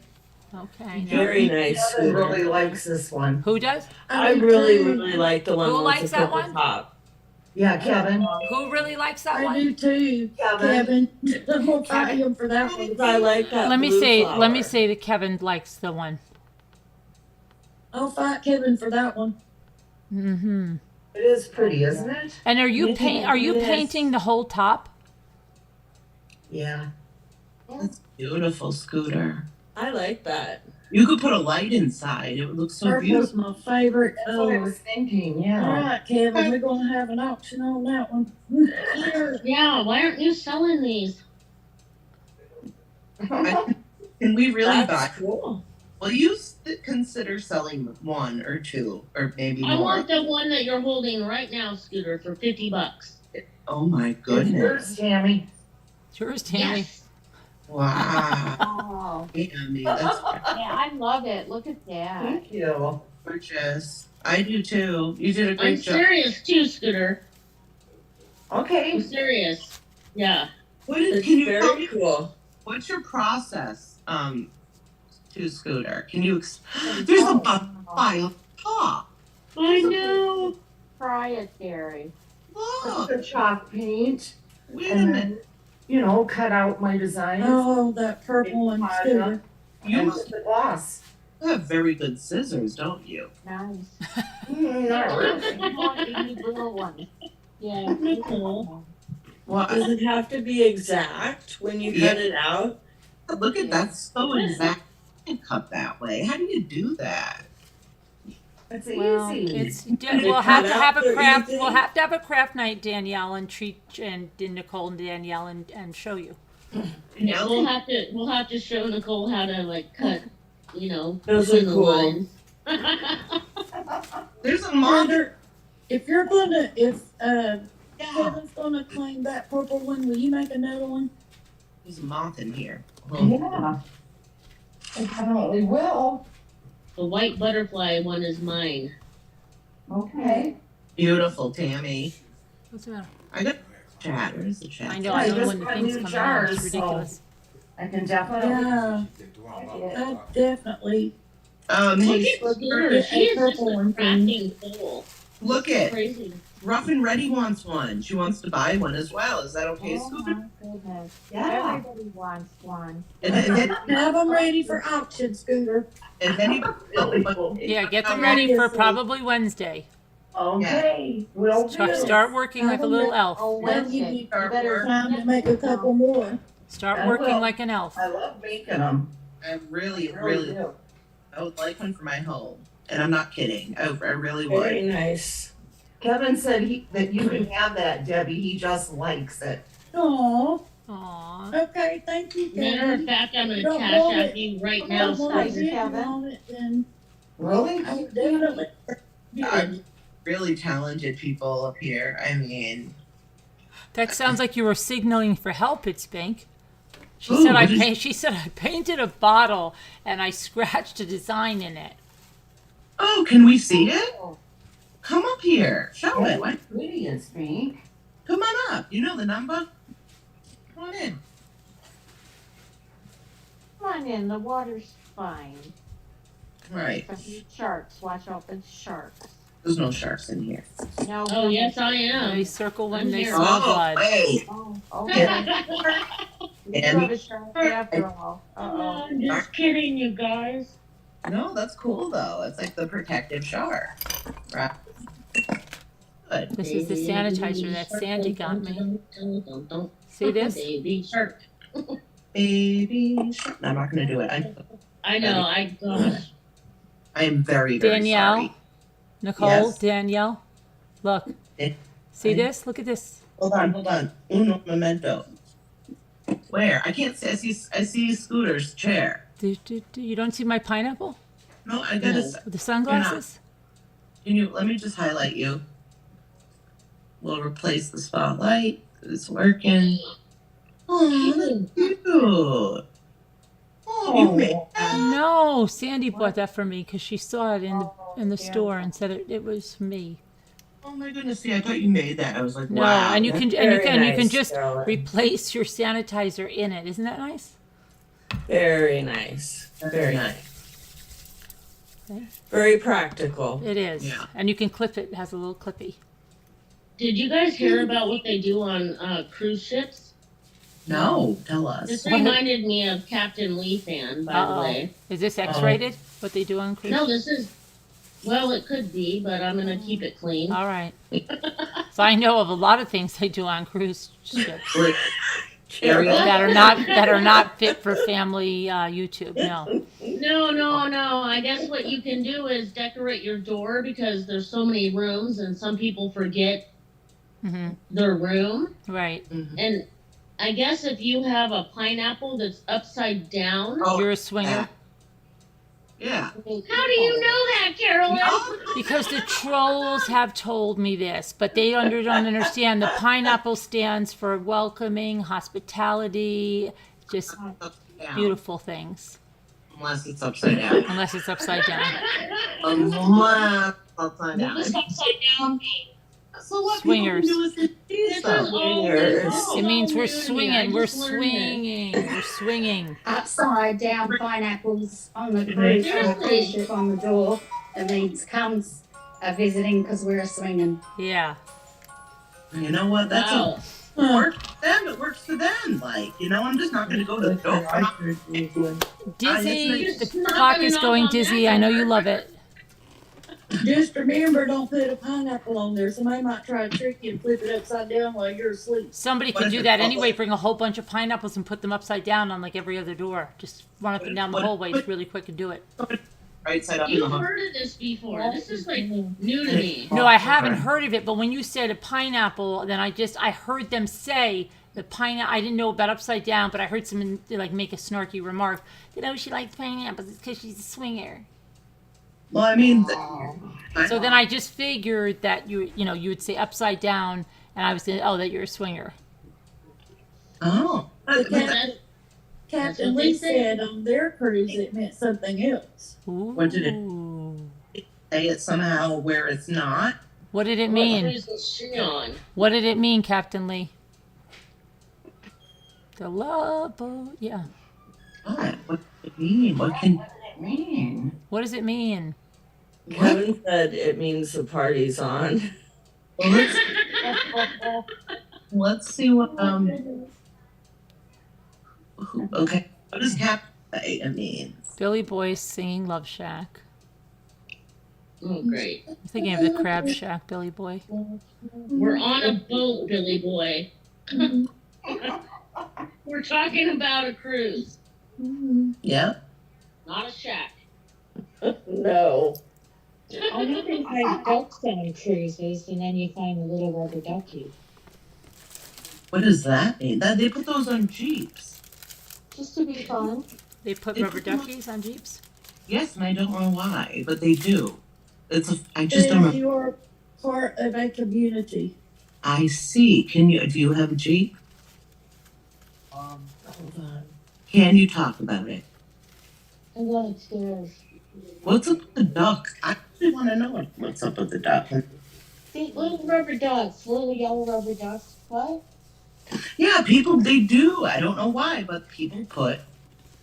Okay. Very nice. Kevin Scooter. really likes this one. Who does? I really like the one Who with likes the that purple one? top. Yeah, Kevin. Who really likes that I one? do too, Kevin. Kevin. I'm gonna fight him for that one. I like that. Let me blue say. flower. Let me say that Kevin likes the one. I'll fight Kevin for that one. Mm-hmm. It is pretty, isn't it? And are you Yes. painting the whole top? Yeah. That's beautiful, Scooter. I like that. You could put a light inside. It would look so Purple's beautiful. my favorite That's what I color. was thinking, All yeah. right, Kevin, we're gonna have an auction on that one. Yeah, why aren't you selling these? Can we really buy? That's cool. Will you consider selling one or two or maybe I more? want the one that you're holding right now, Scooter, for $50. Oh my It's goodness! yours, Tammy. It's yours, Tammy. Yes. Wow, Oh, Tammy, that's yeah, I love it. Look at that. Thank you. gorgeous. I do too. You did a I'm great job. serious too, Scooter. I'm Okay. serious. Yeah. What is, It's can you tell very me cool. what's your process? To Scooter, can you? There's a butterfly up top. I know. Try it, Gary. Look, The chalk paint. wait a And minute. then, you know, cut out my designs. Oh, that purple one, Scooter. You And the gloss. have very good scissors, don't you? Nice. Not really. You want the little one. Yeah. Cool. Well, Does it have to be exact when you cut it out? look at that. So exact. You can cut that way. How do you do that? It's Well, easy. it's They we'll have cut to out have a their craft. easy. We'll have to have a craft night, Danielle, and Nicole and Danielle and show you. Yeah, we'll have to show Nicole how to like cut, Those between are the cool. lines. There's a mother. Mother, if Kevin's gonna claim that purple one, will you make another one? There's a moth in here. Yeah. I definitely will. The white butterfly one is mine. Okay. Beautiful, Tammy. What's the matter? I got chat. Where's the chat? I know. I I know just when the got things new come out. jars, It's so- ridiculous. I can definitely. Yeah, that definitely. Look Look at at Scooter. a She is just purple a one for me. crafting fool. look at Crazy. Rough and Ready wants one. She wants to buy one as well. Is that okay, Oh Scooter? my goodness. Yeah. Everybody wants one. And then, Have them ready for auction, Scooter. and then he Really cool. Yeah, get them ready for probably Wednesday. Okay. Will do. Start working like a little elf. Oh, That'll give Wednesday. you You better. time to make a couple more. Start I working will. like an elf. I love making them. I really, Really really, do. I would like one for my home. And I'm not kidding. I really Very would. nice. Kevin said that you can have that, Debbie. He just likes it. Aw, Aww. okay, thank you, Matter of Kevin. fact, I'm gonna Don't cash want out it. you right If now, I want Nice, a Scooter. bid Kevin. on it, then Really? I would definitely. I'm really talented people up here. I mean, That sounds like you were signaling for help, it's Pink. She Ooh, said what is- she said I painted a bottle and I scratched a design in it. oh, can we see it? Come up here. Show it. Why- Pretty and pink. Come on up. You know the number? Come on in. Come on in, the water's fine. Right. But the sharks, watch out for the sharks. There's no sharks in here. No. Oh, yes, I They am. circle when I'm they here. smell Oh, blood. wait. Oh, okay. And Have a shot after all. Uh-oh. I'm just kidding, you guys. no, that's cool though. It's like the protective shower. Right. Good. This is the sanitizer that Sandy got me. See this? Baby shark. Baby shark. No, I'm not gonna do it. I know, gosh. I am very, very Danielle, sorry. Nicole, Yes. Danielle, look. Eh, See I- this? Look at this. Hold on. Uno momento. Where? I can't see. I see Scooter's chair. You don't see my pineapple No, I gotta. with the sunglasses? Let me just highlight you. We'll replace the spotlight. It's working. Oh, that's cute. Oh, you made that. No, Sandy bought that for me because she saw it in the store and said it was me. Oh my goodness! See, I thought you made that. I was like, No, wow. and you can Very you can nice, just Carolyn. replace your sanitizer in it. Isn't that nice? Very nice. Very nice. Okay. Very practical. It is. Yeah. And you can clip it. It has a little clippy. Did you guys hear about what they do on cruise ships? No, tell This us. reminded me of Captain Lee Fan, by the Uh-oh. way. Is this X-rated? What they do on cruise? No, this is, well, it could be, but I'm gonna keep it clean. All right. So I know of a lot of things they do on cruise ships Ariel? that are not fit for family YouTube. No. No. I guess what you can do is decorate your door because there's so many rooms and some people forget Hmm. their room. Right. And I guess if you have a pineapple that's upside down, Oh, You're a swinger. yeah. how do you know that, Carolyn? Because the trolls have told me this, but they don't understand. The pineapple stands for welcoming, hospitality, just Yeah. beautiful things. Unless it's upside down. Unless it's upside down. Unless it's upside down. It's upside down. So what Swingers. people can do is get This these is though. all It means we're new to me. I swinging. We're just learned this. swinging. We're swinging. Upside down pineapples on the cruise ship on the door. It means comes a visiting because we're swinging. Yeah. You know what? That's Wow. it works for them. It works for them. Like, I'm just not going to go to the door. Dizzy. It's The not clock gonna is knock going on dizzy. that I know you door. love it. Just remember, don't put a pineapple on there. Somebody might try to trick you and flip it upside down while you're asleep. Somebody What could if do it's that public? anyway. Bring a whole bunch of pineapples and put them upside down on like every other door. Just run up and down the What- hallways really quick and do it. Right side up in You've the home. heard of this before. This is like new to me. No, I haven't heard of it, but when you said a pineapple, then I heard them say the pineapple. I didn't know about upside down, but I heard someone like make a snarky remark that she likes pineapples. It's because she's a swinger. Well, I mean, So then I just figured that you would say upside down, and I was saying, oh, that you're a swinger. oh. That's- Captain what Lee they say. said on their cruise it meant something else. Ooh. What did say it somehow where it's not. What did it What mean? cruise is she on? What did it mean, Captain Lee? The love boat. Yeah. Oh, what does it mean? What can it mean? What does it mean? Kevin said it means the party's on. Well, let's see what okay. What does Cap say it means? Billy Boy singing Love Shack. Oh, great. I'm thinking of the Crab Shack, Billy Boy. We're on a boat, Billy Boy. We're talking about a cruise, Yeah. not a shack. No. I know they find ducks on cruises, and then you find a little rubber ducky. What does that mean? That they put those on Jeeps. Just to be fun. They put rubber duckies on Jeeps? Yes, and I don't know why, but they do. I just don't If know. you're part of a community. I see. Do you have a Jeep? Hold on. Can you talk about it? I go upstairs. What's up with the duck? I really want to know what's up with the duck. See, little rubber ducks, little yellow rubber ducks. What? Yeah, people, they do. I don't know why, but people put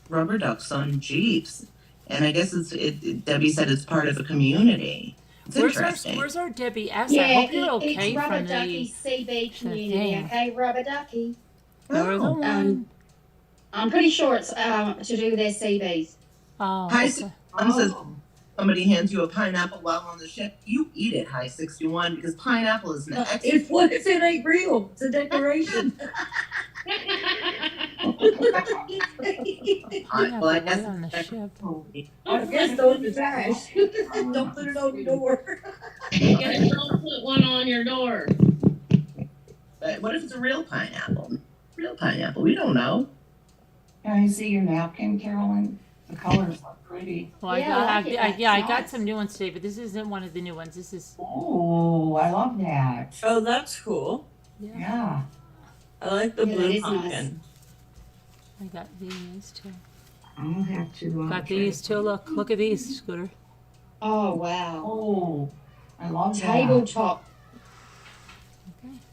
rubber ducks on Jeeps. And I guess Debbie said it's part of a community. It's interesting. Where's our Debbie S? I hope you're okay it's Rubber from Ducky the CB community, thing. okay? Rubber Ducky. You're the Oh, one. I'm pretty sure it's to do with their CVs. Oh, High okay. 61 says somebody hands you a pineapple while on the ship, you eat it, High 61, because pineapple is an If what if it ain't real? It's a decoration. Pineapple I right guess on the ship. I guess throw it in the trash. Don't put it on your door. Yeah, don't put one on your door. But what if it's a real pineapple? Real pineapple, we don't know. Can I see your napkin, Carolyn? The colors look pretty. Well, Yeah, I like it. I It's got nice. some new ones today, but this isn't one of the new ones. This is Oh, I love that. Oh, that's cool. Yeah. I like the Yeah, blue that is nice. pumpkin. I got these too. I'll have to. Got these too. Look at these, Scooter. Oh wow. Oh, I love that. Tabletop.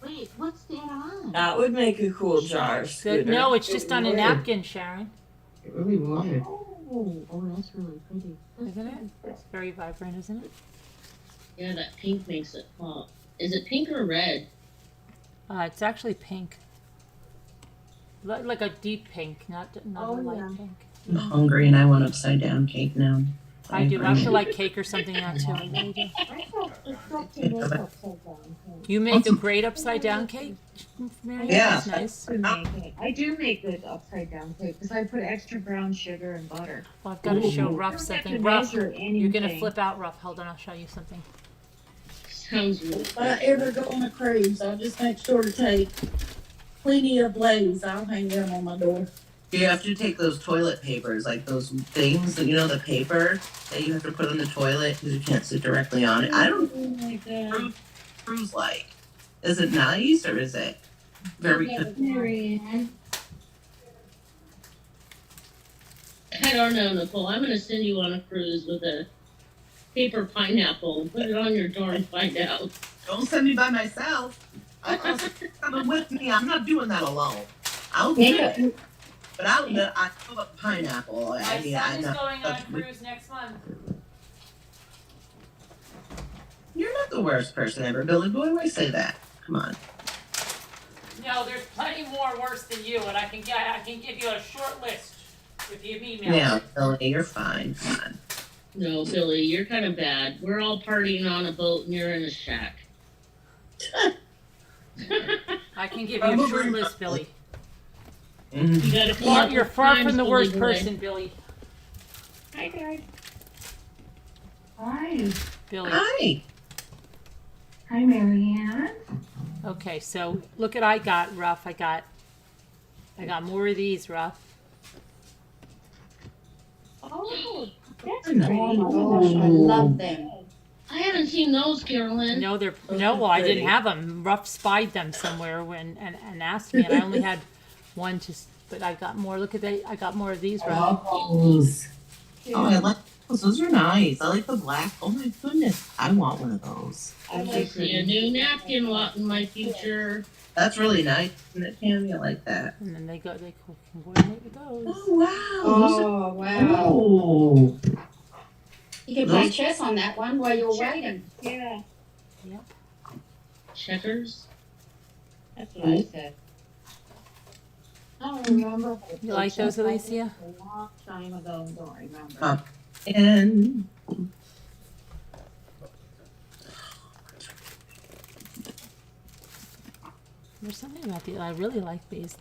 Wait, what's that on? That would make a cool jar, Good. Scooter. No, it's just on a would. napkin, Sharon. It really would. Oh, that's really pretty. Isn't it? It's very vibrant, isn't it? Yeah, that pink makes it pop. Is it pink or red? It's actually pink. Like a deep pink, not Oh, a light yeah. pink. I'm hungry and I want upside down cake now. I do. I feel like cake or something now too. I really do. I thought to make upside down cake. You make a great upside down cake, Mary? Yeah. That's nice. I do make good upside down cake because I put extra brown sugar and butter. Well, I've got to show I Ruff don't have something. to Ruff, measure you're gonna anything. flip out, Ruff. Hold on, I'll show you something. Sounds really If I ever go on a cruise, I'll just make sure to take plenty of blaze. I'll hang them on my door. You have to take those toilet papers, like those things, you know, the paper that you have to put on the toilet because you can't sit directly on it. I don't Oh my god. cruise like. Is it nice or is it very Marianne. I don't know, Nicole. I'm gonna send you on a cruise with a paper pineapple. Put it on your door and find out. Don't send me by myself. I'll come with me. I'm not doing that alone. I'll do it. But I fill up pineapple. I mean, I know. going on a cruise next month. You're not the worst person ever, Billy Boy. Why say that? Come on. No, there's plenty more worse than you, and I can give you a short list if you email. Yeah, Billy, you're fine. Come on. No, Billy, you're kind of bad. We're all partying on a boat and you're in a shack. I can give you a short list, Billy. Mhm. You gotta come up You're with far times from the to worst leave away. person, Billy. Hi, guys. Hi. Billy. Hi. Hi, Marianne. Okay, so look at I got Ruff. I got more of these, Ruff. Oh, that's I know. pretty. Oh my gosh, I love them. I haven't seen those, Carolyn. No, well, I didn't have them. Ruff spied them somewhere and asked me, and I only had one but I got more. Look at that. I got more of these, Ruff. Those. Oh, I like those. Those are nice. I like the black. Oh my goodness. I want one of those. I might see a new napkin lot in my future. That's really nice. Isn't it, Tammy? I like that. And then they can coordinate with those. Oh, wow. Oh wow. Oh. You can play chess on that one while you're waiting. Yeah, Checkers. that's what I said. I don't remember. You like those, Alicia? A long time ago, don't remember. And There's something about these. I really like these.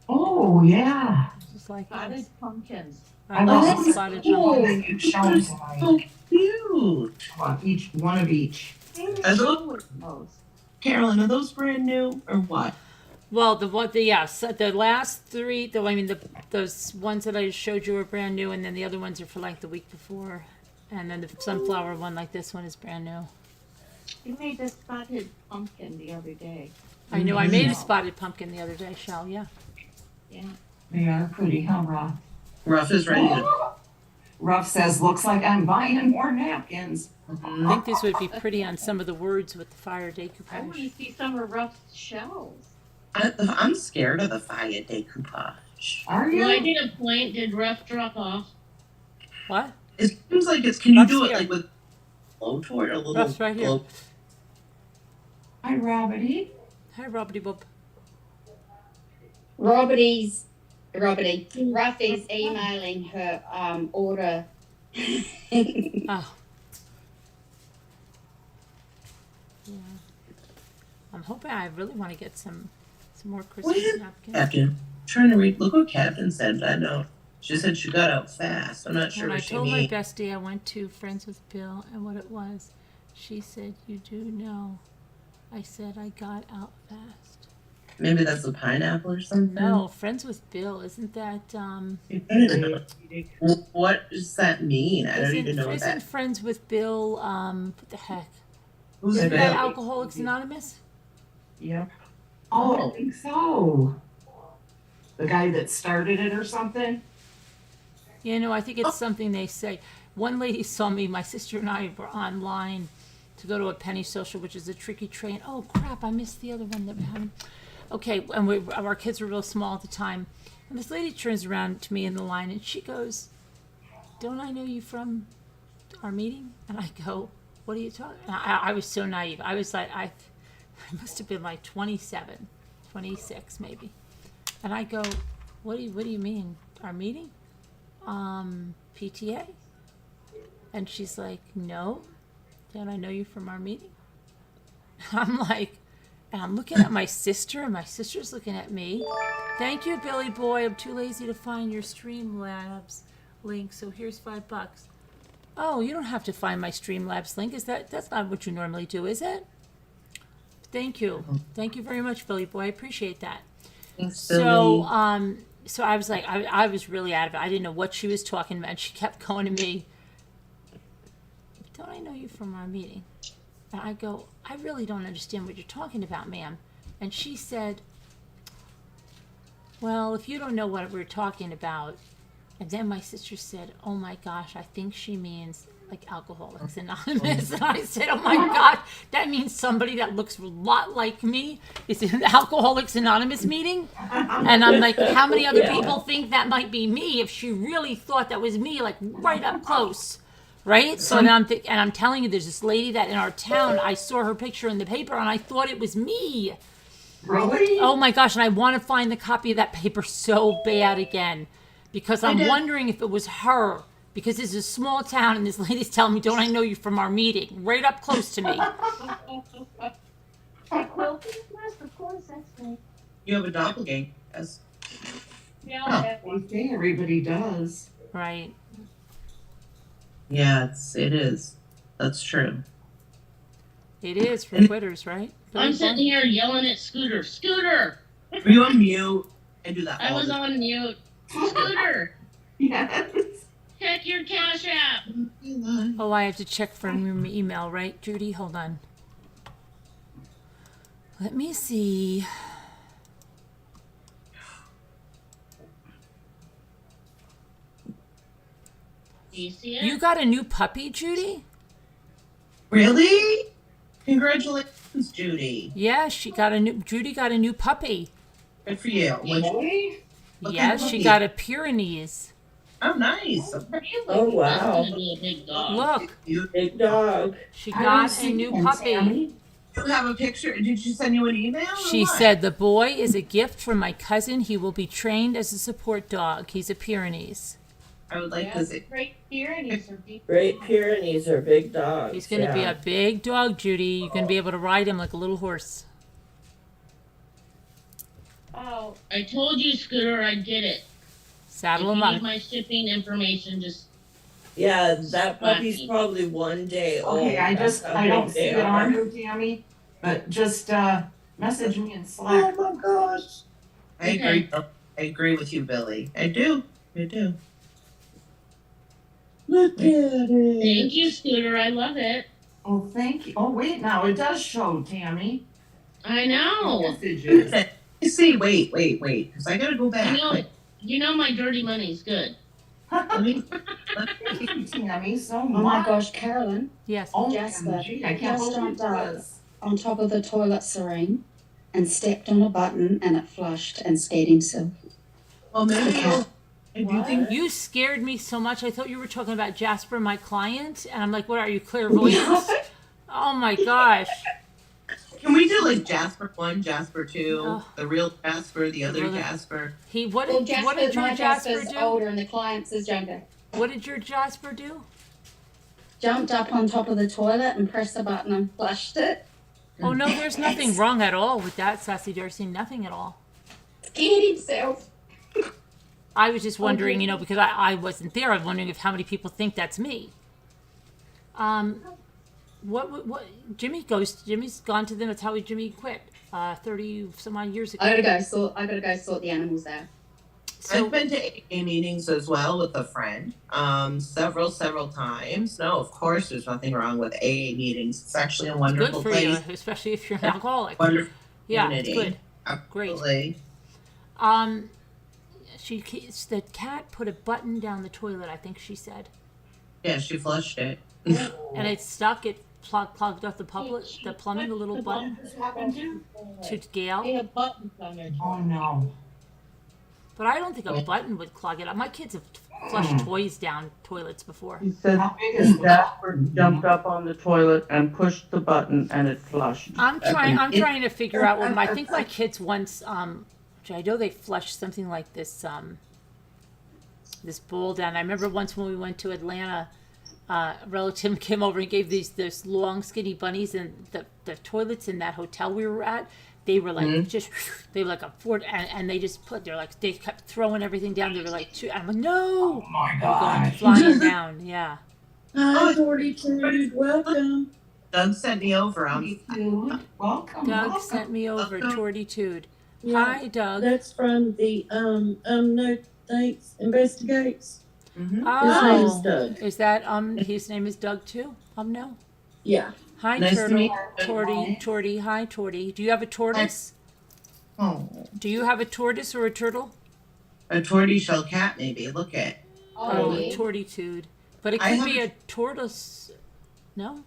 Oh, yeah. Just like Spotted these. pumpkins. I love the spotted Oh, pumpkins. that you showed tonight. cute. Each one of each. Are those, Carolyn, are those brand new or what? Well, the last three, those ones that I showed you are brand new, and then the other ones are for like the week before, and then the sunflower one, like this one, is brand new. You made the spotted pumpkin the other day. I know I made a spotted pumpkin the other day, Shell. Yeah. Yeah. They are pretty, huh, Ruff? Ruff is ready to. Ruff says, looks like I'm buying more napkins. I think these would be pretty on some of the words with the fire I want decoupage. to see some of Ruff's shells. I'm scared of the fire decoupage. Are Well, I you? did a point. Did Ruff drop off? What? It seems like it's. Can you Ruff's do it here. like with blowtorch or a little? Ruff's right here. blow- Hi, Rabbity. Hi, Robbity Bob. Robbie's Ruffy's emailing her order. Oh. Yeah. I'm hoping I really want to get some more Christmas napkins. Captain, trying to read. Look what Captain said. I know. She said she got out fast. I'm not sure When I what she told my means. bestie I went to Friends with Bill and what it was, she said, "You do know." I said, "I got out fast." Maybe that's a pineapple or something. No, Friends with Bill, isn't that What does that mean? I don't even know what isn't that. Friends with Bill, what the heck? Who's Isn't Bill? that Alcoholics Anonymous? Yep. Oh, I think so. The guy that started it or something? You know, I think it's something they say. One lady saw me, my sister and I were online to go to a penny social, which is a tricky train. Oh crap, I missed the other one that we had. Okay, and our kids were real small at the time. And this lady turns around to me in the line and she goes, "Don't I know you from our meeting?" And I go, "What are you talking?" I was so naive. I was like, I must have been like 27, 26 maybe. And I go, what do you mean? Our meeting? PTA? And she's like, "No, don't I know you from our meeting?" I'm like, and I'm looking at my sister, and my sister's looking at me. "Thank you, Billy Boy. I'm too lazy to find your Streamlabs link, so here's $5. Oh, you don't have to find my Streamlabs link. That's not what you normally do, is it? Thank you. Thank you very much, Billy Boy. I appreciate that. Thanks, So, Billy. so I was like, I was really out of it. I didn't know what she was talking about. She kept going to me, "Don't I know you from our meeting?" And I go, "I really don't understand what you're talking about, ma'am." And she said, "Well, if you don't know what we're talking about." And then my sister said, "Oh my gosh, I think she means like Alcoholics Anonymous." And I said, "Oh my God, that means somebody that looks a lot like me is in the Alcoholics Anonymous meeting?" And I'm like, how many other people think that might be me if she really thought that was me, like right up close? Right? So then I'm telling you, there's this lady that in our town, I saw her picture in the paper and I thought it was me. Really? Oh my gosh, and I want to find the copy of that paper so bad again. Because I'm wondering if it was her. Because it's a small town and this lady's telling me, "Don't I know you from our meeting?" Right up close to me. Well, of course, that's me. You have a doppelganger. Yes. Yeah, Oh. I think everybody does. Right. Yeah, it is. That's true. It is for quitters, right? I'm sitting here yelling at Scooter. Scooter! Were you on mute? I do that I all was the on mute. Scooter! Yes. Check your Cash App! Oh, I have to check for your email, right, Judy? Hold on. Let me see. Do you see it? You got a new puppy, Judy? Really? Congratulations, Judy. Yeah, Judy got a new puppy. Good for you. Really? What kind Yes, of she puppy? got a Pyrenees. Oh, nice. Really? Oh, wow. That's gonna be a big dog. Look, You Big dog. she I got don't a see new him, puppy. Tammy. have a picture? Did she send you an email? Or She what? said, "The boy is a gift from my cousin. He will be trained as a support dog. He's a Pyrenees. I would like Yeah, to see. Great Pyrenees are deep. Great Pyrenees are big dogs. He's going to be a big dog, Judy. You're going to be able to ride him like a little horse." Oh, I told you, Scooter, I'd get it. Saddle If him you need up. my shipping information, just Yeah, that puppy's probably 1 day old. Okay, I That's how don't big see they it are. on here, Tammy, but just, message me in Oh Slack. my gosh. I Okay. agree. I agree with you, Billy. I do. I do. Look at it. thank you, Scooter. I love it. Oh, thank you. Oh, wait, now it does show, Tammy. I know. Messages. Let me see. Wait. Because I gotta go back. You know my dirty money's good. Let me. Thank you, Tammy, so Oh my much. gosh, Carolyn, Yes. Oh, Jasper, gee, I can't just believe jumped up this. on top of the toilet serene and stepped on a button and it flushed and scared himself. Well, maybe. Okay. If you think. You scared me so much. I thought you were talking about Jasper, my client. And I'm like, what are you, clairvoyant? Oh my gosh. Can we do like Jasper 1, Jasper 2, Oh. the real Jasper, the other really- Jasper? What Well, did your my Jasper Jasper's do? older and the client's is younger. What did your Jasper do? Jumped up on top of the toilet and pressed the button and flushed it. Oh no, there's nothing wrong at all with that, Sassy Darcy. Nothing at all. Scared himself. I was just wondering, because I wasn't there. I was wondering if how many people think that's me. What? Jimmy's gone to them. That's how Jimmy quit. 30 some odd years ago. I gotta go sort the animals out. So I've been to AA meetings as well with a friend, several times. No, of course, there's nothing wrong with AA meetings. It's actually a good wonderful for place. you, especially if you're an alcoholic. Wonderful Yeah, it's community. good. Great. Absolutely. The cat put a button down the toilet. I think she said, Yeah, she flushed it. and it stuck. It plugged up the plumbing, the little button This happened too. to Gail. They have buttons on their Oh no. But I don't think a button would clog it up. My kids have flushed toys down toilets before. He said How big is the Jasper jumped up on the toilet and pushed the button and it flushed. I'm trying to figure out what I think my kids once which I know they flushed something like this this bowl down. I remember once when we went to Atlanta, a relative came over and gave this long skinny bunnies, and the toilets in that hotel we were at, they were like they were like a fort, and they just they kept throwing everything down. They were like I'm like, no, Oh my they're going god. flying down. Yeah. Hi, 42. Welcome. Doug sent me over. Dude, welcome. Doug sent me over Welcome. Tortitude. Yeah, Hi, Doug. that's from the no thanks investigates. Mhm. His name's Oh, Doug. is that his name is Doug too? No. Yeah. Hi, Nice to Turtle. meet you. Torty. Hi, Torty. Do you have a tortoise? Oh, Do you have a tortoise or a turtle? a tortoiseshell cat, maybe. Look at. Oh, yeah. Tortitude. But it I could have be a- a tortoise. No?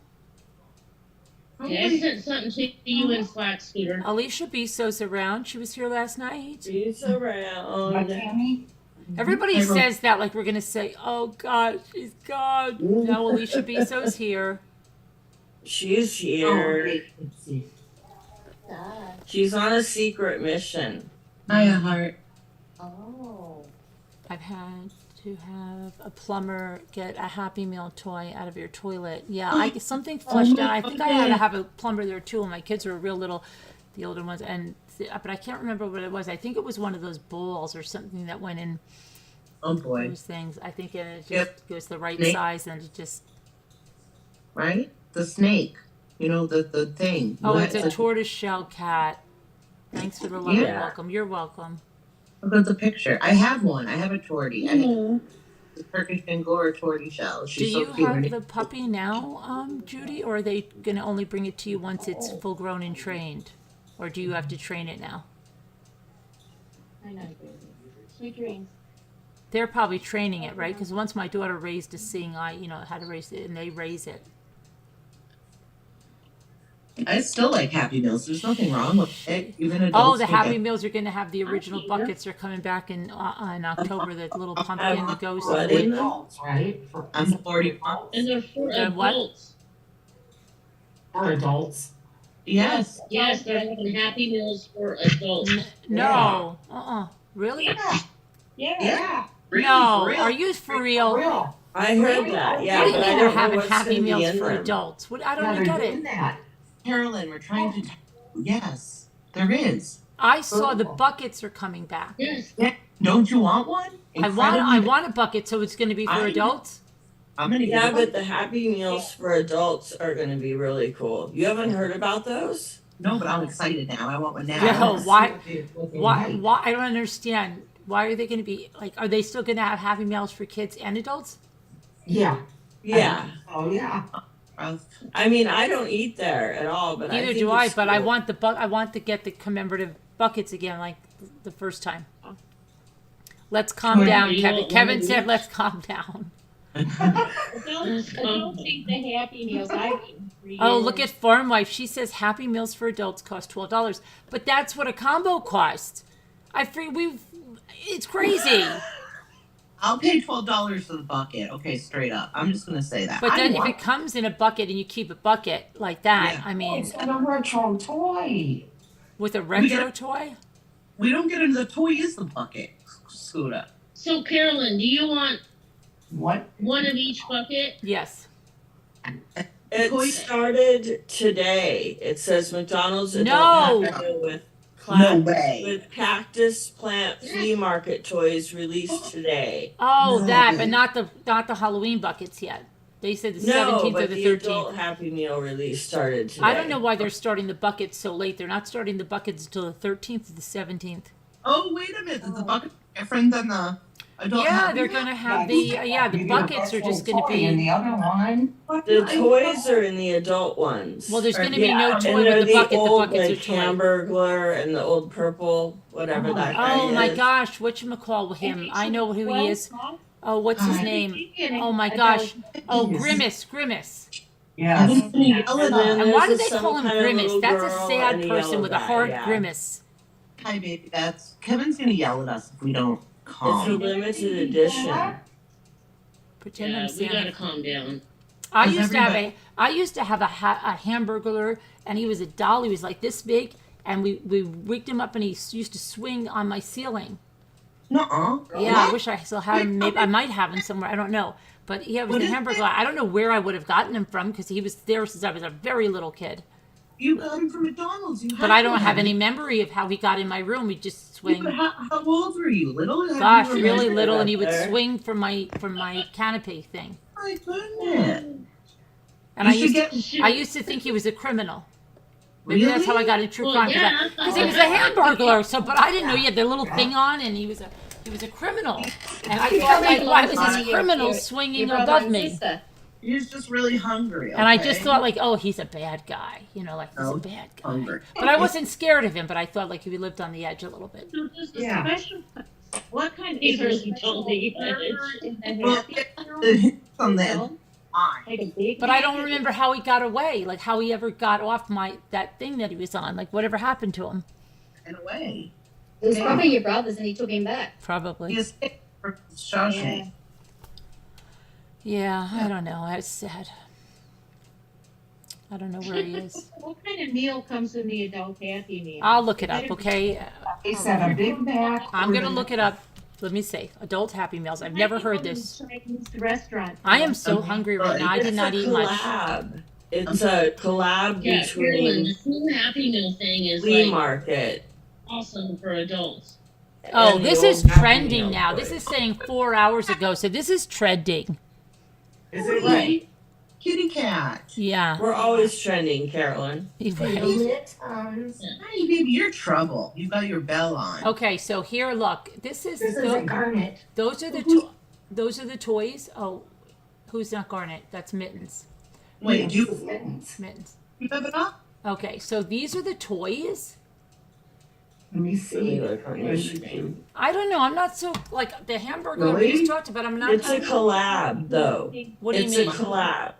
Yeah, I sent something to you in Slack, Scooter. Alicia Bisso's around. She was here last night. She's My around. Tammy. Everybody I wrote- says that like we're going to say, oh, God, she's gone. No, Alicia Bisso's here. She's Oh, here. wait, let's see. She's on a secret mission. Hiya, Heart. Oh. I've had to have a plumber get a Happy Meal toy out of your toilet. Yeah, something flushed out. I think I had to have a plumber there too. And my kids were real little, the older ones, but I can't remember what it was. I think it was one of those bowls or something that went in Oh boy. those things. I think it just Yep. was the right Snake. size and it just. Right? The snake. The thing. Oh, What? it's a tortoiseshell cat. Thanks for the love and Yeah. welcome. You're welcome. Look at the picture. I have one. I have a tortie. I have Mhm. the Turkish Angora tortoiseshell. Do She's so you cute. have the puppy now, Judy, or are they going to only bring it to you once it's full grown and trained? Or do you have to train it now? I know. Sweet dreams. They're probably training it, right? Because once my daughter raised a seeing eye, how to raise it, and they raise it. I still like Happy Meals. There's nothing wrong with it. Even adults. Oh, the can Happy get- Meals are going to have the original buckets. They're coming back in October. The little pumpkin that goes. What For in them? adults, right? I'm 41. And they're for And what? adults. For adults. Yes. Yes, they're having Happy Meals for adults. No. Really? Yeah. Really, No. for real. Are you for real? Real. I heard that. Yeah, What do you but I mean they're don't know having what's Happy gonna be Meals in for them. adults? What? I Yeah, don't they're get doing it. that. Carolyn, we're trying to. Yes, there is. I saw the buckets are coming back. Yes. Don't you want one? I want a bucket, so it's going to be for I- adults. I'm gonna Yeah, get but one. the Happy Meals for adults are going to be really cool. You haven't heard about those? No, but I'm excited now. I want one now. Yeah. Why? What they Why? like. Why? I don't understand. Why are they going to be like? Are they still going to have Happy Meals for kids and adults? Yeah. Yeah. Oh, yeah. I mean, I don't eat there at all, but I Neither think do I. it's But I cool. want I want to get the commemorative buckets again, like the first time. Let's calm Sure. down, You Kevin. want Kevin one of said, each? "Let's calm down." I don't think the Happy Meals I've eaten for Oh, years. look at Farm Wife. She says Happy Meals for adults cost $12, but that's what a combo costs. It's crazy. I'll pay $12 for the bucket. Okay, straight up. I'm just gonna say that. But then if it comes in a bucket and you keep a bucket like that, Yeah. I mean, It's a retro toy. with a retro toy. we don't get into the toy is the bucket, Scooter. So, Carolyn, do you want What? one of each bucket? Yes. It started today. It says McDonald's adult No. happy meal with No way. with cactus plant flea market toys released today. Oh, No. that, but not the Halloween buckets yet. They said the 17th but or the the 13th. adult Happy Meal release started today. I don't know why they're starting the buckets so late. They're not starting the buckets until the 13th or the 17th. Oh, wait a minute. Is the bucket different than the adult? Yeah, Happy they're Meal? going to have the You get buckets a are just retro going to toy in be, the other one. The toys are in the adult ones. well, there's going to Yeah, be no and toy they're with the bucket. The old, buckets like, are toy. Hamburglar and the old purple, whatever that guy Oh is. my gosh, whatchamacall with him? I know who he is. Oh, what's his Hi. name? Oh my gosh. Oh, Grimace. Yeah. Yell at And us. then And why do there's they some call him kind of Grimace? little That's a girl sad and person yellow with a guy, hard yeah. grimace. Hi, baby. That's Kevin's gonna yell at us if we don't It's a calm. limited edition. Pretend Yeah, I'm we Santa. gotta calm down. I Does used to have a hamburglar, and he was a doll. He was like this big, and we rigged him up, and he used to swing on my ceiling. Nuh-uh. Yeah, I What? wish I still had him. Maybe I might have him somewhere. I don't know. But he was What a is hamburglar. it? I don't know where I would have gotten him from because he was there since I was a very little kid. You got him from McDonald's. But I don't have any memory of how he got in my room. He just swing. How old were you? Little? Have Gosh, you really remembered? little, and he would there. swing from my canopy thing. My goodness. And You should I used to think he was a criminal. Maybe that's how I got in true Well, crime yeah, because he was a hamburglar. So, but I didn't know he had the little thing on, and he was a criminal. And I thought, like, why was this criminal swinging above me? He was just really hungry. And I just okay? thought, like, oh, he's a bad guy. You know, like, he's No, a bad guy. hungry. But I wasn't scared of him, but I thought, like, he lived on the edge a little bit. So does the Yeah. special, what kind of, He's is there a really special told me. burger in the Well, happy meal? it's on the No? line. Like a big But I don't Mac? remember how he got away, like, how he ever got off that thing that he was on. Like, whatever happened to him. In a way. It was probably your brother's and he took him back. Probably. He escaped from Shawshank. Yeah, I don't know. It's sad. I don't know where he is. What kind of meal comes in the adult Happy Meal? I'll look it up, okay? They said a Big Mac. I'm or going to the- look it up. Let me see. Adult Happy Meals. I've never heard this. Chinese restaurant. I am so hungry right now. I did not eat much. collab. It's a collab Yeah, Carolyn, between the full Happy Meal thing is flea like market. awesome for adults. Oh, and the this old is Happy trending Meal now. toys. This is saying 4 hours ago. So this is trending. Is it right? Kitty cat. Yeah. We're always trending, Carolyn. Right. Hi, baby, you're trouble. You got your bell on. Okay, so here, look. This is This isn't Garnet. those are the toys. Oh, who's not Garnet? That's Mittens. Wait, do This you is Mittens. Mittens. have it up? Okay, so these are the toys. Let me Let me see. look on your screen. I don't know. I'm not so like the hamburger we Really? just talked about. I'm not. It's a collab, though. What do you It's mean? a collab.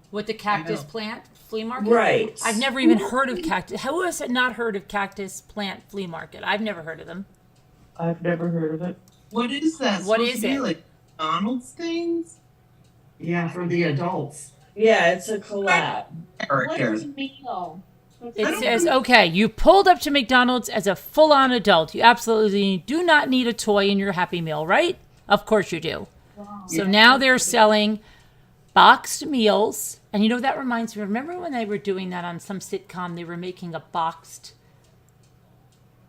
With the cactus I know. plant flea market? Right. I've never even heard of cactus. Who has not heard of cactus plant flea market? I've never heard of them. I've never heard of it. What is that? What Supposed is to be it? like McDonald's things? Yeah, for the adults. Yeah, it's a collab. What Characters. is a meal? It says, okay, you pulled up to McDonald's as a full-on adult. You absolutely do not need a toy in your Happy Meal, right? Of course you do. So now they're selling boxed meals. And you know, that reminds me, remember when they were doing that on some sitcom? They were making a boxed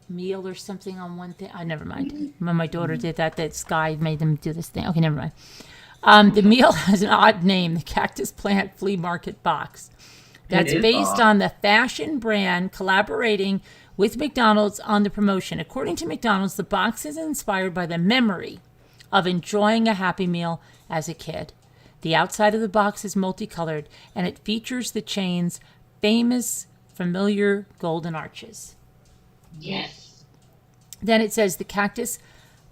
meal or something on one thing. Never mind. When my daughter did that, that Sky made them do this thing. Okay, never mind. The meal has an odd name, the Cactus Plant Flea Market Box. That's is based odd. on the fashion brand collaborating with McDonald's on the promotion. According to McDonald's, the box is inspired by the memory of enjoying a Happy Meal as a kid. The outside of the box is multicolored, and it features the chain's famous, familiar golden arches. Yes. Then it says the Cactus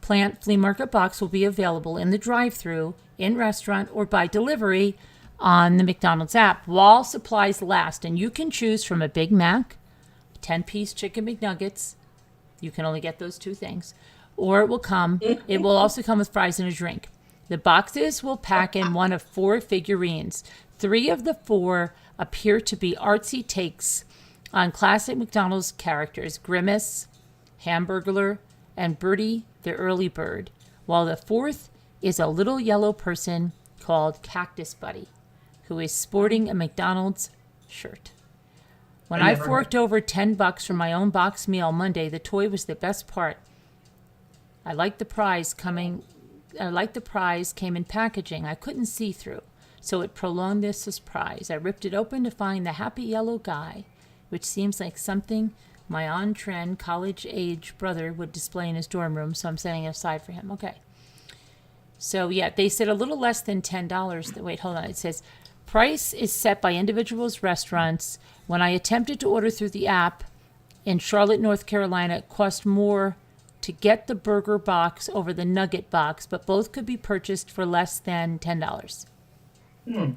Plant Flea Market Box will be available in the drive-thru, in restaurant, or by delivery on the McDonald's app while supplies last. And you can choose from a Big Mac, 10-piece chicken McNuggets. You can only get those two things. Or it will also come with fries and a drink. The boxes will pack in one of 4 figurines. 3 of the 4 appear to be artsy takes on classic McDonald's characters, Grimace, Hamburglar, and Bertie the Early Bird, while the 4th is a little yellow person called Cactus Buddy, who is sporting a McDonald's shirt. When I forked over $10 for my own box meal Monday, the toy was the best part. I liked the prize came in packaging I couldn't see through, so it prolonged the surprise. I ripped it open to find the happy yellow guy, which seems like something my on-trend college-age brother would display in his dorm room, so I'm setting it aside for him. Okay. So, yeah, they said a little less than $10. Wait, hold on. It says, price is set by individuals' restaurants. When I attempted to order through the app in Charlotte, North Carolina, it cost more to get the burger box over the nugget box, but both could be purchased for less than $10. You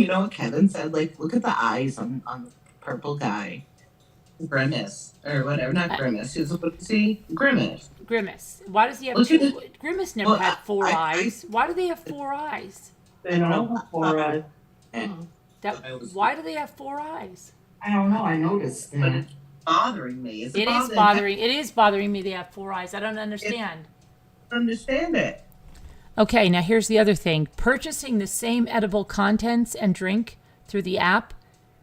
know what Kevin said? Like, look at the eyes on the purple guy. Grimace. Or whatever. Not Grimace. What is he? Grimace. Grimace. Why does he have two? Grimace never had 4 eyes. Why do they have 4 eyes? They don't have 4 eyes. Why do they have 4 eyes? I don't know. I noticed that. It's bothering me. It is bothering me they have 4 eyes. I don't understand. I don't understand it. Okay, now here's the other thing. Purchasing the same edible contents and drink through the app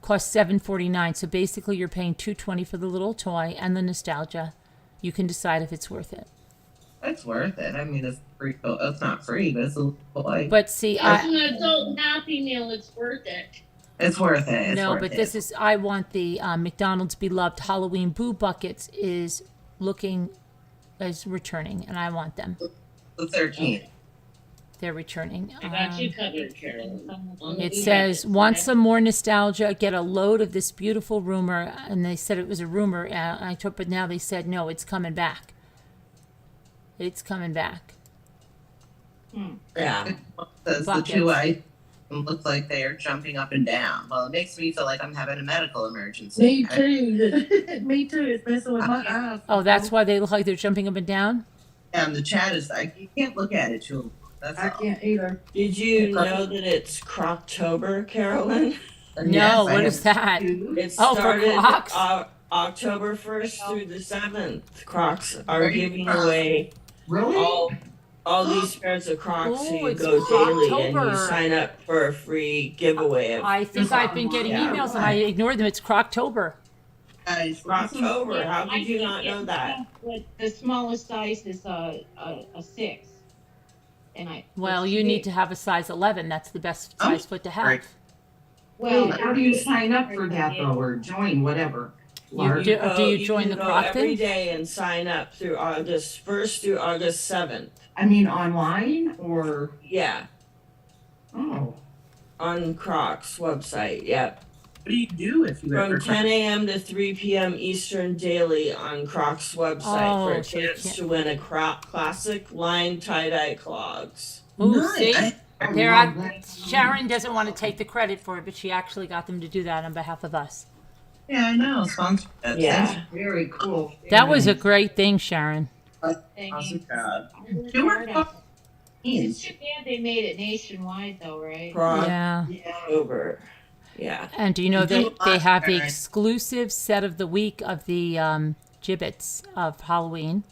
costs $7.49. So basically you're paying $2.20 for the little toy and the nostalgia. You can decide if it's worth it. It's worth it. I mean, it's free. It's not free, but it's a little toy. But see, as an adult Happy Meal, it's worth it. It's worth it. I want the McDonald's beloved Halloween Boo Buckets is returning, and I want them. The 13th. They're returning. I got you covered, Carolyn. It says, want some more nostalgia, get a load of this beautiful rumor. And they said it was a rumor. But now they said, no, it's coming back. It's coming back. Yeah. The 2 eyes look like they are jumping up and down. Well, it makes me feel like I'm having a medical emergency. Me too. Me too. It's messing with my eyes. Oh, that's why they look like they're jumping up and down? And the chat is like, you can't look at it too long. I can't either. Did you know that it's Croctober, Carolyn? No, what is that? It for started Crocs? October 1st through the 7th. Crocs are giving away all these pairs of Crocs, so you go daily and you sign up for a free giveaway. I think I've been getting emails and I ignored them. It's Croctober. Croctober. How did you not know that? The smallest size is a 6. Well, you need to have a size 11. That's the best size foot to have. Right. Well, how do you sign up for that though, or join whatever? Do you join the Croc every thing? day and sign up through August 1st through August 7th. I mean, online or? Yeah. Oh. On Croc's website. Yep. What do you do if you From 10 a.m. to 3 p.m. Eastern daily on Croc's website for a chance to win a Croc Classic line tie-dye clogs. Ooh, see? Sharon doesn't want to take the credit for it, but she actually got them to do that on behalf of us. Yeah, I know. Sponsor. Yeah. Very cool. That was a great thing, Sharon. Awesome job. It's too bad they made it nationwide, though, right? Yeah. Over. Yeah. And do you know that they have the exclusive set of the week of the gibbets of Halloween?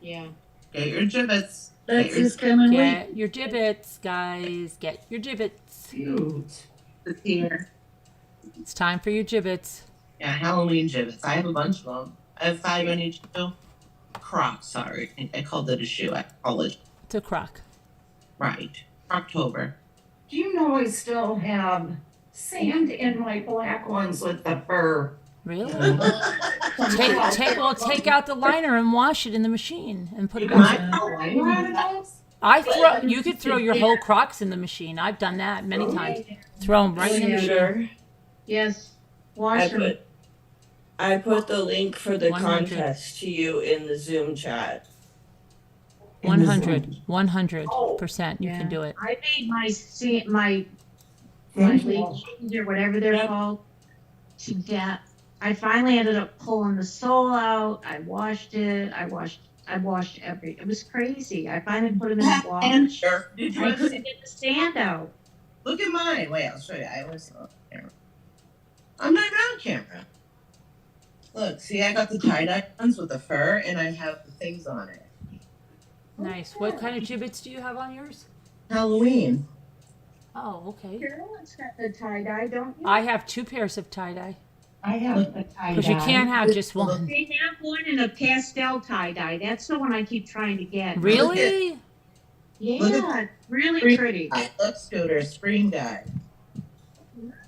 Yeah. Get your gibbets. That's this coming week. Get your gibbets, guys. Get your gibbets. Cute. It's here. It's time for your gibbets. Yeah, Halloween gibbets. I have a bunch of them. I have 5 on each shoe. Croc, sorry. I called it a shoe. I call it. It's a Croc. Right. October. Do you know I still have sand in my black ones with the fur? Really? Take out the liner and wash it in the machine and put it back. You could throw your whole Crocs in the machine. I've done that many times. Throw them right in the machine. Yes. Wash them. I put the link for the 100. contest to you in the Zoom chat. 100% you can do it. I made my leaves or whatever they're called to death. I finally ended up pulling the sole out. I washed it. I washed it was crazy. I finally put them in the wash. And sure. Did you I ever couldn't get the sand out. look at mine? Wait, I'll show you. I always saw it on camera. I'm not even on camera. Look, see, I got the tie-dye ones with the fur, and I have the things on it. Nice. What kind of gibbets do you have on yours? Halloween. Oh, okay. Carolyn's got the tie-dye, don't you? I have 2 pairs of tie-dye. I have the tie-dye. Because you can't have just one. They have one in a pastel tie-dye. That's the one I keep trying to get. Really? Yeah, really pretty. Look, Scooter, spring dye.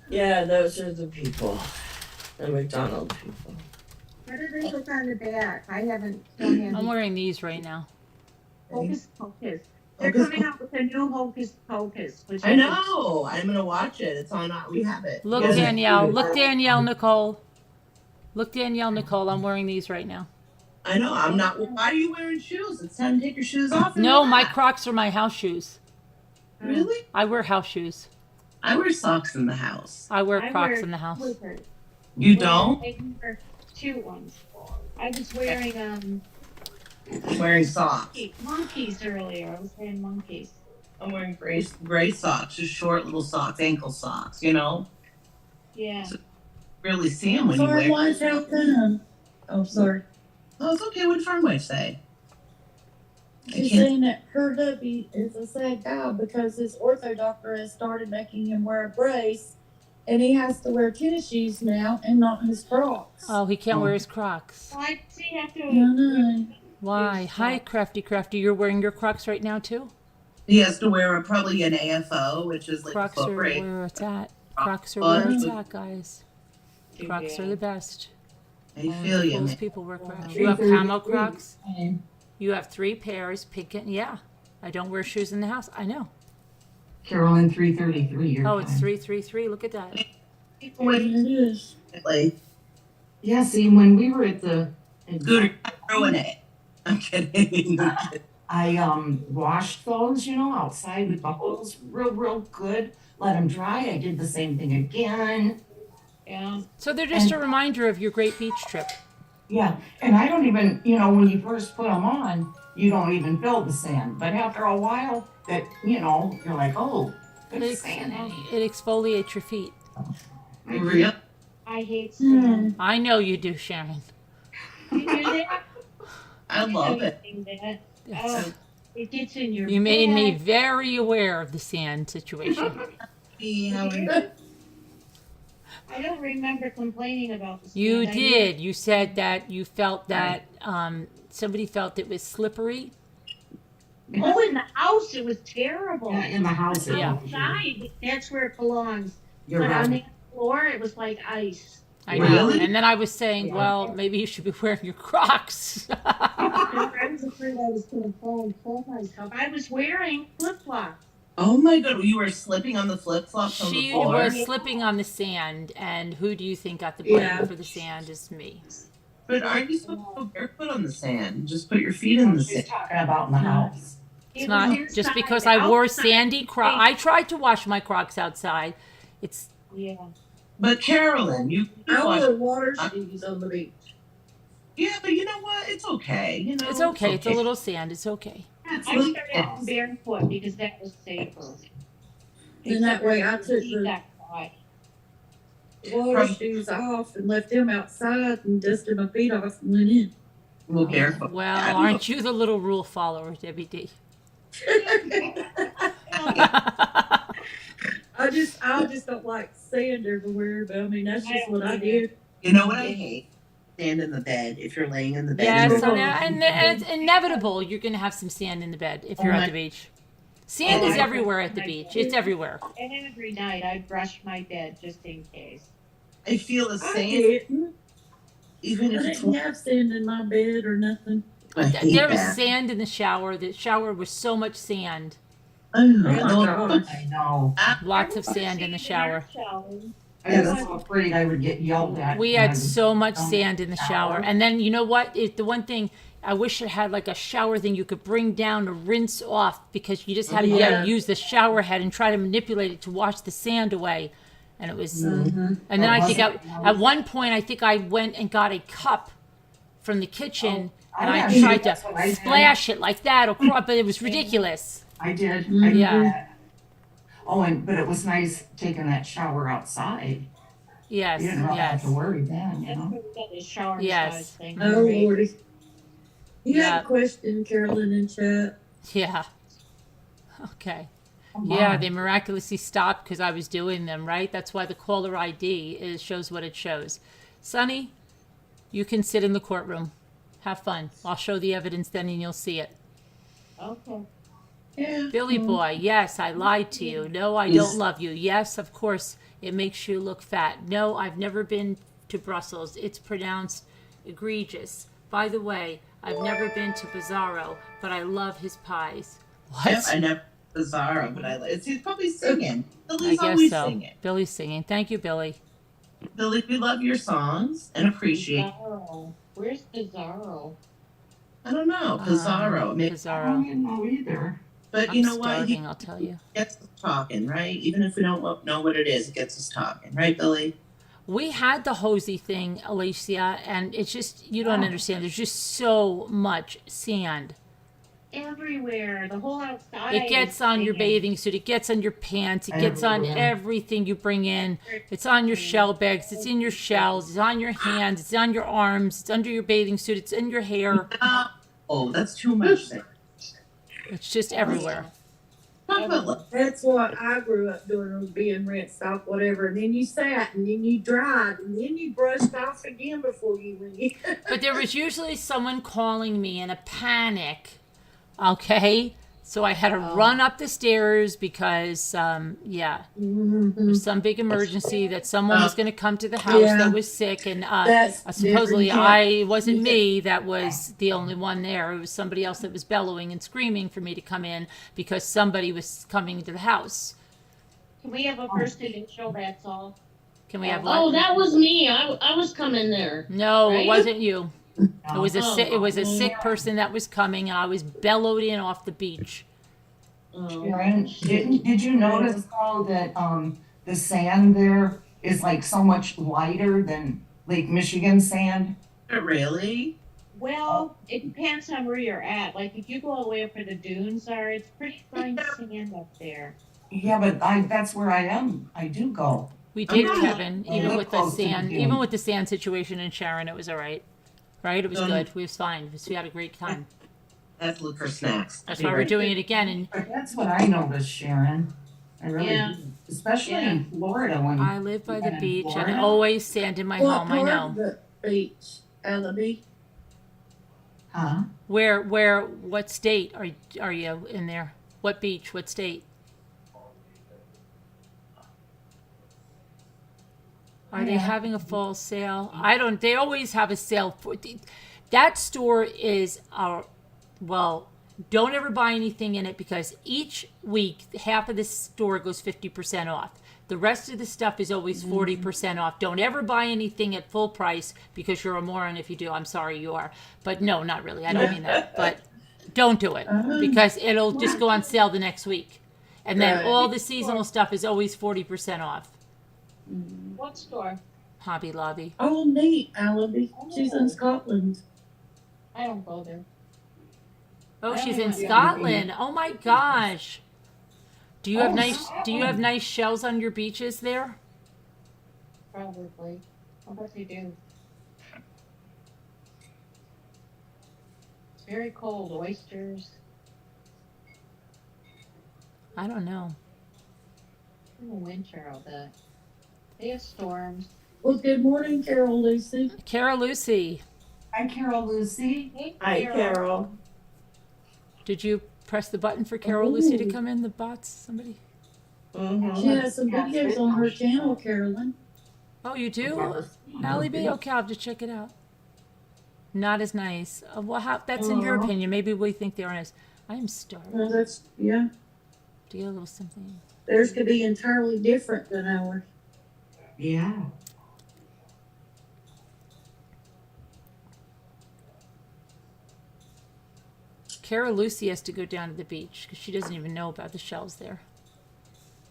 Yeah, those are the people. The McDonald's people. What do they look on the back? I haven't done any. I'm wearing these right now. Hocus Pocus. They're coming out with a new Hocus Pocus. Which I know. I'm gonna watch it. It's on. We have it. Look, Yes. Danielle. Look, Danielle, Nicole. Look, Danielle, Nicole. I'm wearing these right now. I know. I'm not. Why are you wearing shoes? It's time to take your shoes off. and No, my relax. Crocs are my house shoes. Really? I wear house shoes. I wear socks in the house. I wear I Crocs wear in the house. slippers. You don't? I wear 2 ones. I was wearing Wearing socks. monkeys earlier. I was wearing monkeys. I'm wearing gray socks, just short little socks, ankle socks. You know, Yeah. really see them when you Farm wear. wife, how come? Oh, sorry. Oh, it's okay. What did farm wife say? I She's can't. saying that her hubby is a sad guy because his ortho doctor has started making him wear a brace, and he has to wear tennis shoes now and not his Crocs. Oh, he can't wear his Crocs. Well, I see have to. No. Why? Hi, Crafty Crafty. You're wearing your Crocs right now, too? He has to wear probably an AFO, which is like Crocs a are foot brake. where it's at. Crocs are where it's at, guys. Crocs are the best. I feel you, Most man. people wear Crocs. You have camo Crocs? You have 3 pairs. Pink and yeah. I don't wear shoes in the house. I know. Carolyn 333. Your Oh, it's time. 333. Look at that. Wait, It is. like, Yeah, see, when we were at the, Scooter, ruin it. I'm kidding. I washed those, outside with the hose real good. Let them dry. I did the same thing again. Yeah. So they're just a reminder of your great beach trip. Yeah, and I don't even, when you first put them on, you don't even feel the sand. But after a while, that, you're like, oh, there's sand in here. It exfoliates your feet. Real? I hate sand. I know you do, Sharon. You do that? I love it. Oh, it gets in your You made me bed. very aware of the sand situation. See how we- I don't remember complaining about the sand. You I did. You said that you felt that somebody felt it was slippery. Oh, in the house, it was terrible. Yeah, in the house. it Yeah. was. Outside, that's where it belongs. You're But on right. the floor, it was like ice. I know. Really? And then I was saying, well, maybe you should be wearing your Crocs. I was afraid I was going to fall and kill myself. I was wearing flip-flops. Oh my god, you were slipping on the flip flops on the She floor. was slipping on the sand, and who do you think got the blame Yeah. for the sand? Is me. But aren't you supposed to go barefoot on the sand? Just put your feet in the She's sand. talking about in the house. It's It not was just inside, because I wore outside. sandy Crocs. I tried to wash my Crocs outside. It's Yeah. But Carolyn, you I watch. wore water shoes on the beach. Yeah, but you know what? It's okay. it's okay. It's a little sand. It's okay. It's I little started stuff. barefoot because that was safer. And that way I took the That quiet. water From- shoes off and left them outside and dusted my feet off and went in. Well, barefoot. Well, aren't you the little rule follower, Debbie D? I just don't like sand everywhere, but I mean that's just what I did. You know what I hate? Stand in the bed if you're laying in the bed. Yes, Oh. and it's inevitable. You're going to have some sand in the bed if you're at the beach. Sand is everywhere at the beach. It's everywhere. And every night I brush my bed just in case. I feel the I same, didn't. even I if it's. didn't have sand in my bed or nothing. I hate There was that. sand in the shower. The shower was so much sand. Oh, my no. gosh. I know. Lots of sand in the shower. I was so afraid I would get yelled at. We when I had was- so much sand in the shower. And then, you know what? The one thing, I wish it had like a shower thing you could bring down to rinse off because you just had to Yeah. use the shower head and try to manipulate it to wash the sand away. And it was, Mm-hmm. and then I think at one point, I think I went and got a cup from the kitchen, Oh, and I yeah, tried that's to what I did. splash it like that across, but it was ridiculous. I did. Mm-hmm. I did Yeah. that. Oh, but it was nice taking that shower outside. Yes, You didn't really have yes, to worry then, you That's know? where we got this shower Yes. massage thing. Oh, right? Lordy. You Yeah. had a question, Carolyn, in chat. yeah. Okay. Come Yeah, on. they miraculously stopped because I was doing them, right? That's why the caller ID shows what it shows. Sonny, you can sit in the courtroom. Have fun. I'll show the evidence then and you'll see it. Okay. Yeah. Billy boy, yes, I lied to you. No, I don't love you. Yes, of course, it makes you look fat. No, I've never been to Brussels. It's pronounced egregious. By the way, I've never been to Bizarro, but I love his pies. What? Yep, I never Bizarro, but he's probably singing. I Billy's guess always so. singing. Billy's singing. Thank you, Billy. Billy, we love your songs and appreciate. Bizarro. Where's Bizarro? I don't know, Bizarro. Maybe, I don't Bizarro. even know either. but I'm you know what? He starving, I'll tell you. gets us talking, right? Even if we don't know what it is, it gets us talking, right, Billy? We had the hosey thing, Alicia, and it's just, you don't understand. There's just so much sand. Everywhere. The whole outside. It gets is on your sand. bathing suit. It gets on your pants. It gets on Everywhere. everything you bring in. It's on your shell bags. It's in your shells. It's on your hands. It's on your arms. It's under your bathing suit. It's in your hair. Oh, that's too much. Thing. It's just everywhere. Talk about love. That's what I grew up doing, was being rinsed off, whatever. And then you sat, and then you dried, and then you brushed off again before you went in. But there was usually someone calling me in a panic. Okay? So I had to run up the stairs because, there's some big emergency that someone was going to come to the house Yeah. that was sick. And That's supposedly different. it wasn't me that was the only one there. It was somebody else that was bellowing and screaming for me to come in because somebody was coming into the house. Can we have a first initial? That's all. Can we have Oh, one? that was me. I was coming there. No, it Right? wasn't you. It was a Oh. sick person that was coming, and I was bellowed in off the beach. Oh. Sharon, did you notice, Carl, that the sand there is like so much lighter than Lake Michigan sand? Really? Well, it depends on where you're at. Like if you go all the way up where the dunes are, it's pretty fine sand up there. Yeah, but that's where I am. I do go. We did, Okay. Kevin, Yeah, even look with the close to the sand, dune. even with the sand situation in Sharon, it was all right. Right? It was Um, good. We was fine. We had a great time. Let's look for snacks. That's why we're doing it again. And But that's what I noticed, Sharon. I really Yeah. do. Especially in Florida when I live by the in beach and Florida. always sand in my What home. I part know. of the beach, Ellaby? Huh? What state are you in there? What beach? What state? Are they having a fall sale? They always have a sale for, that store is don't ever buy anything in it because each week half of the store goes 50% off. The rest of the stuff is always 40% off. Don't ever buy anything at full price because you're a moron if you do. I'm sorry you are. But no, not really. I don't mean that. But don't do it because it'll just go on sale the next week. And then Right. all the seasonal stuff is always 40% off. What store? Hobby Lobby. Oh, neat, Ellaby. She's in Scotland. I don't go there. Oh, I she's only in went the other Scotland. Oh my gosh. Do you have nice shells on your beaches there? Probably. I bet you do. It's very cold. Oysters. I don't know. In the winter, I'll bet. They have storms. Well, good morning, Carol Lucy. Cara Lucy, Hi, Carol Lucy. Hey, Hi, Carol. did you press the button for Carol Lucy to come in? The bots, somebody? She has some videos on her channel, Carolyn. Oh, you do? Allie B? Okay, I'll have to check it out. Not as nice. That's in your opinion. Maybe we think they are nice. I am starving. Well, that's, yeah. Do you have a little something? Theirs could be entirely different than ours. Yeah. Cara Lucy has to go down to the beach because she doesn't even know about the shells there.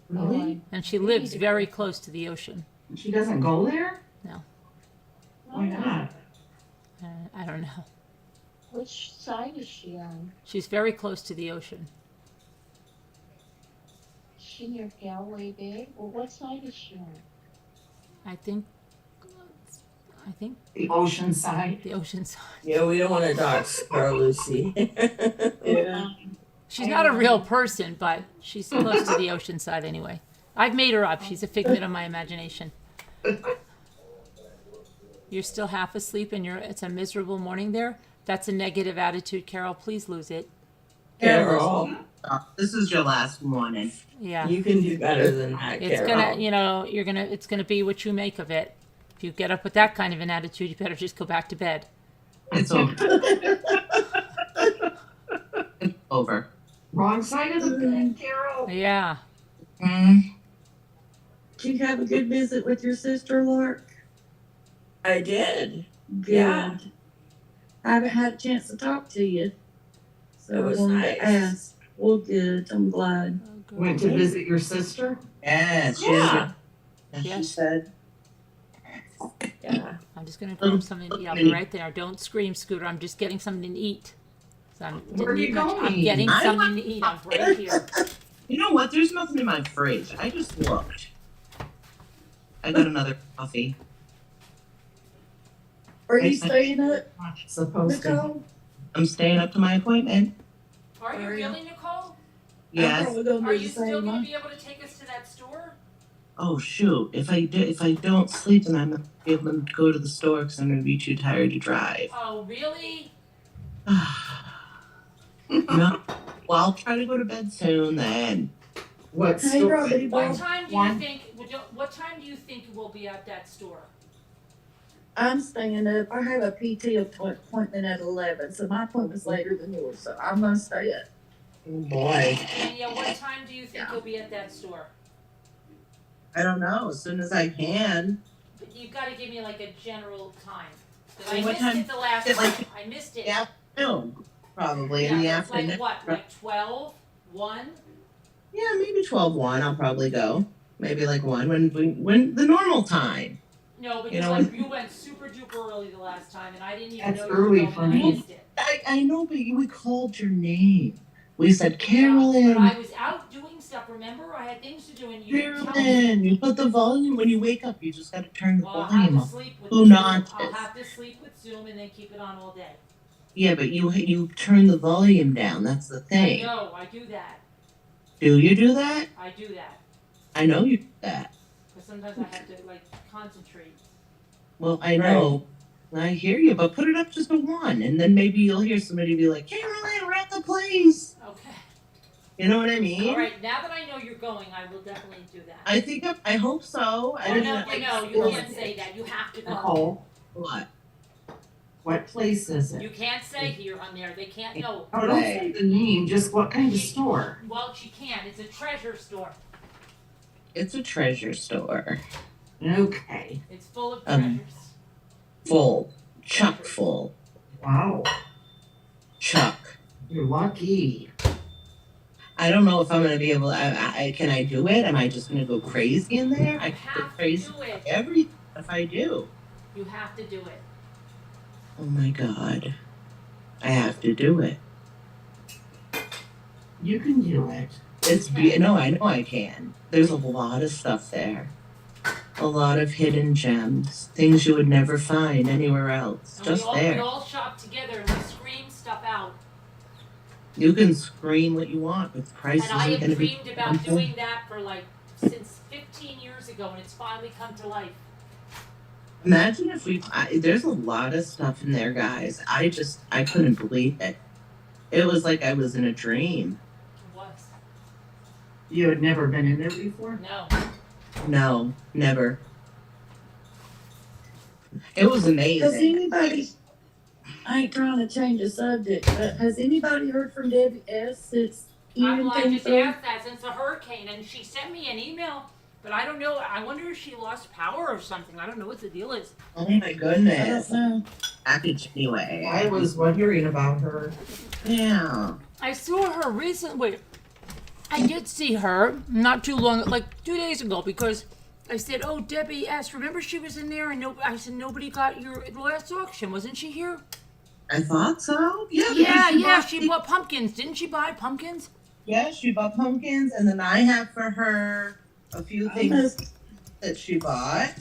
Really? And she lives very close to the ocean. She doesn't go there? No. Why not? I don't know. Which side is she on? She's very close to the ocean. Is she near Galway Bay? Well, what side is she on? I think The ocean side. the ocean side. Yeah, we don't want to dox Carl Lucy. Yeah. She's not a real person, but she's close to the ocean side anyway. I've made her up. She's a figment of my imagination. You're still half asleep and it's a miserable morning there? That's a negative attitude, Carol. Please lose it. Carol, This is your last morning. Yeah. you can do better than that, It's Carol. gonna, it's gonna be what you make of it. If you get up with that kind of an attitude, you better just go back to bed. It's over. It's over. Wrong side of the bed, Carol. Yeah. Mm. Did you have a good visit with your sister, Lark? I did. Good. Yeah. I haven't had a chance to talk to you. So It I was wanted nice. to ask. Well, good. I'm glad. Went to visit your sister? Yes. Yeah. And she Yes. said, Yeah. I'm just gonna grab something to eat. I'll be right there. Don't scream, Scooter. I'm just getting something to eat. So Where are you I'm going? getting something to eat. I'm right here. you know what? There's nothing in my fridge. I just looked. I got another coffee. Are you Thanks. staying up, Supposed to. Nicole? I'm staying up to my appointment. Are you Are you? really, Nicole? I'm Yes. probably gonna Are do you the still same gonna one. be able to take us to that store? Oh shoot! If I don't sleep, then I'm not able to go to the store because I'm gonna be too tired to drive. Oh, really? No. Well, I'll try to go to bed soon then. What Hey, store? Robbie, What Bob. time do you One. think? What time do you think we'll be at that store? I'm staying up. I have a PT appointment at 11, so my appointment's later than yours. So I'm gonna stay up. Oh boy. And yeah, what time do you think you'll be at that store? I don't know. As soon as I can. But you've got to give me like a general time. 'Cause Well, I what missed time- it the last it like- time. I missed it. Yeah. No. Probably in the Yeah, it's afternoon. like what? Like 12? 1? Yeah, maybe 12:01. I'll probably go. Maybe like 1 when the normal time. No, but You you, know, you went super duper early the last time, and I didn't even That's know early you were for going, and I me. missed it. I know, but we called your name. We said But Carolyn. I was out doing stuff. Remember, I had things to do, and you didn't tell me. Carolyn, you put the volume when you wake up. You just got to turn the Well, I'll have volume to up. sleep with Who Zoom. not? I'll have to sleep with Zoom and then keep it on all day. Yeah, but you turn the volume down. That's the I thing. know, I do that. Do you do that? I do that. I know you do that. Because sometimes I have to, like, concentrate. Well, I know. I hear you, but put it up just to 1, and then maybe you'll hear somebody be like, Carolyn, we're at the place. Okay. You know what I mean? All right, now that I know you're going, I will definitely do that. I hope so. I Oh, don't no, know. you can't say that. You have to go. Nicole, What? what place is You it? can't say here on there. They can't know. Oh, don't say the name, just what kind of store? Well, she can. It's a treasure store. It's a treasure store. Okay. It's full of Um, treasures. Full. Chock full. Wow. Chock. You're lucky. I don't know if I'm gonna be able to. Can I do it? Am I just gonna go crazy in there? I You can go have to crazy do it. everything if I do. You have to do it. Oh my god. I have to do it. You can do it. No, I know I can. There's a lot of stuff there. A lot of hidden gems. Things you would never find anywhere else. And Just we there. all shop together and we scream stuff out. You can scream what you want, but the price And I isn't have gonna be dreamed about doing that for like since 15 years ago, and it's finally come to life. Imagine if there's a lot of stuff in there, guys. I couldn't believe it. It was like I was in a dream. It was. You had never been in there before? No. No, never. It was Has amazing. anybody? I ain't trying to change the subject, but has anybody heard from Debbie S. since I even came just through? asked that since the hurricane, and she sent me an email, but I don't know. I wonder if she lost power or something. I don't know what the deal is. Oh my I goodness. don't know. Package anyway. I was wondering about her. Yeah. I saw her recently. I did see her not too long, like 2 days ago, because I said, oh, Debbie asked, remember she was in there? And I said, nobody got your last auction. Wasn't she here? I thought so. Yeah. Yeah, she bought pumpkins. Didn't she buy pumpkins? Yeah, she bought pumpkins, and then I have for her a few things that she bought.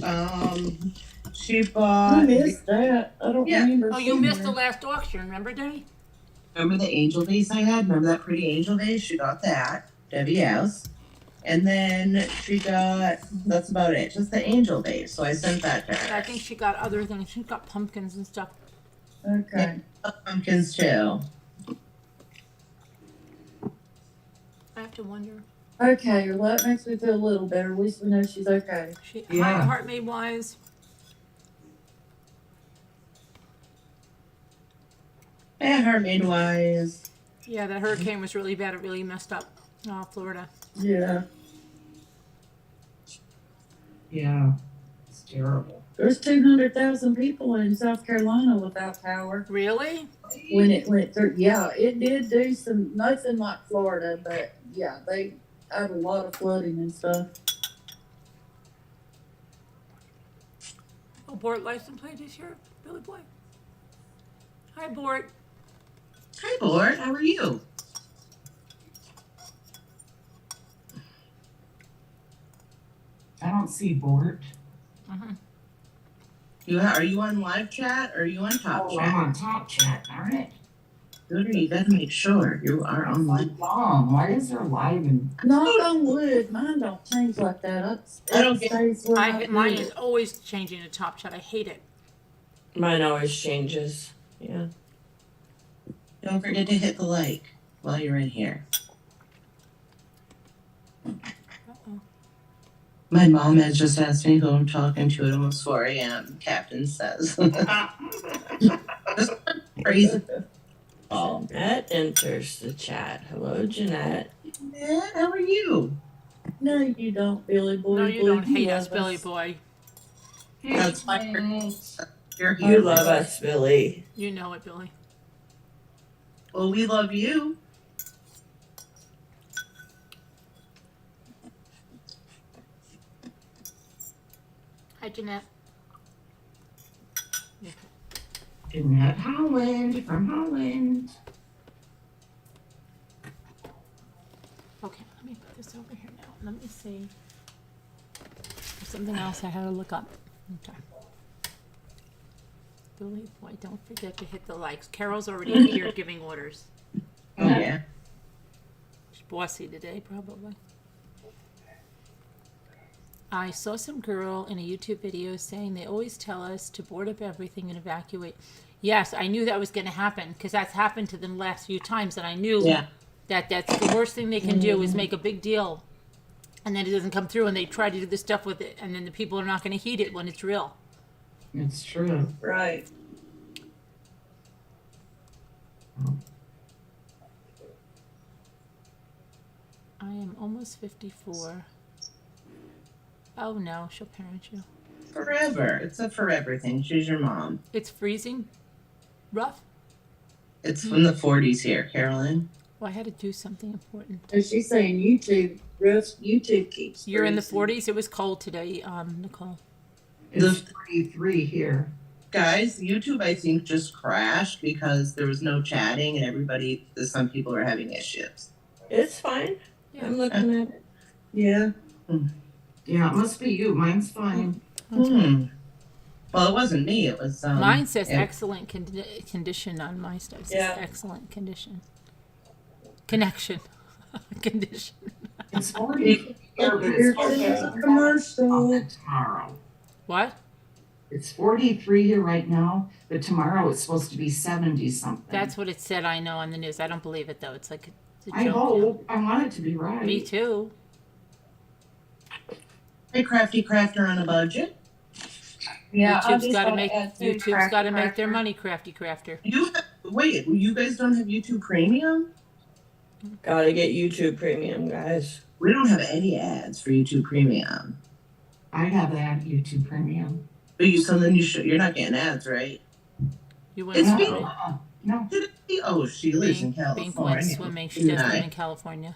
She bought. I missed that. I don't remember. Oh, you missed the last auction, remember, Debbie? Remember the angel vase I had? Remember that pretty angel vase? She got that. Debbie has. And then she got, that's about it, just the angel vase. So I sent that to her. I think she got other things. She got pumpkins and stuff. Okay. Pumpkins too. I have to wonder. Okay, well, that makes me feel a little better. At least we know she's okay. Heart made wise. Yeah, Heart made wise. Yeah, that hurricane was really bad. It really messed up Florida. Yeah. Yeah, it's terrible. There's 200,000 people in South Carolina without power. Really? When it went through, yeah, it did do nothing like Florida, but yeah, they had a lot of flooding and stuff. Oh, Bort license plate this year, Billy Boy. Hi, Bort. Hi, Bort. How are you? I don't see Bort. Are you on live chat or are you on top chat? I'm on top chat. All right. Good, you gotta make sure you are on live. Why is there live and Knock on wood, mine don't change like that. I don't get. Mine is always changing to top chat. I hate it. Mine always changes. Yeah. Don't forget to hit the like while you're in here. My mom has just asked me who I'm talking to at almost 4 a.m. Captain says. Crazy. Oh, Jeanette enters the chat. Hello, Jeanette. Jeanette, how are you? No, you don't, Billy Boy. No, you don't hate us, Billy Boy. That's my You're You here. love us, Billy. You know it, Billy. Well, we love you. Hi, Jeanette. Jeanette Holland from Holland? Okay, let me put this over here now. Let me see. There's something else I had to look up. Okay. Billy Boy, don't forget to hit the likes. Carol's already here giving orders. Oh, yeah. She's bossy today, probably. I saw some girl in a YouTube video saying they always tell us to board up everything and evacuate. Yes, I knew that was going to happen because that's happened to them the last few times, and I knew that that's the worst thing they can do is make a big deal, and then it doesn't come through, and they try to do the stuff with it, and then the people are not going to heed it when it's real. It's true. Right. I am almost 54. Oh no, she'll parent you. Forever. It's a forever thing. She's your mom. It's freezing rough. It's from the 40s here, Carolyn. Well, I had to do something important. So she's saying YouTube keeps. You're in the freezing. 40s. It was cold today, Nicole. It's 33 here. Guys, YouTube, I think, just crashed because there was no chatting and some people are having issues. It's fine. Yeah. I'm looking at it. Yeah. Yeah, it must be you. Mine's fine. Well, it wasn't me. It was Mine says excellent condition on my stuff. It says Yeah. excellent condition. Connection. Condition. It's 40 here, but Here it's comes supposed a commercial. to tomorrow. What? It's 43 here right now, but tomorrow it's supposed to be 70 something. That's what it said. I know on the news. I don't believe it though. It's like it's a I joke. hope. I want it to be right. Me too. Hey, Crafty Crafter on a budget. Yeah, YouTube's got to make their money, Crafty Crafter. Wait, you guys don't have YouTube Premium? Gotta get YouTube Premium, guys. We don't have any ads for YouTube Premium. I have that YouTube Premium. But you're not getting ads, right? You went It's swimming. No. Oh, she lives in Bink went California. swimming. She does live in California.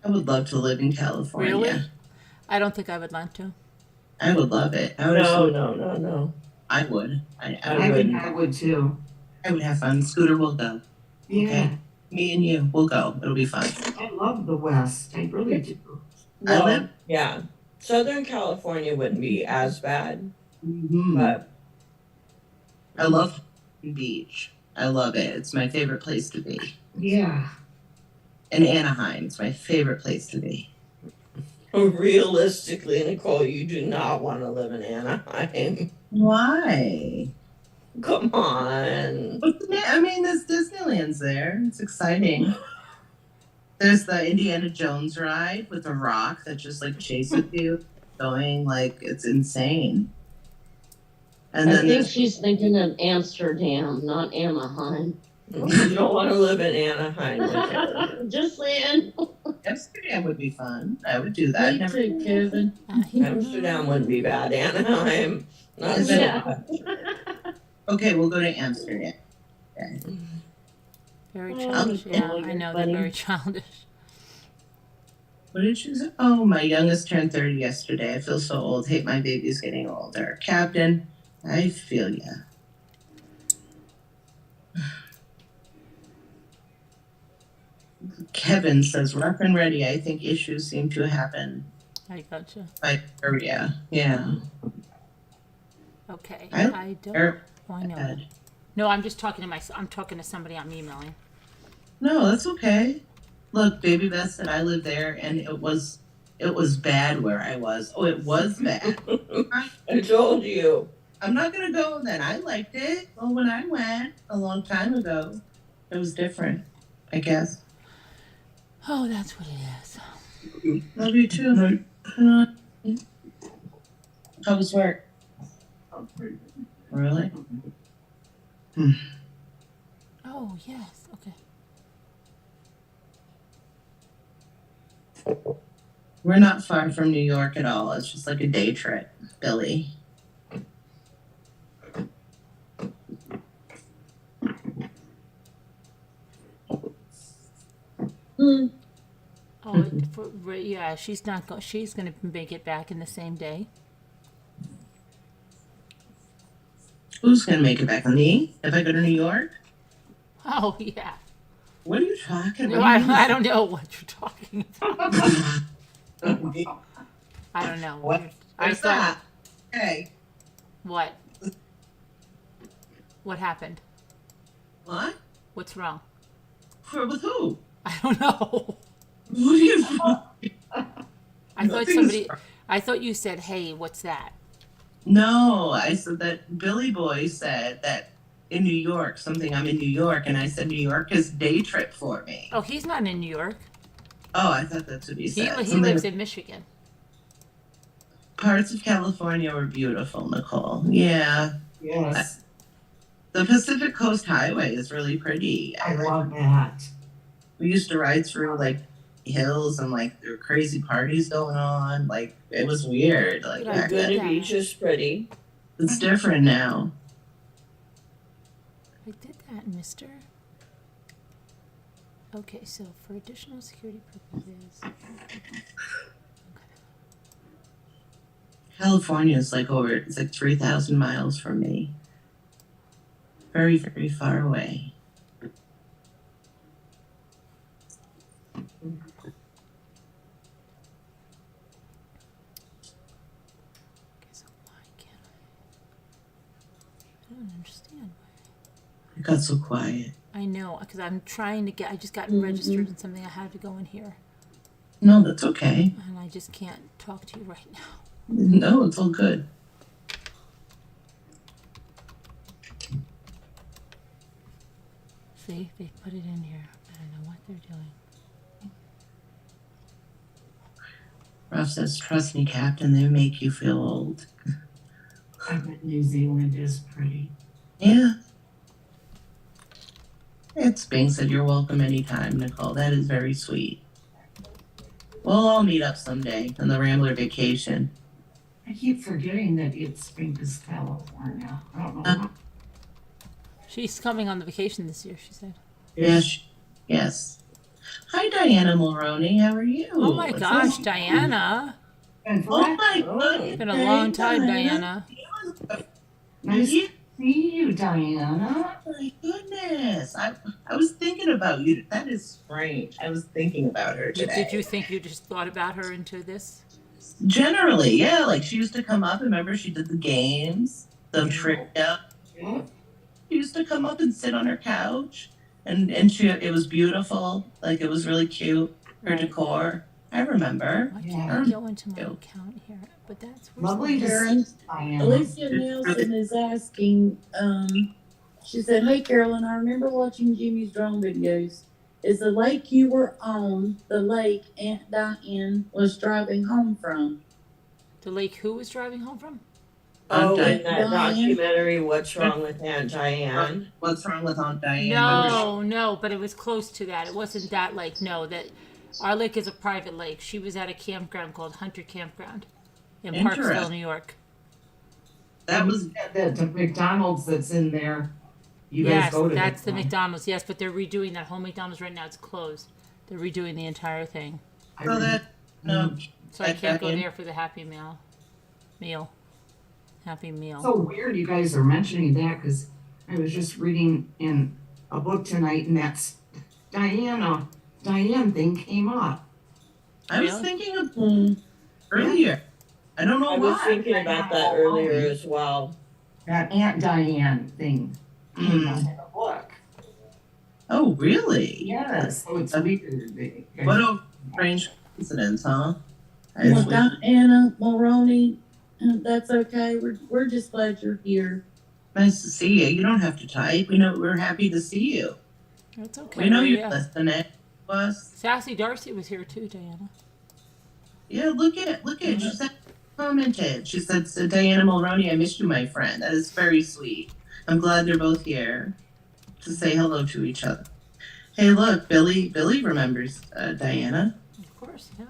I would love to live in California. Really? I don't think I would want to. I would love it. I would. No. I would. I think I would too. I would have fun. Scooter will go. Yeah. Okay. Me and you, we'll go. It'll be fun. I love the West. I really do. Well, yeah. Southern California wouldn't be as bad, but I love beach. I love it. It's my favorite place to be. Yeah. And Anaheim, it's my favorite place to be. realistically, Nicole, you do not want to live in Anaheim. Why? Come on. I mean, there's Disneyland's there. It's exciting. There's the Indiana Jones ride with a rock that just like chases you, going like it's insane. And I then think she's thinking of Amsterdam, not Anaheim. You don't want to live in Anaheim. Just saying. Amsterdam would be fun. I would do that. Me too, Kevin. Amsterdam wouldn't be bad. Anaheim, not so Yeah. bad. Okay, we'll go to Amsterdam. Okay. Very Oh, childish. Yeah, Nicole, I you're know funny. they're very childish. What did you say? Oh, my youngest turned 30 yesterday. I feel so old. Hate my baby's getting older. Captain, I feel ya. Kevin says, rough and ready. I think issues seem to happen I gotcha. by area. Yeah. Okay. I- I don't. er, Oh, I know. Bad. No, I'm just talking to I'm talking to somebody I'm emailing. No, that's okay. Look, Baby Beth said I live there, and it was bad where I was. Oh, it was bad. I told you. I'm not gonna go then. I liked it. Well, when I went a long time ago, it was different, I guess. Oh, that's what it is. Love you too. How was work? Really? Oh, yes. Okay. We're not far from New York at all. It's just like a day trip, Billy. Oh, yeah. She's not. She's gonna make it back in the same day. Who's gonna make it back? Me? If I go to New York? Oh, yeah. What are you talking No, about? I don't know what you're talking about. I don't know. What? I What's thought. that? Hey. What? What happened? What? What's wrong? With who? I don't know. What are you talking? I thought somebody. I thought you said, "Hey, what's that?" No, I said that Billy Boy said that in New York, something I'm in New York, and I said New York is day trip for me. Oh, he's not in New York. Oh, I thought that's what he He said. he Something- lives in Michigan. Parts of California were beautiful, Nicole. Yeah. Yes. The Pacific Coast Highway is really pretty. I love that. We used to ride through like hills and like there were crazy parties going on. Like it was weird. Like But I back did then. that. Beach is pretty. It's different now. I did that, mister. Okay, so for additional security purposes. California is like it's like 3,000 miles from me. Very, very far away. Okay, so why can't I don't understand why. It got so quiet. I know, because I'm trying to get. I just got registered in something. I had to go in here, No, that's okay. and I just can't talk to you right now. No, it's all good. See, they put it in here. I don't know what they're doing. Ruff says, trust me, Captain, they make you feel old. I bet New Zealand is pretty. Yeah. It's Bing said, you're welcome anytime, Nicole. That is very sweet. We'll all meet up someday on the Rambler vacation. I keep forgetting that it's Spinkus, California. I don't know. why. She's coming on the vacation this year. She said. Yes. Yes. Hi, Diana Mulroney. How are you? Oh my gosh, Diana. Oh my Oh, goodness. It's been a long time, Diana. nice to see you, Diana. Oh my goodness. I was thinking about you. That is strange. I was thinking about her today. Did you think you just thought about her into this? Generally, yeah. Like she used to come up. Remember, she did the games, the trivia. Yeah. She used to come up and sit on her couch, and it was beautiful. Like it was really cute. Her decor. I remember. Why Yeah. can't I go into my account here? But that's Lovely to see Karen, you, Diana. Alicia Nelson is asking, she said, "Hey Carolyn, I remember watching Jimmy's drone videos. Is the lake you were on the lake Aunt Diane was driving home from?" the lake who was driving home from? Oh, Aunt in that documentary, What's Wrong with Aunt Diane? What's wrong with Aunt Diane? No, but it was close to that. It wasn't that lake. No, that our lake is a private lake. She was at a campground called Hunter Campground in Parksville, Interesting. New York. That was the McDonald's that's in there. You guys Yes, go to that's that the one. McDonald's. Yes, but they're redoing that whole McDonald's right now. It's closed. They're redoing the entire thing. so that no. So I can't go Diane. there for the Happy Meal. Happy Meal. So weird you guys are mentioning that because I was just reading in a book tonight and that's Diane thing came up. I was Really? thinking of earlier. I don't know I why. was thinking about that earlier as well. That Aunt Diane thing came up in a book. Oh, really? Yes, so it's weird. What a strange coincidence, huh? Well, Diana Mulroney, that's okay. We're just glad you're here. Nice to see you. You don't have to type. We're happy to see you. That's okay. We know you're yeah. listening to us. Sassy Darcy was here too, Diana. Yeah, look at. She said, commented. She said, "So Diana Mulroney, I missed you, my friend. That is very sweet. I'm glad they're both here to say hello to each other." Hey, look, Billy remembers Diana. Of course, yeah.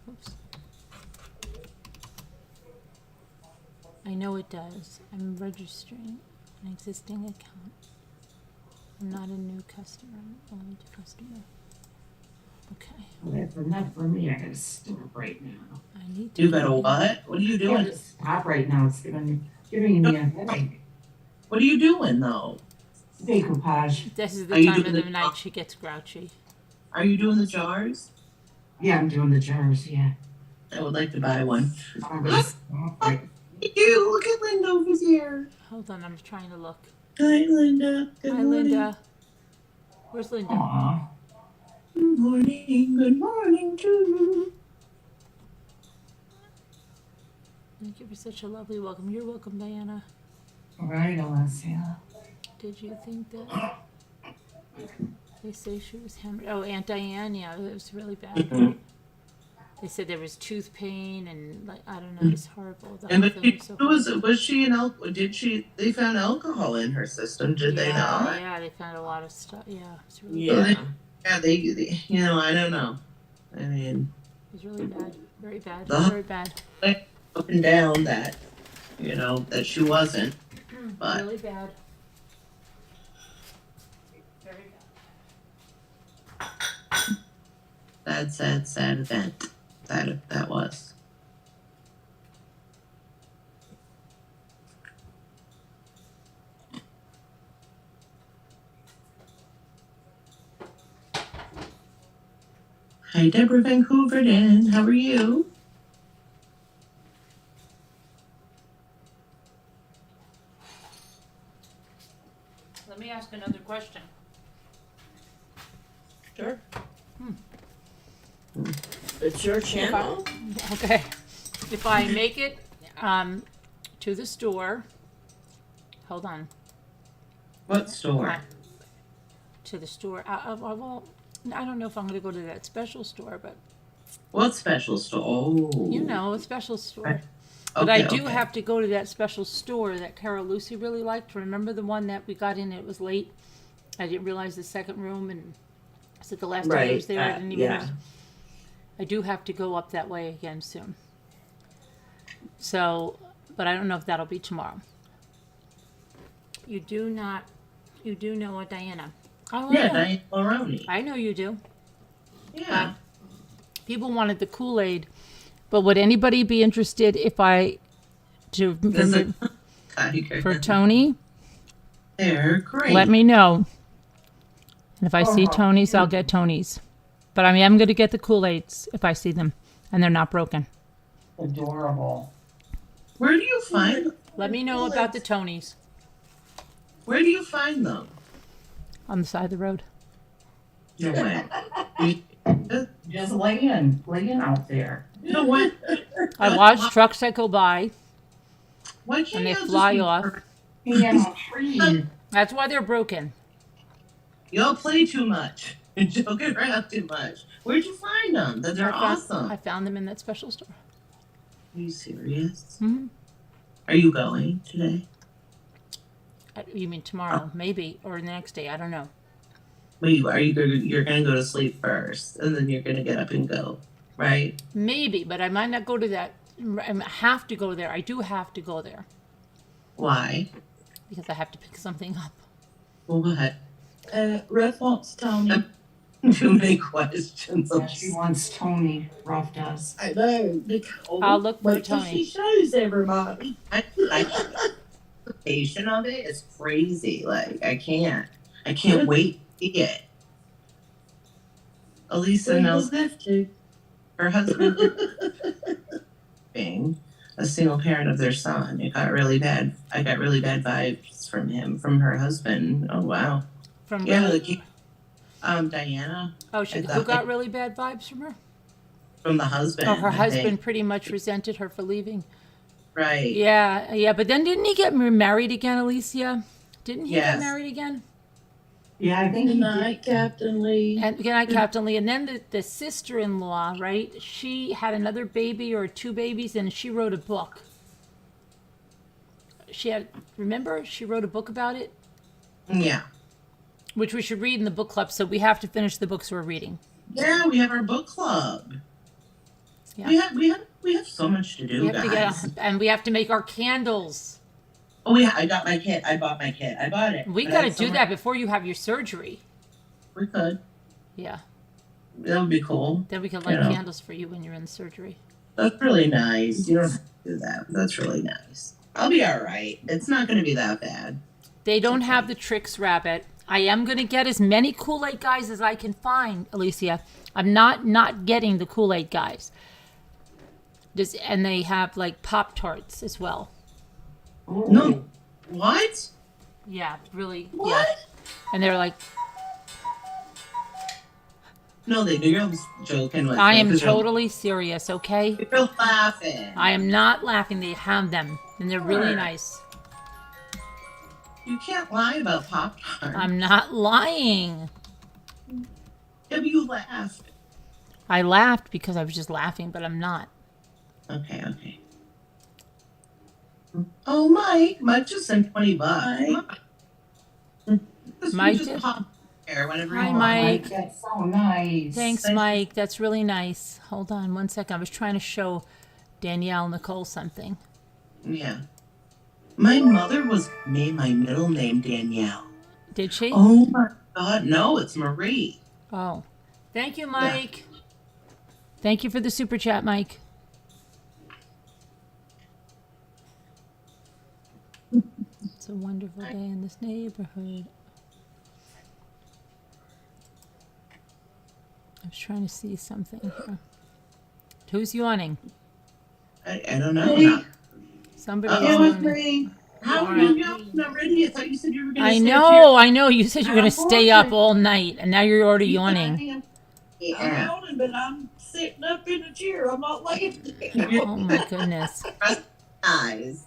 Oops. I know it does. I'm registering an existing account. I'm not a new customer. I'm only a customer. Okay. Well, that's enough for me. I gotta stop right now. I need to. You better what? What are you I doing? gotta stop right now. It's giving me a headache. What are you doing though? Decoupage. This is Are the you time of doing the the- night she gets grouchy. Are you doing the jars? Yeah, I'm doing the jars. Yeah. I would like to buy one. I'm gonna stop right. You look at Linda over there. Hold on, I'm trying to look. Hi, Linda. Good Hi, morning. Linda. Where's Linda? Aw. Good morning. Good morning to you. Thank you for such a lovely welcome. You're welcome, Diana. All right, Alessia. Did you think that they say she was hammered? Oh, Aunt Diane, yeah, it was really bad. They said there was tooth pain and like I don't know, it's horrible. The And whole but thing was so was she did she they found alcohol in her system, did they not? Yeah, they found a lot of stuff. Yeah, it's really Yeah. bad. Yeah, they I don't know. I mean, It was really bad. Very bad. The- Very bad. up and down that that she wasn't. But Really bad. Very bad. sad event that was. Hi, Deborah Vancouverden. How are you? Let me ask another question. Sure. It's your channel. Okay. If I make it to the store, hold on. What store? To the store. Well, I don't know if I'm going to go to that special store, but What special store? Oh. you know, a special store. But Okay, I do okay. have to go to that special store that Carol Lucy really liked. Remember the one that we got in? It was late. I didn't realize the second room, and I said the last time I was there, I didn't even. yeah. I do have to go up that way again soon. So, but I don't know if that'll be tomorrow. You do know a Diana. Oh, Yeah, Diane Mulroney. I know you do. Yeah. People wanted the Kool-Aid, but would anybody be interested if I for Tony? They're great. Let me know. And if I see Tony's, I'll get Tony's. But I am going to get the Kool-Aids if I see them, and they're not broken. Adorable. Where do you find them? Let me know about the Tonys. Where do you find them? On the side of the road. No way. Just laying out there. You know what? I watch trucks that go by, Why can't and they y'all fly just off. That's why they're broken. Y'all play too much and joke around too much. Where'd you find them? They're awesome. I found them in that special store. Are you serious? Mm-hmm. Are you going today? You mean tomorrow, maybe, or the next day? I don't know. Wait, you're gonna go to sleep first, and then you're gonna get up and go, right? Maybe, but I might not go to that. I have to go there. I do have to go there Why? because I have to pick something up. What? Ruff wants Tony. Too many questions. Yeah, she wants Tony. Ruff does. I know. Nicole, I'll look for wait till Tony. she shows everybody. The patient of it is crazy. Like I can't wait to see it. Elisa knows have to. her husband being a single parent of their son. I got really bad vibes from him, from her husband. Oh wow. From Diana. Oh, who got really bad vibes from her? From the husband. Oh, her I husband think. pretty much resented her for leaving. Right. Yeah, but then didn't he get married again, Alicia? Didn't he Yes. get married again? Yeah, I think Good night, Captain Lee. And good night, Captain Lee. And then the sister-in-law, right? She had another baby or 2 babies, and she wrote a book. Remember? She wrote a book about it? Yeah. Which we should read in the book club, so we have to finish the books we're reading. Yeah, we have our book club. Yeah. We have so much to do, We have guys. to and we have to make our candles. Oh yeah, I got my kit. I bought my kit. I bought it. We But got to I had do so that before you have your surgery. We could. Yeah. That would be cool. Then we can light You know. candles for you when you're in surgery. That's really nice. You don't have to do that. But that's really nice. I'll be all right. It's not going to be that bad. They don't have the tricks, Rabbit. I am going to get as many Kool-Aid guys as I can find, Alicia. I'm not getting the Kool-Aid guys. And they have like Pop-Tarts as well. Ooh. No. What? Yeah, really. What? Yeah. And they're like, No, they do. You're joking with I me, am 'cause totally serious, okay? You're laughing. I am not laughing. They have them, and they're really Sure. nice. You can't lie about Pop-Tarts. I'm not lying. Yeah, but you laughed. I laughed because I was just laughing, but I'm not. Okay. Oh, Mike just sent $20. Mike just did? pop there whenever Hi, you want. Mike. That's so nice. Thanks, Mike. That's really nice. Hold on 1 second. I was trying to show Danielle Nicole something. Yeah. My mother made my middle name Danielle. Did she? Oh my God, no, it's Marie. Oh. Thank you, Mike. Thank you for the super chat, Mike. It's a wonderful day in this neighborhood. I was trying to see something here. Who's yawning? I don't know. Somebody It was yawning. me. How are you not ready? I thought you said you were going to I know. You said you were going to stay up all night, and now you're already yawning. I'm Yeah. yawning, but I'm sitting up in a chair. I'm not laying down. Oh, my goodness. Eyes.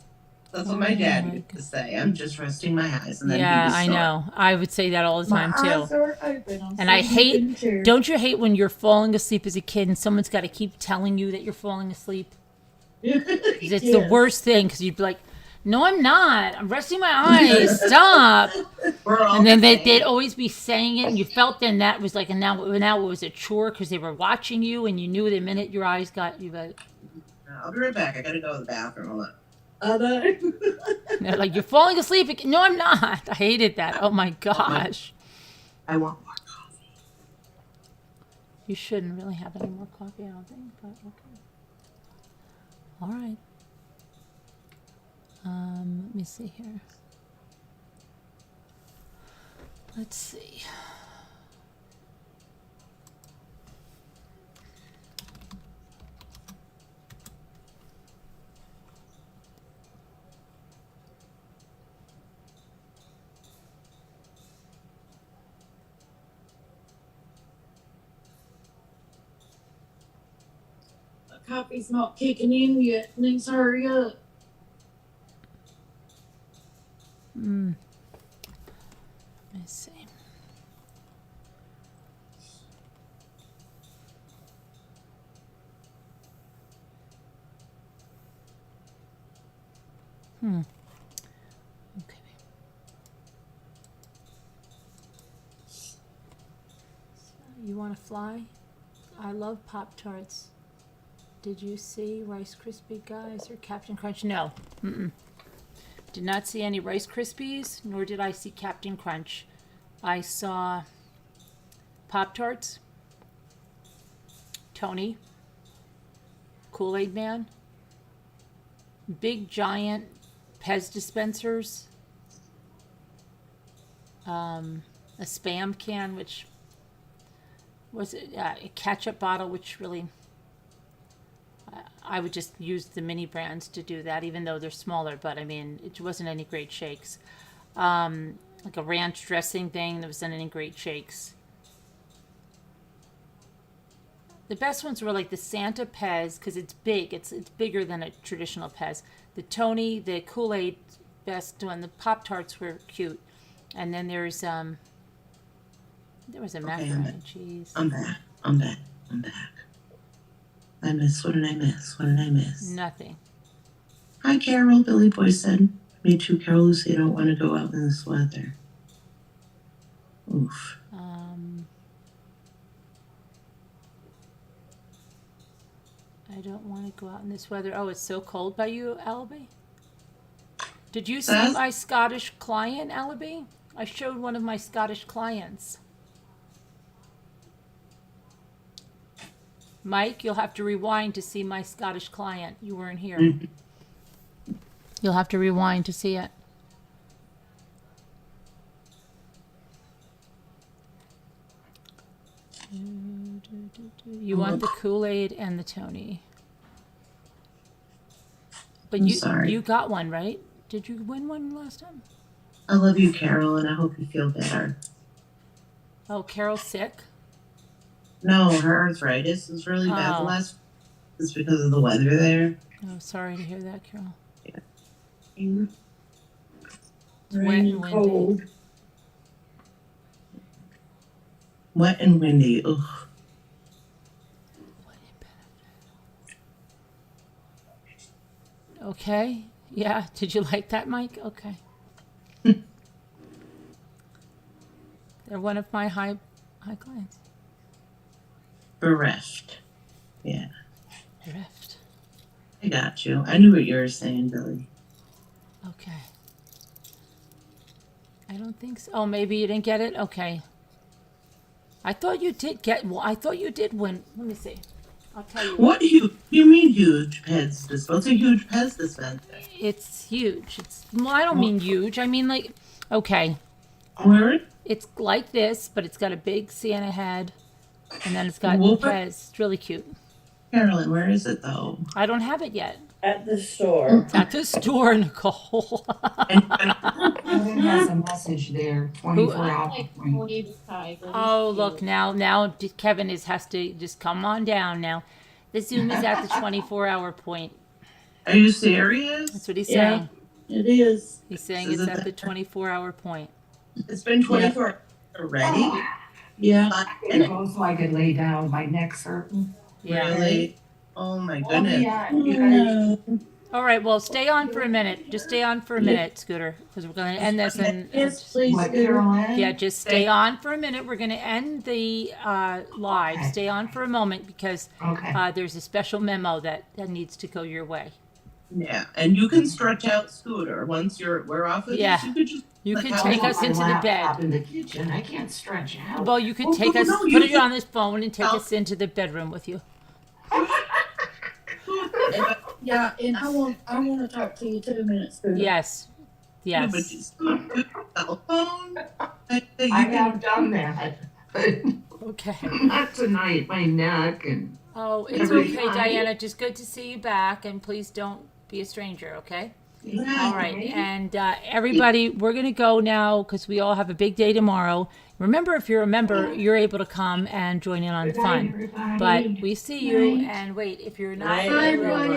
That's what my dad used to say. I'm just resting my eyes. And then Yeah, I know. I would say that all the time, My eyes too. are open. I'm And I sitting up in a hate, chair. don't you hate when you're falling asleep as a kid and someone's got to keep telling you that you're falling asleep? It's the Yes. worst thing because you'd be like, no, I'm not. I'm resting my eyes. Stop. And then they'd always be saying it, and you felt then that was like, and now it was a chore because they were watching you, and you knew the minute your eyes got you. Like, I'll be right back. I got to go to the bathroom. Hold on. I know. they're like, you're falling asleep. again." No, I'm not. I hated that. Oh my gosh. I want more You shouldn't really have any more coffee, I don't think, but okay. All right. Let me see here. Let's see. Coffee's not kicking in yet. Needs to hurry up. Let me see. Okay. So, you want to fly? I love Pop-Tarts. Did you see Rice Krispie guys or Captain Crunch? No. Did not see any Rice Krispies, nor did I see Captain Crunch. I saw Pop-Tarts, Tony, Kool-Aid Man, big giant Pez dispensers, a Spam can, which was a ketchup bottle, which really... I would just use the mini brands to do that, even though they're smaller. But I mean, it wasn't any great shakes. Like a ranch dressing thing, there wasn't any great shakes. The best ones were like the Santa Pez, because it's big. It's bigger than a traditional Pez. The Tony, the Kool-Aid, best one. The Pop-Tarts were cute. And then there was a macaroni and cheese. I'm back. What did I miss? Nothing. Hi, Carol. Billy Boy said, me too, Carol Lucy. I don't want to go out in this weather. Oof. I don't want to go out in this weather. Oh, it's so cold by you, Alibi? Did you see my Scottish client, Alibi? I showed one of my Scottish clients. Mike, you'll have to rewind to see my Scottish client. You weren't here. You'll have to rewind to see it. You want the Kool-Aid and the Tony. But you got one, right? Did you win one last time? I love you, Carol, and I hope you feel better. Oh, Carol's sick? No, her arthritis is really bad the last. It's because of the weather there. Oh, sorry to hear that, Carol. Yeah. It's wet and windy. Wet and windy. Ugh. Okay. Yeah. Did you like that, Mike? Okay. They're one of my high clients. Bereft. Yeah. Bereft. I got you. I knew what you were saying, Billy. Okay. I don't think so. Oh, maybe you didn't get it? Okay. I thought you did get... Well, I thought you did win. Let me see. I'll tell you. What you mean huge Pez dispenser? What's a huge Pez dispenser? It's huge. Well, I don't mean huge. I mean like... Okay. Where? It's like this, but it's got a big Santa head. And then it's got Pez. It's really cute. Carolyn, where is it though? I don't have it yet. At the store. It's at the store, Nicole. Kevin has a message there. 24 hours. Oh, look now Kevin has to just come on down now. The Zoom is at the 24-hour point. Are you serious? That's what he's saying. It is. He's saying it's at the 24-hour point. It's been 24 hours already. Yeah. It goes so I could lay down. My neck's hurting. Yeah. Really? Oh my goodness. No. All right, well, stay on for a minute. Just stay on for a minute, Scooter, because we're going to end this. Yes, please, Scooter. Yeah, just stay on for a minute. We're going to end the live. Okay. Stay on for a moment because there's a special memo that needs to go your way. Yeah, and you can stretch out Scooter once we're off of this. You can Like, take I us want into my the laptop bed. in the kitchen. I can't stretch out. Well, you could Oh, take no, us, no, put you it can- on this phone and take us into the bedroom with you. Yeah, and I want to talk to you 2 minutes, Scooter. Yes. Yeah, but Yes. just cell phone. You I can- have done that. Okay. Not tonight, my neck and Oh, it's Every okay, night. Diana. Just good to see you back, and please don't be a stranger, okay? All right, and everybody, we're going to go now because we all have a big day tomorrow. Remember, if you're a member, you're able to come and join in on the fun. But we see you, and wait, if you're not, Night, you're everybody.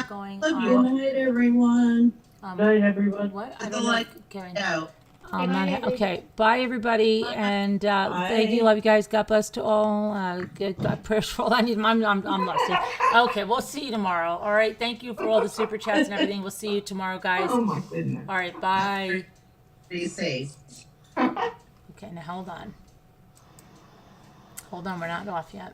going Love you. Good on. night, everyone. Night, everyone. What? I It's don't know, like- Karen. Yeah. Okay, bye everybody, and thank you, love you guys. God bless to all. God prayers for all. I'm lost. Okay, we'll see you tomorrow. All right, thank you for all the super chats and everything. We'll see you tomorrow, guys. oh my goodness. All right, bye. Be safe. Okay, now hold on. Hold on, we're not off yet.